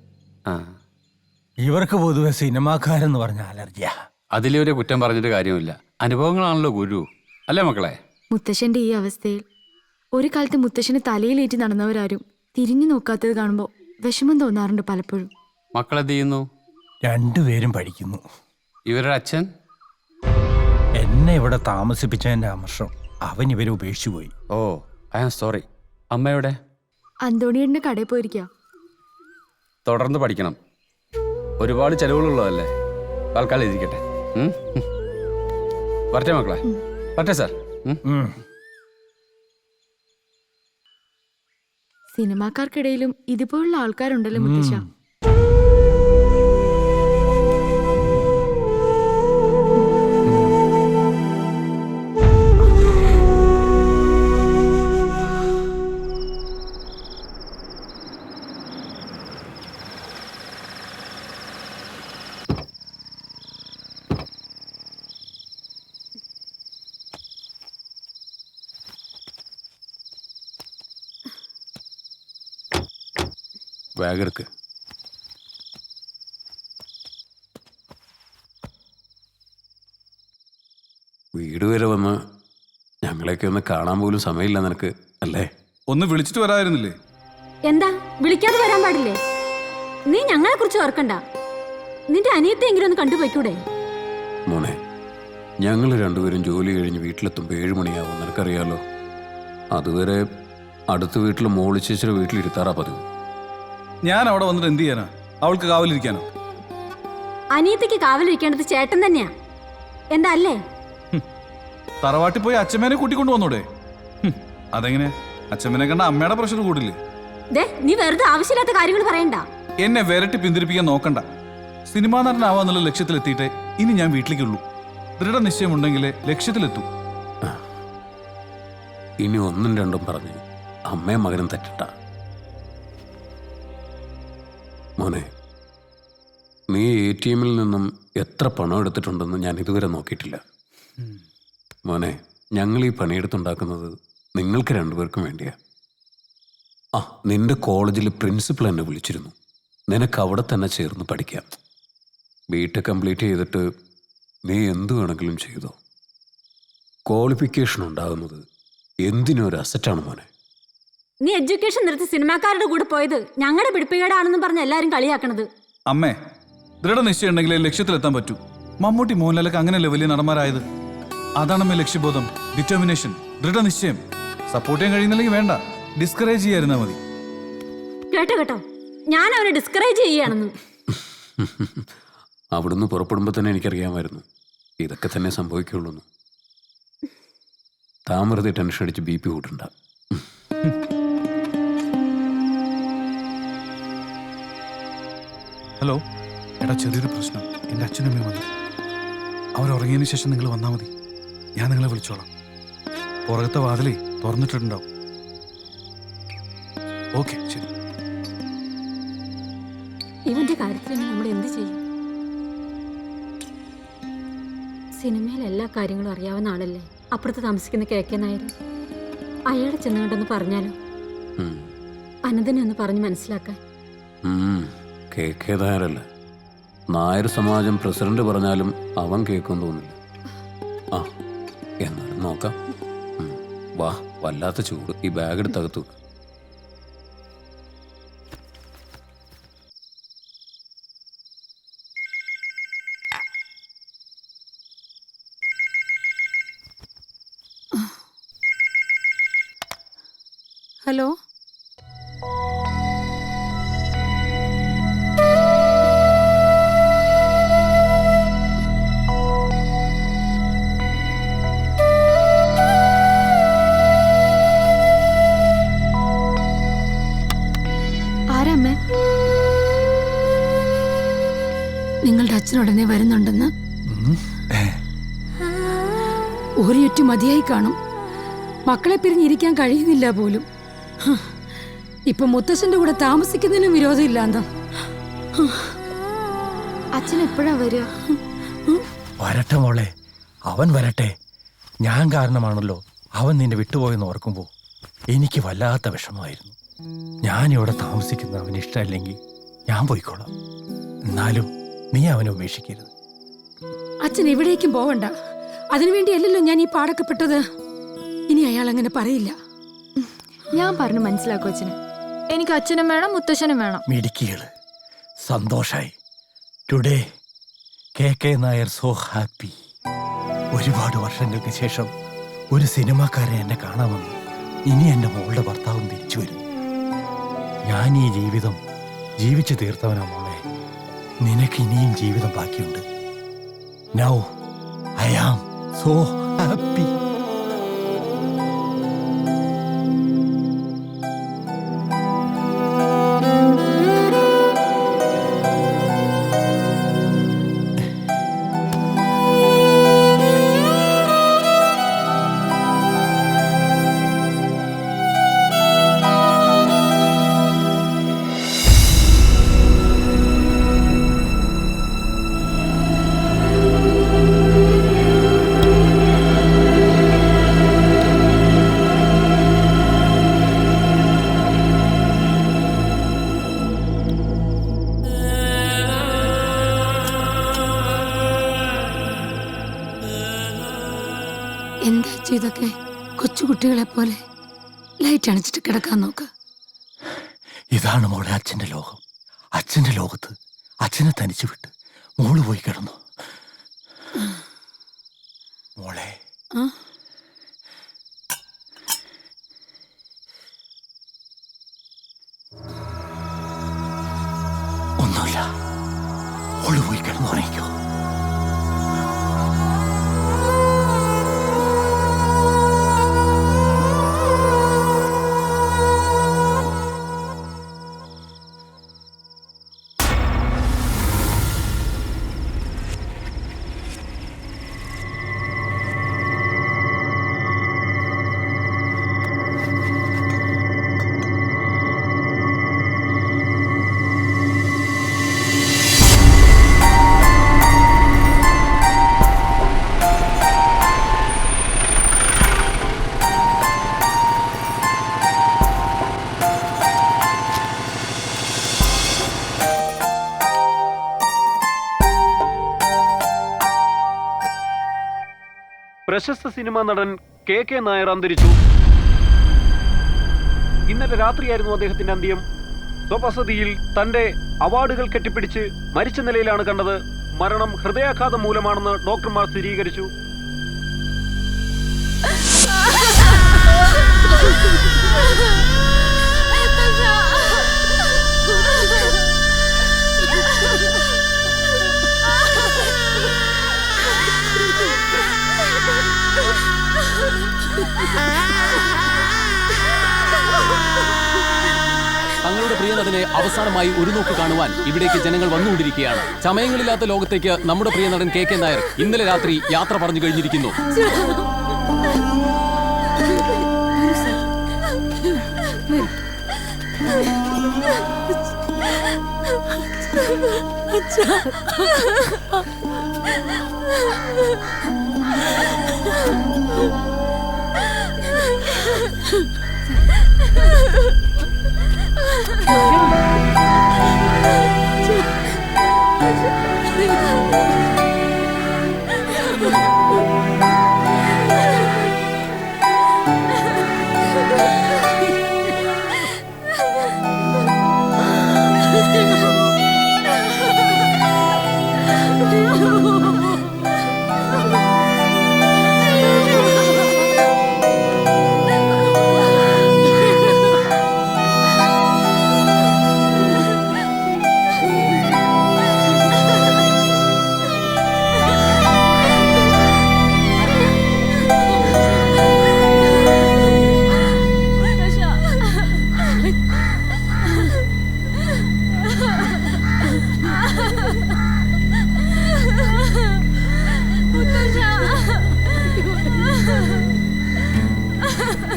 ഇവർക്ക് പൊതുവെ സിനിമാക്കാരെന്ന് പറഞ്ഞ അലർജിയാ. അതിലൊരു കുറ്റം പറഞ്ഞിട്ട് കാര്യമില്ല, അനുഭവങ്ങളാണല്ലോ ഗുരു, അല്ലേ മക്കളെ? മുത്തശ്ശന്റെ ഈ അവസ്ഥയിൽ ഒരു കാലത്ത് മുത്തശ്ശന് തലയിലേറ്റി നടന്നവരാരും തിരിഞ്ഞു നോക്കാത്തത് കാണുമ്പോൾ വിഷമം തോന്നാറുണ്ട് പലപ്പോഴും. മക്കളെന്ത് ചെയ്യുന്നു? രണ്ടുപേരും പഠിക്കുന്നു. ഇവരുടെ അച്ഛൻ? എന്നെ ഇവിടെ താമസിപ്പിച്ചതിന്റെ അമർഷം അവൻ ഇവരെ ഉപേക്ഷിച്ചു പോയി. ഓ, ഐ ആം സോറി. അമ്മയുടെ? അന്തോണിയുടെ കടയിൽ പോയിരിക്കുക. തുടർന്ന് പഠിക്കണം, ഒരുപാട് ചെലവുകളുള്ളതല്ലേ. തൽക്കാലം ഇരിക്കട്ടെ. വരട്ടെ മക്കളെ, വരട്ടെ സാർ. സിനിമാക്കാർക്കിടയിലും ഇതുപോലുള്ള ആൾക്കാരുണ്ടല്ലോ മുത്തശ്ശ. ബാഗ് എടുക്ക്. വീട് വരെ വന്ന് ഞങ്ങളെയൊക്കെ ഒന്ന് കാണാൻ പോലും സമയമില്ല നിനക്ക് അല്ലേ? ഒന്ന് വിളിച്ചിട്ട് വരായിരുന്നില്ലേ? എന്താ വിളിക്കാതെ വരാൻ പാടില്ലേ? നീ ഞങ്ങളെ കുറിച്ച് ഓർക്കണ്ട. നിന്റെ അനിയത്തെ എങ്കിലും ഒന്ന് കണ്ടുപോയിക്കൂടെ? മോനെ, ഞങ്ങൾ രണ്ടുപേരും ജോലി കഴിഞ്ഞ് വീട്ടിലെത്തുമ്പോൾ 7 മണിയാവും, നിനക്കറിയാലോ. അതുവരെ അടുത്ത വീട്ടിൽ മോളി ചേച്ചിയുടെ വീട്ടിലിരുത്താറാ പതിവ്. ഞാൻ അവിടെ വന്നിട്ട് എന്ത് ചെയ്യാനാ? അവൾക്ക് കാവലിരിക്കാനോ? അനിയത്തിക്ക് കാവലിരിക്കേണ്ടത് ചേട്ടൻ തന്നെയാ. എന്താ അല്ലേ? തറവാട്ടിൽ പോയി അച്ഛമ്മേനെ കൂട്ടിക്കൊണ്ടു വന്നൂടെ? അതെങ്ങനെ? അച്ഛമ്മനെ കണ്ട അമ്മയുടെ പ്രഷർ കൂടില്ലേ? നീ വെറുതെ ആവശ്യമില്ലാത്ത കാര്യങ്ങൾ പറയണ്ട. എന്നെ വിരട്ടി പിന്തിരിപ്പിക്കാൻ നോക്കണ്ട. സിനിമാ നടനാവാന്നുള്ള ലക്ഷ്യത്തിലെത്തിയിട്ടേ ഇനി ഞാൻ വീട്ടിലേക്കുള്ളൂ. ദൃഢനിശ്ചയമുണ്ടെങ്കിലേ ലക്ഷ്യത്തിലെത്തൂ. ഇനി 1ഉം 2ഉം പറഞ്ഞ് അമ്മയും മകനും തെറ്റണ്ട. മോനെ, നീ ATM നിന്നും എത്ര പണം എടുത്തിട്ടുണ്ടെന്ന് ഞാൻ ഇതുവരെ നോക്കിയിട്ടില്ല. മോനെ, ഞങ്ങൾ ഈ പണിയെടുത്തുണ്ടാക്കുന്നത് നിങ്ങൾക്ക് 2 പേർക്കും വേണ്ടിയാ. നിന്റെ കോളേജിൽ പ്രിൻസിപ്പൽ എന്നെ വിളിച്ചിരുന്നു. നിനക്ക് അവിടെ തന്നെ ചേർന്ന് പഠിക്കാം. BTech കംപ്ലീറ്റ് ചെയ്തിട്ട് നീ എന്തു വേണമെങ്കിലും ചെയ്തോ. ക്വാളിഫിക്കേഷൻ ഉണ്ടാകുന്നത് എന്തിനും ഒരു അസറ്റാണ് മോനെ. നീ എഡ്യൂക്കേഷൻ നിർത്തി സിനിമാക്കാരുടെ കൂടെ പോയത് ഞങ്ങളുടെ പിടിപ്പുകേടാണെന്നും പറഞ്ഞ് എല്ലാരും കളിയാക്കണത്. അമ്മേ, ദൃഢനിശ്ചയം ഉണ്ടെങ്കിലേ ലക്ഷ്യത്തിലെത്താൻ പറ്റൂ. മമ്മൂട്ടി, മോഹൻലാലൊക്കെ അങ്ങനെയല്ലേ വലിയ നടന്മാരായത്? അതാണമ്മേ ലക്ഷ്യബോധം, ഡിറ്റർമിനേഷൻ, ദൃഢനിശ്ചയം. സപ്പോർട്ട് ചെയ്യാൻ കഴിയുന്നില്ലെങ്കിൽ വേണ്ട, ഡിസ്കറേജ് ചെയ്യായിരുന്നാ മതി. കേട്ടോ, ഞാൻ അവനെ ഡിസ്കറേജ് ചെയ്യാണെന്ന്. അവിടുന്ന് പുറപ്പെടുമ്പോൾ തന്നെ എനിക്കറിയാമായിരുന്നു ഇതൊക്കെ തന്നെ സംഭവിക്കുള്ളൂ. താൻ വെറുതെ ടെൻഷൻ അടിച്ച് BP കൂട്ടണ്ട. ഹലോ എടാ, ചെറിയൊരു പ്രശ്നം. എൻ്റെ അച്ഛനും അമ്മയും വന്നു. അവരുറങ്ങിയതിന് ശേഷം നിങ്ങൾ വന്നാൽ മതി. ഞാൻ നിങ്ങളെ വിളിച്ചോളാം. പുറകത്തെ വാതിലേ തുറന്നിട്ടുണ്ടാവും. ഓക്കെ, ശരി. ഇവന്റെ കാര്യത്തിൽ നമ്മൾ എന്ത് ചെയ്യും? സിനിമയിൽ എല്ലാ കാര്യങ്ങളും അറിയാവുന്ന ആളല്ലേ അപ്പുറത്ത് താമസിക്കുന്ന KK നായർ. അയാളെ ചെന്നുകൊണ്ടൊന്ന് പറഞ്ഞാലോ? അനന്തനെ ഒന്ന് പറഞ്ഞ് മനസ്സിലാക്കാൻ. KK നായരല്ല, നായർ സമാജം പ്രസിഡന്റ് പറഞ്ഞാലും അവൻ കേൾക്കും തോന്നില്ല. എന്നാലും നോക്കാം. വാ, വല്ലാത്ത ചൂട്. ഈ ബാഗ് എടുത്തകത്തു. ഹലോ, ആരമ്മേ? നിങ്ങളുടെ അച്ഛൻ ഉടനെ വരുന്നുണ്ടെന്ന്. ഒരു ഒറ്റ മതിയായി കാണും. മക്കളെ പിരിഞ്ഞിരിക്കാൻ കഴിയുന്നില്ല പോലും. ഇപ്പൊ മുത്തശ്ശന്റെ കൂടെ താമസിക്കുന്നതിനും വിരോധമില്ലാന്താ. അച്ഛൻ എപ്പോഴാ വരിക? വരട്ടെ മോളെ, അവൻ വരട്ടെ. ഞാൻ കാരണമാണല്ലോ അവൻ നിന്നെ വിട്ടുപോയെന്ന് ഓർക്കുമ്പോൾ എനിക്ക് വല്ലാത്ത വിഷമമായിരുന്നു. ഞാനിവിടെ താമസിക്കുന്ന അവന് ഇഷ്ടമല്ലെങ്കിൽ ഞാൻ പോയിക്കോളാം. എന്നാലും നീ അവനെ ഉപേക്ഷിക്കരുത്. അച്ഛൻ എവിടേക്കും പോവണ്ട. അതിനുവേണ്ടിയല്ലല്ലോ ഞാൻ ഈ പാടക്കപ്പെട്ടത്. ഇനി അയാൾ അങ്ങനെ പറയില്ല. ഞാൻ പറഞ്ഞു മനസ്സിലാക്കും അച്ഛന്. എനിക്ക് അച്ഛനും വേണം, മുത്തശ്ശനും വേണം. മിടുക്കികള്, സന്തോഷായി. Today KK Nair so happy. ഒരുപാട് വർഷങ്ങൾക്ക് ശേഷം ഒരു സിനിമാക്കാരൻ എന്നെ കാണാൻ വന്നു. ഇനി എൻ്റെ മോളുടെ ഭർത്താവും തിരിച്ചു വരും. ഞാൻ ഈ ജീവിതം ജീവിച്ചു തീർത്തവനാ മോളെ. നിനക്ക് ഇനിയും ജീവിതം ബാക്കിയുണ്ട്. Now I am so happy. എന്താ ഇതൊക്കെ? കൊച്ചുകുട്ടികളെ പോലെ ലൈറ്റ് അണച്ചിട്ട് കിടക്കാൻ നോക്ക്. ഇതാണ് മോളെ അച്ഛന്റെ ലോകം. അച്ഛന്റെ ലോകത്ത് അച്ഛനെ തനിച്ചു വിട്ട് മോള് പോയി കിടന്നു. മോളെ ഒന്നുമില്ല, മോള് പോയി കിടന്നു ഉറങ്ങിക്കോ. പ്രശസ്ത സിനിമാ നടൻ KK നായർ അന്തരിച്ചു. ഇന്നലെ രാത്രിയായിരുന്നു അദ്ദേഹത്തിന്റെ അന്ത്യം. സ്വവസതിയിൽ തന്റെ അവാർഡുകൾ കെട്ടിപ്പിടിച്ച് മരിച്ച നിലയിലാണ് കണ്ടത്. മരണം ഹൃദയാഘാതം മൂലമാണെന്ന് ഡോക്ടർമാർ സ്ഥിരീകരിച്ചു. തങ്ങളുടെ പ്രിയ നടനെ അവസാനമായി ഒരു നോക്ക് കാണുവാൻ ഇവിടേക്ക് ജനങ്ങൾ വന്നുകൊണ്ടിരിക്കുകയാണ്. സമയങ്ങളില്ലാത്ത ലോകത്തേക്ക് നമ്മുടെ പ്രിയ നടൻ KK നായർ ഇന്നലെ രാത്രി യാത്ര പറഞ്ഞു കഴിഞ്ഞിരിക്കുന്നു.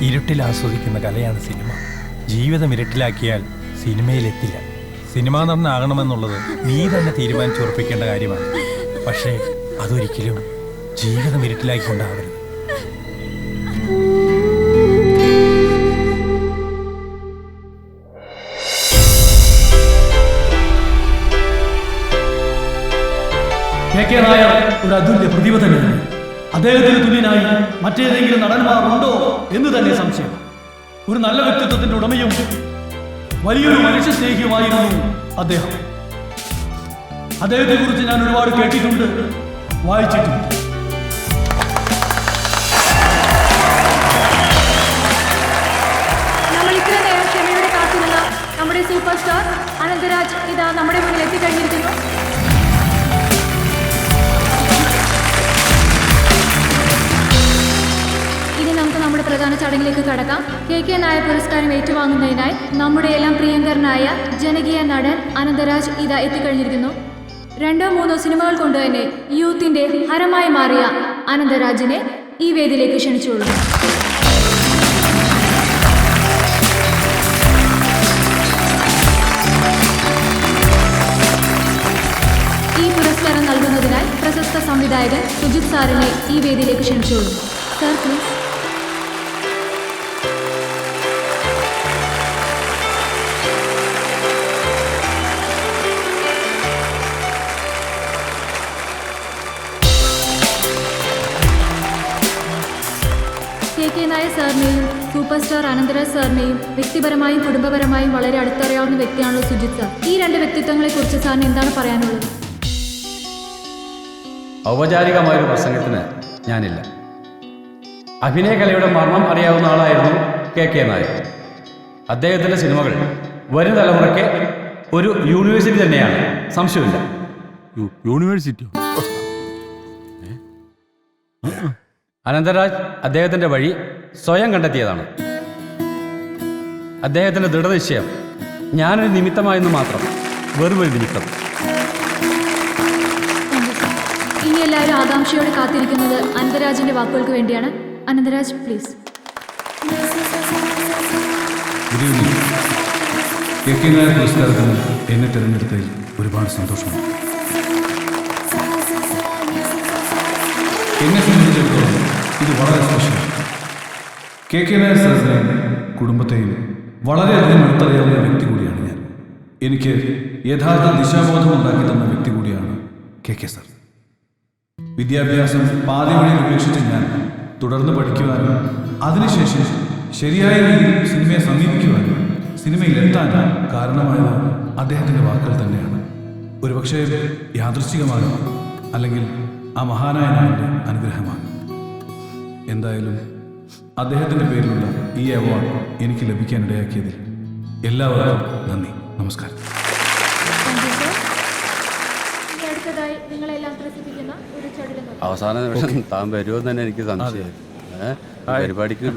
ഇരുട്ടിൽ ആസ്വദിക്കുന്ന കലയാണ് സിനിമ. ജീവിതം ഇരുട്ടിലാക്കിയാൽ സിനിമയിലെത്തില്ല. സിനിമാ നടനാകണമെന്നുള്ളത് നീ തന്നെ തീരുമാനിച്ചുറപ്പിക്കേണ്ട കാര്യമാണ്. പക്ഷേ അതൊരിക്കലും ജീവിതം ഇരുട്ടിലാക്കിക്കൊണ്ടാവരുത്. KK നായർ ഒരു അതുല്യ പ്രതിഭ തന്നെയാണ്. അദ്ദേഹത്തിന് തുല്യനായി മറ്റേതെങ്കിലും നടന്മാർ ഉണ്ടോ എന്ന് തന്നെ സംശയം. ഒരു നല്ല വ്യക്തിത്വത്തിന്റെ ഉടമയും വലിയൊരു മനുഷ്യ സ്നേഹിയുമായിരുന്നു അദ്ദേഹം. അദ്ദേഹത്തെ കുറിച്ച് ഞാൻ ഒരുപാട് കേട്ടിട്ടുണ്ട്, വായിച്ചിട്ടുണ്ട്. നമ്മൾ ഇത്ര നേരം ക്ഷമയോടെ കാത്തിരുന്ന നമ്മുടെ സൂപ്പർ സ്റ്റാർ അനന്തരാജ് ഇതാ നമ്മുടെ മുന്നിൽ എത്തിക്കഴിഞ്ഞിരിക്കുന്നു. ഇനി നമുക്ക് നമ്മുടെ പ്രധാന ചടങ്ങിലേക്ക് കടക്കാം. KK നായർ പുരസ്കാരം ഏറ്റുവാങ്ങുന്നതിനായി നമ്മുടെ എല്ലാം പ്രിയങ്കരനായ ജനകീയ നടൻ അനന്തരാജ് ഇതാ എത്തിക്കഴിഞ്ഞിരിക്കുന്നു. 2-3 സിനിമകൾ കൊണ്ട് തന്നെ യൂത്തിന്റെ ഹരമായി മാറിയ അനന്തരാജിനെ ഈ വേദിയിലേക്ക് ക്ഷണിച്ചോളൂ. ഈ പുരസ്കാരം നൽകുന്നതിനായി പ്രശസ്ത സംവിധായകൻ സുജിത് സാറിനെ ഈ വേദിയിലേക്ക് ക്ഷണിച്ചോളൂ. Sir please. കെ നായർ സാറിനെയും സൂപ്പർ സ്റ്റാർ അനന്തരാജ് സാറിനെയും വ്യക്തിപരമായും കുടുംബപരമായും വളരെ അടുത്തറിയാവുന്ന വ്യക്തിയാണല്ലോ സുജിത് സാർ. ഈ രണ്ട് വ്യക്തിത്വങ്ങളെ കുറിച്ച് സാറിന് എന്താണ് പറയാനുള്ളത്? ഔപചാരികമായൊരു പ്രസംഗത്തിന് ഞാനില്ല. അഭിനയകലയുടെ മർമ്മം അറിയാവുന്ന ആളായിരുന്നു കെ നായർ. അദ്ദേഹത്തിൻ്റെ സിനിമകൾ വരും തലമുറയ്ക്ക് ഒരു യൂണിവേഴ്സിറ്റി തന്നെയാണ്, സംശയമില്ല. യൂണിവേഴ്സിറ്റിയോ? അനന്തരാജ് അദ്ദേഹത്തിൻ്റെ വഴി സ്വയം കണ്ടെത്തിയതാണ്. അദ്ദേഹത്തിൻ്റെ ദൃഢനിശ്ചയം ഞാനൊരു നിമിത്തമായെന്ന് മാത്രം, വെറുമൊരു നിമിത്തം. ഇനി എല്ലാവരും ആകാംക്ഷയോടെ കാത്തിരിക്കുന്നത് അനന്തരാജിന്റെ വാക്കുകൾക്ക് വേണ്ടിയാണ്. അനന്തരാജ് പ്ലീസ്. കെ നായർ പുരസ്കാരത്തിന് എന്നെ തിരഞ്ഞെടുത്തതിൽ ഒരുപാട് സന്തോഷമുണ്ട്. എന്നെ സംബന്ധിച്ചിടത്തോളം ഇത് വളരെ സ്പെഷ്യലാണ്. കെ നായർ സാറിനെയും കുടുംബത്തെയും വളരെയധികം അടുത്തറിയാവുന്ന വ്യക്തി കൂടിയാണ് ഞാൻ. എനിക്ക് യഥാർത്ഥ ദിശാബോധം ഉണ്ടാക്കി തന്ന വ്യക്തി കൂടിയാണ് കെ സാർ. വിദ്യാഭ്യാസം പാതി വഴിയിൽ ഉപേക്ഷിച്ച ഞാൻ തുടർന്ന് പഠിക്കുവാനും അതിനുശേഷം ശരിയായ രീതിയിൽ സിനിമയെ സമീപിക്കുവാനും സിനിമയിലെത്താൻ കാരണമായത് അദ്ദേഹത്തിൻ്റെ വാക്കുകൾ തന്നെയാണ്. ഒരുപക്ഷെ യാദൃശ്ചികമാകും, അല്ലെങ്കിൽ ആ മഹാനായ നാടിൻ്റെ അനുഗ്രഹമാണ്. എന്തായാലും അദ്ദേഹത്തിൻ്റെ പേരിലുള്ള ഈ അവാർഡ് എനിക്ക് ലഭിക്കാനിടയാക്കിയതിൽ എല്ലാവർക്കും നന്ദി, നമസ്കാരം. അടുത്തതായി നിങ്ങളെല്ലാം ത്രസിപ്പിക്കുന്ന ഒരു ചടുലം. അവസാന നിമിഷം താൻ വരുമെന്ന് തന്നെ എനിക്ക് സംശയം. പരിപാടിക്ക്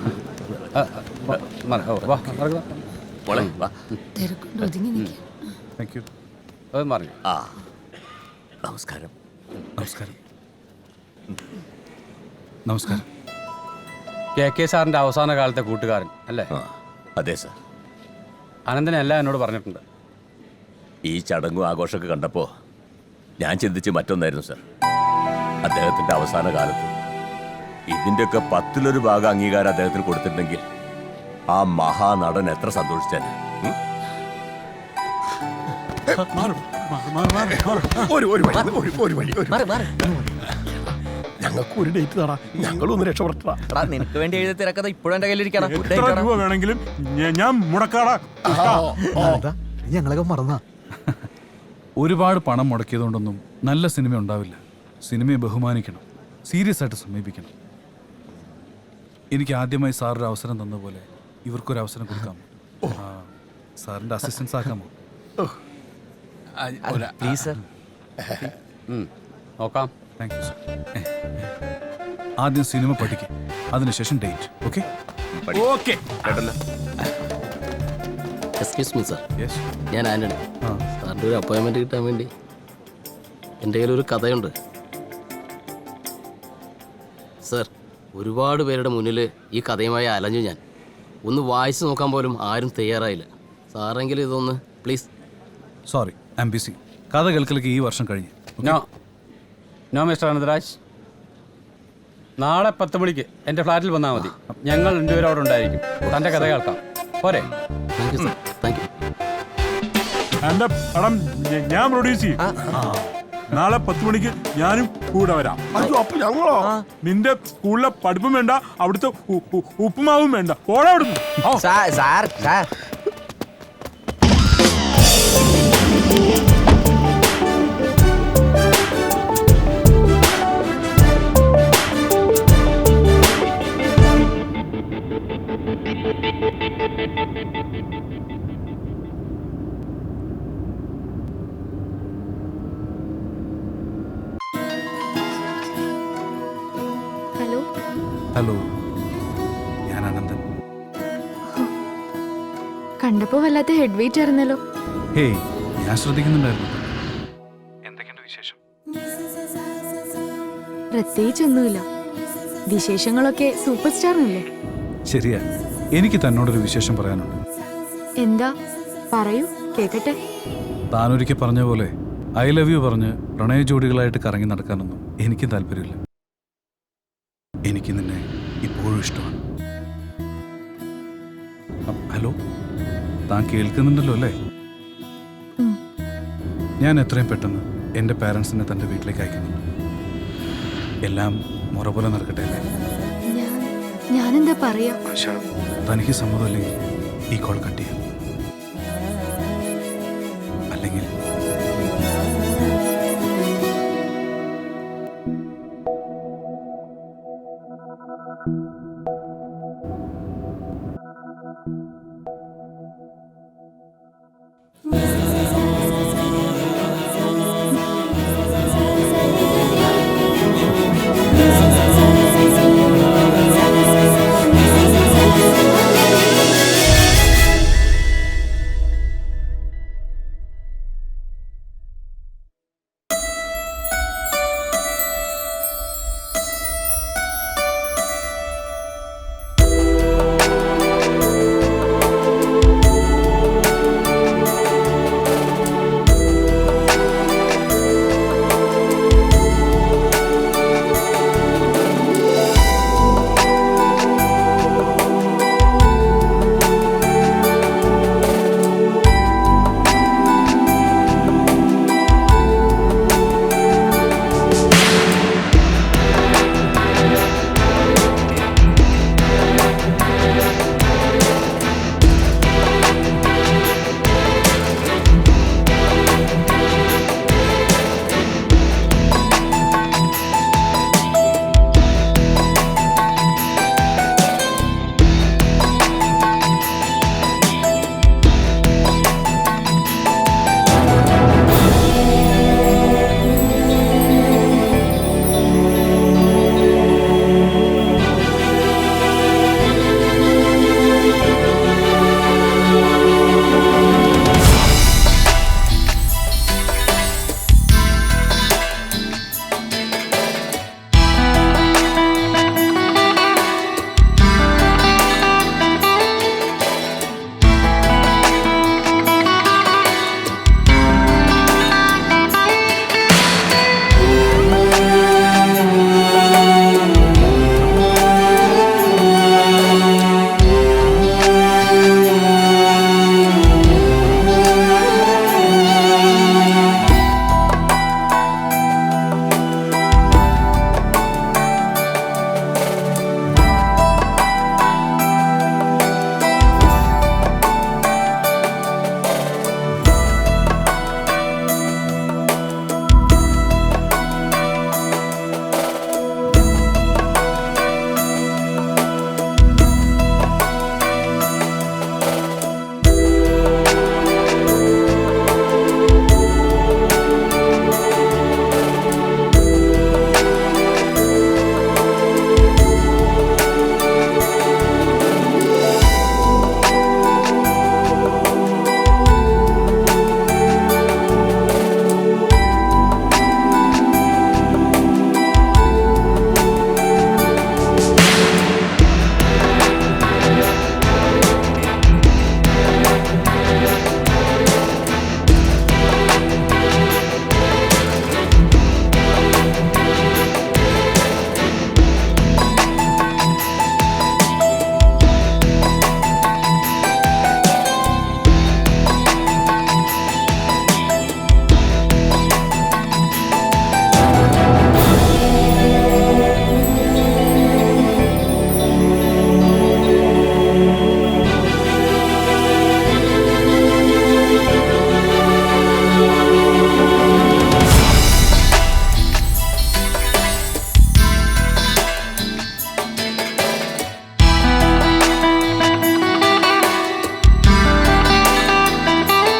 നമസ്കാരം. നമസ്കാരം. നമസ്കാരം. കെ സാറിൻ്റെ അവസാന കാലത്തെ കൂട്ടുകാരൻ അല്ലേ? അതെ സാർ. അനന്തനെ എല്ലാം എന്നോട് പറഞ്ഞിട്ടുണ്ട്. ഈ ചടങ്ങും ആഘോഷമൊക്കെ കണ്ടപ്പോൾ ഞാൻ ചിന്തിച്ച് മറ്റൊന്നായിരുന്നു സാർ. അദ്ദേഹത്തിൻ്റെ അവസാന കാലത്ത് ഇതിൻ്റെയൊക്കെ 10-1 ഭാഗം അംഗീകാരം അദ്ദേഹത്തിന് കൊടുത്തിട്ടുണ്ടെങ്കിൽ ആ മഹാനടൻ എത്ര സന്തോഷിച്ചാൽ. ഞങ്ങൾക്ക് ഒരു ഡേറ്റ് തടാ, ഞങ്ങളൊന്ന് രക്ഷപ്പെടാ. നിനക്ക് വേണ്ടി എഴുതി തിരക്കഥ ഇപ്പോഴും എന്റെ കയ്യിലിരിക്കണം. എത്ര രൂപ വേണമെങ്കിലും ഞാൻ മുടക്കാടാ. ഞങ്ങളൊക്കെ മറന്നാ. ഒരുപാട് പണം മുടക്കിയതുകൊണ്ടൊന്നും നല്ല സിനിമ ഉണ്ടാവില്ല. സിനിമയെ ബഹുമാനിക്കണം, സീരിയസ് ആയിട്ട് സമീപിക്കണം. എനിക്ക് ആദ്യമായി സാറൊരു അവസരം തന്ന പോലെ ഇവർക്കൊരു അവസരം കൊടുക്കാമോ? സാറിൻ്റെ അസിസ്റ്റൻസ് ആക്കാമോ? Please sir. നോക്കാം. Thank you sir. ആദ്യം സിനിമ പഠിക്കും, അതിനുശേഷം date. Okay? Okay. Excuse me sir, ഞാൻ ആന്റണി. സാറിൻ്റെ ഒരു അപ്പോയിൻമെൻറ്റ് കിട്ടാൻ വേണ്ടി എൻ്റെ കയ്യിലൊരു കഥയുണ്ട് സാർ. ഒരുപാട് പേരുടെ മുന്നിൽ ഈ കഥയുമായി അലഞ്ഞു ഞാൻ. ഒന്ന് വായിച്ചു നോക്കാൻ പോലും ആരും തയ്യാറായില്ല. സാറെങ്കിലും ഇതൊന്ന് please. Sorry, I am busy. കഥ കേൾക്കലേക്ക് ഈ വർഷം കഴിഞ്ഞു. നോ മിസ്റ്റർ അനന്തരാജ്, നാളെ 10 മണിക്ക് എൻ്റെ ഫ്ലാറ്റിൽ വന്നാൽ മതി. ഞങ്ങൾ 2 പേരും അവിടെ ഉണ്ടായിരിക്കും. തൻ്റെ കഥ കേൾക്കാം. പോരെ? Thank you sir. Thank you. എന്റെ പടം ഞാൻ പ്രൊഡ്യൂസ് ചെയ്യും. നാളെ 10 മണിക്ക് ഞാനും കൂടെ വരാം. അപ്പൊ ഞങ്ങളോ? നിന്റെ സ്കൂളിലെ പഠിപ്പും വേണ്ട, അവിടുത്തെ ഉപ്പുമാവും വേണ്ട. പോടാ അവിടുന്ന്. ഹലോ, ഞാൻ അനന്തൻ. കണ്ടപ്പോ വല്ലാത്ത ഹെഡ് വെയിറ്റ് ആയിരുന്നല്ലോ. ഹേയ്, ഞാൻ ശ്രദ്ധിക്കുന്നുണ്ടായിരുന്നു. എന്തൊക്കെയുണ്ട് വിശേഷം? പ്രത്യേകിച്ചൊന്നുമില്ല. വിശേഷങ്ങളൊക്കെ സൂപ്പർ സ്റ്റാറിനല്ലേ? ശരിയാ, എനിക്ക് തന്നോടൊരു വിശേഷം പറയാനുണ്ട്. എന്താ? പറയൂ, കേക്കട്ടെ. താനൊരിക്കൽ പറഞ്ഞ പോലെ ഐ ലവ് യു പറഞ്ഞ് പ്രണയ ജോഡികളായിട്ട് കറങ്ങി നടക്കാനൊന്നും എനിക്ക് താല്പര്യമില്ല. എനിക്ക് നിന്നെ ഇപ്പോഴും ഇഷ്ടമാണ്. ഹലോ, താൻ കേൾക്കുന്നുണ്ടല്ലോ അല്ലേ? ഞാൻ എത്രയും പെട്ടെന്ന് എൻ്റെ പാരൻസിനെ തൻ്റെ വീട്ടിലേക്ക് അയക്കുന്നുണ്ട്. എല്ലാം മുറ പോലെ നടക്കട്ടെ അല്ലേ? ഞാനെന്താ പറയാ? ആശ, തനിക്ക് സമ്മതമല്ലെങ്കിൽ ഈ കോൾ കട്ട് ചെയ്യാം. അല്ലെങ്കിൽ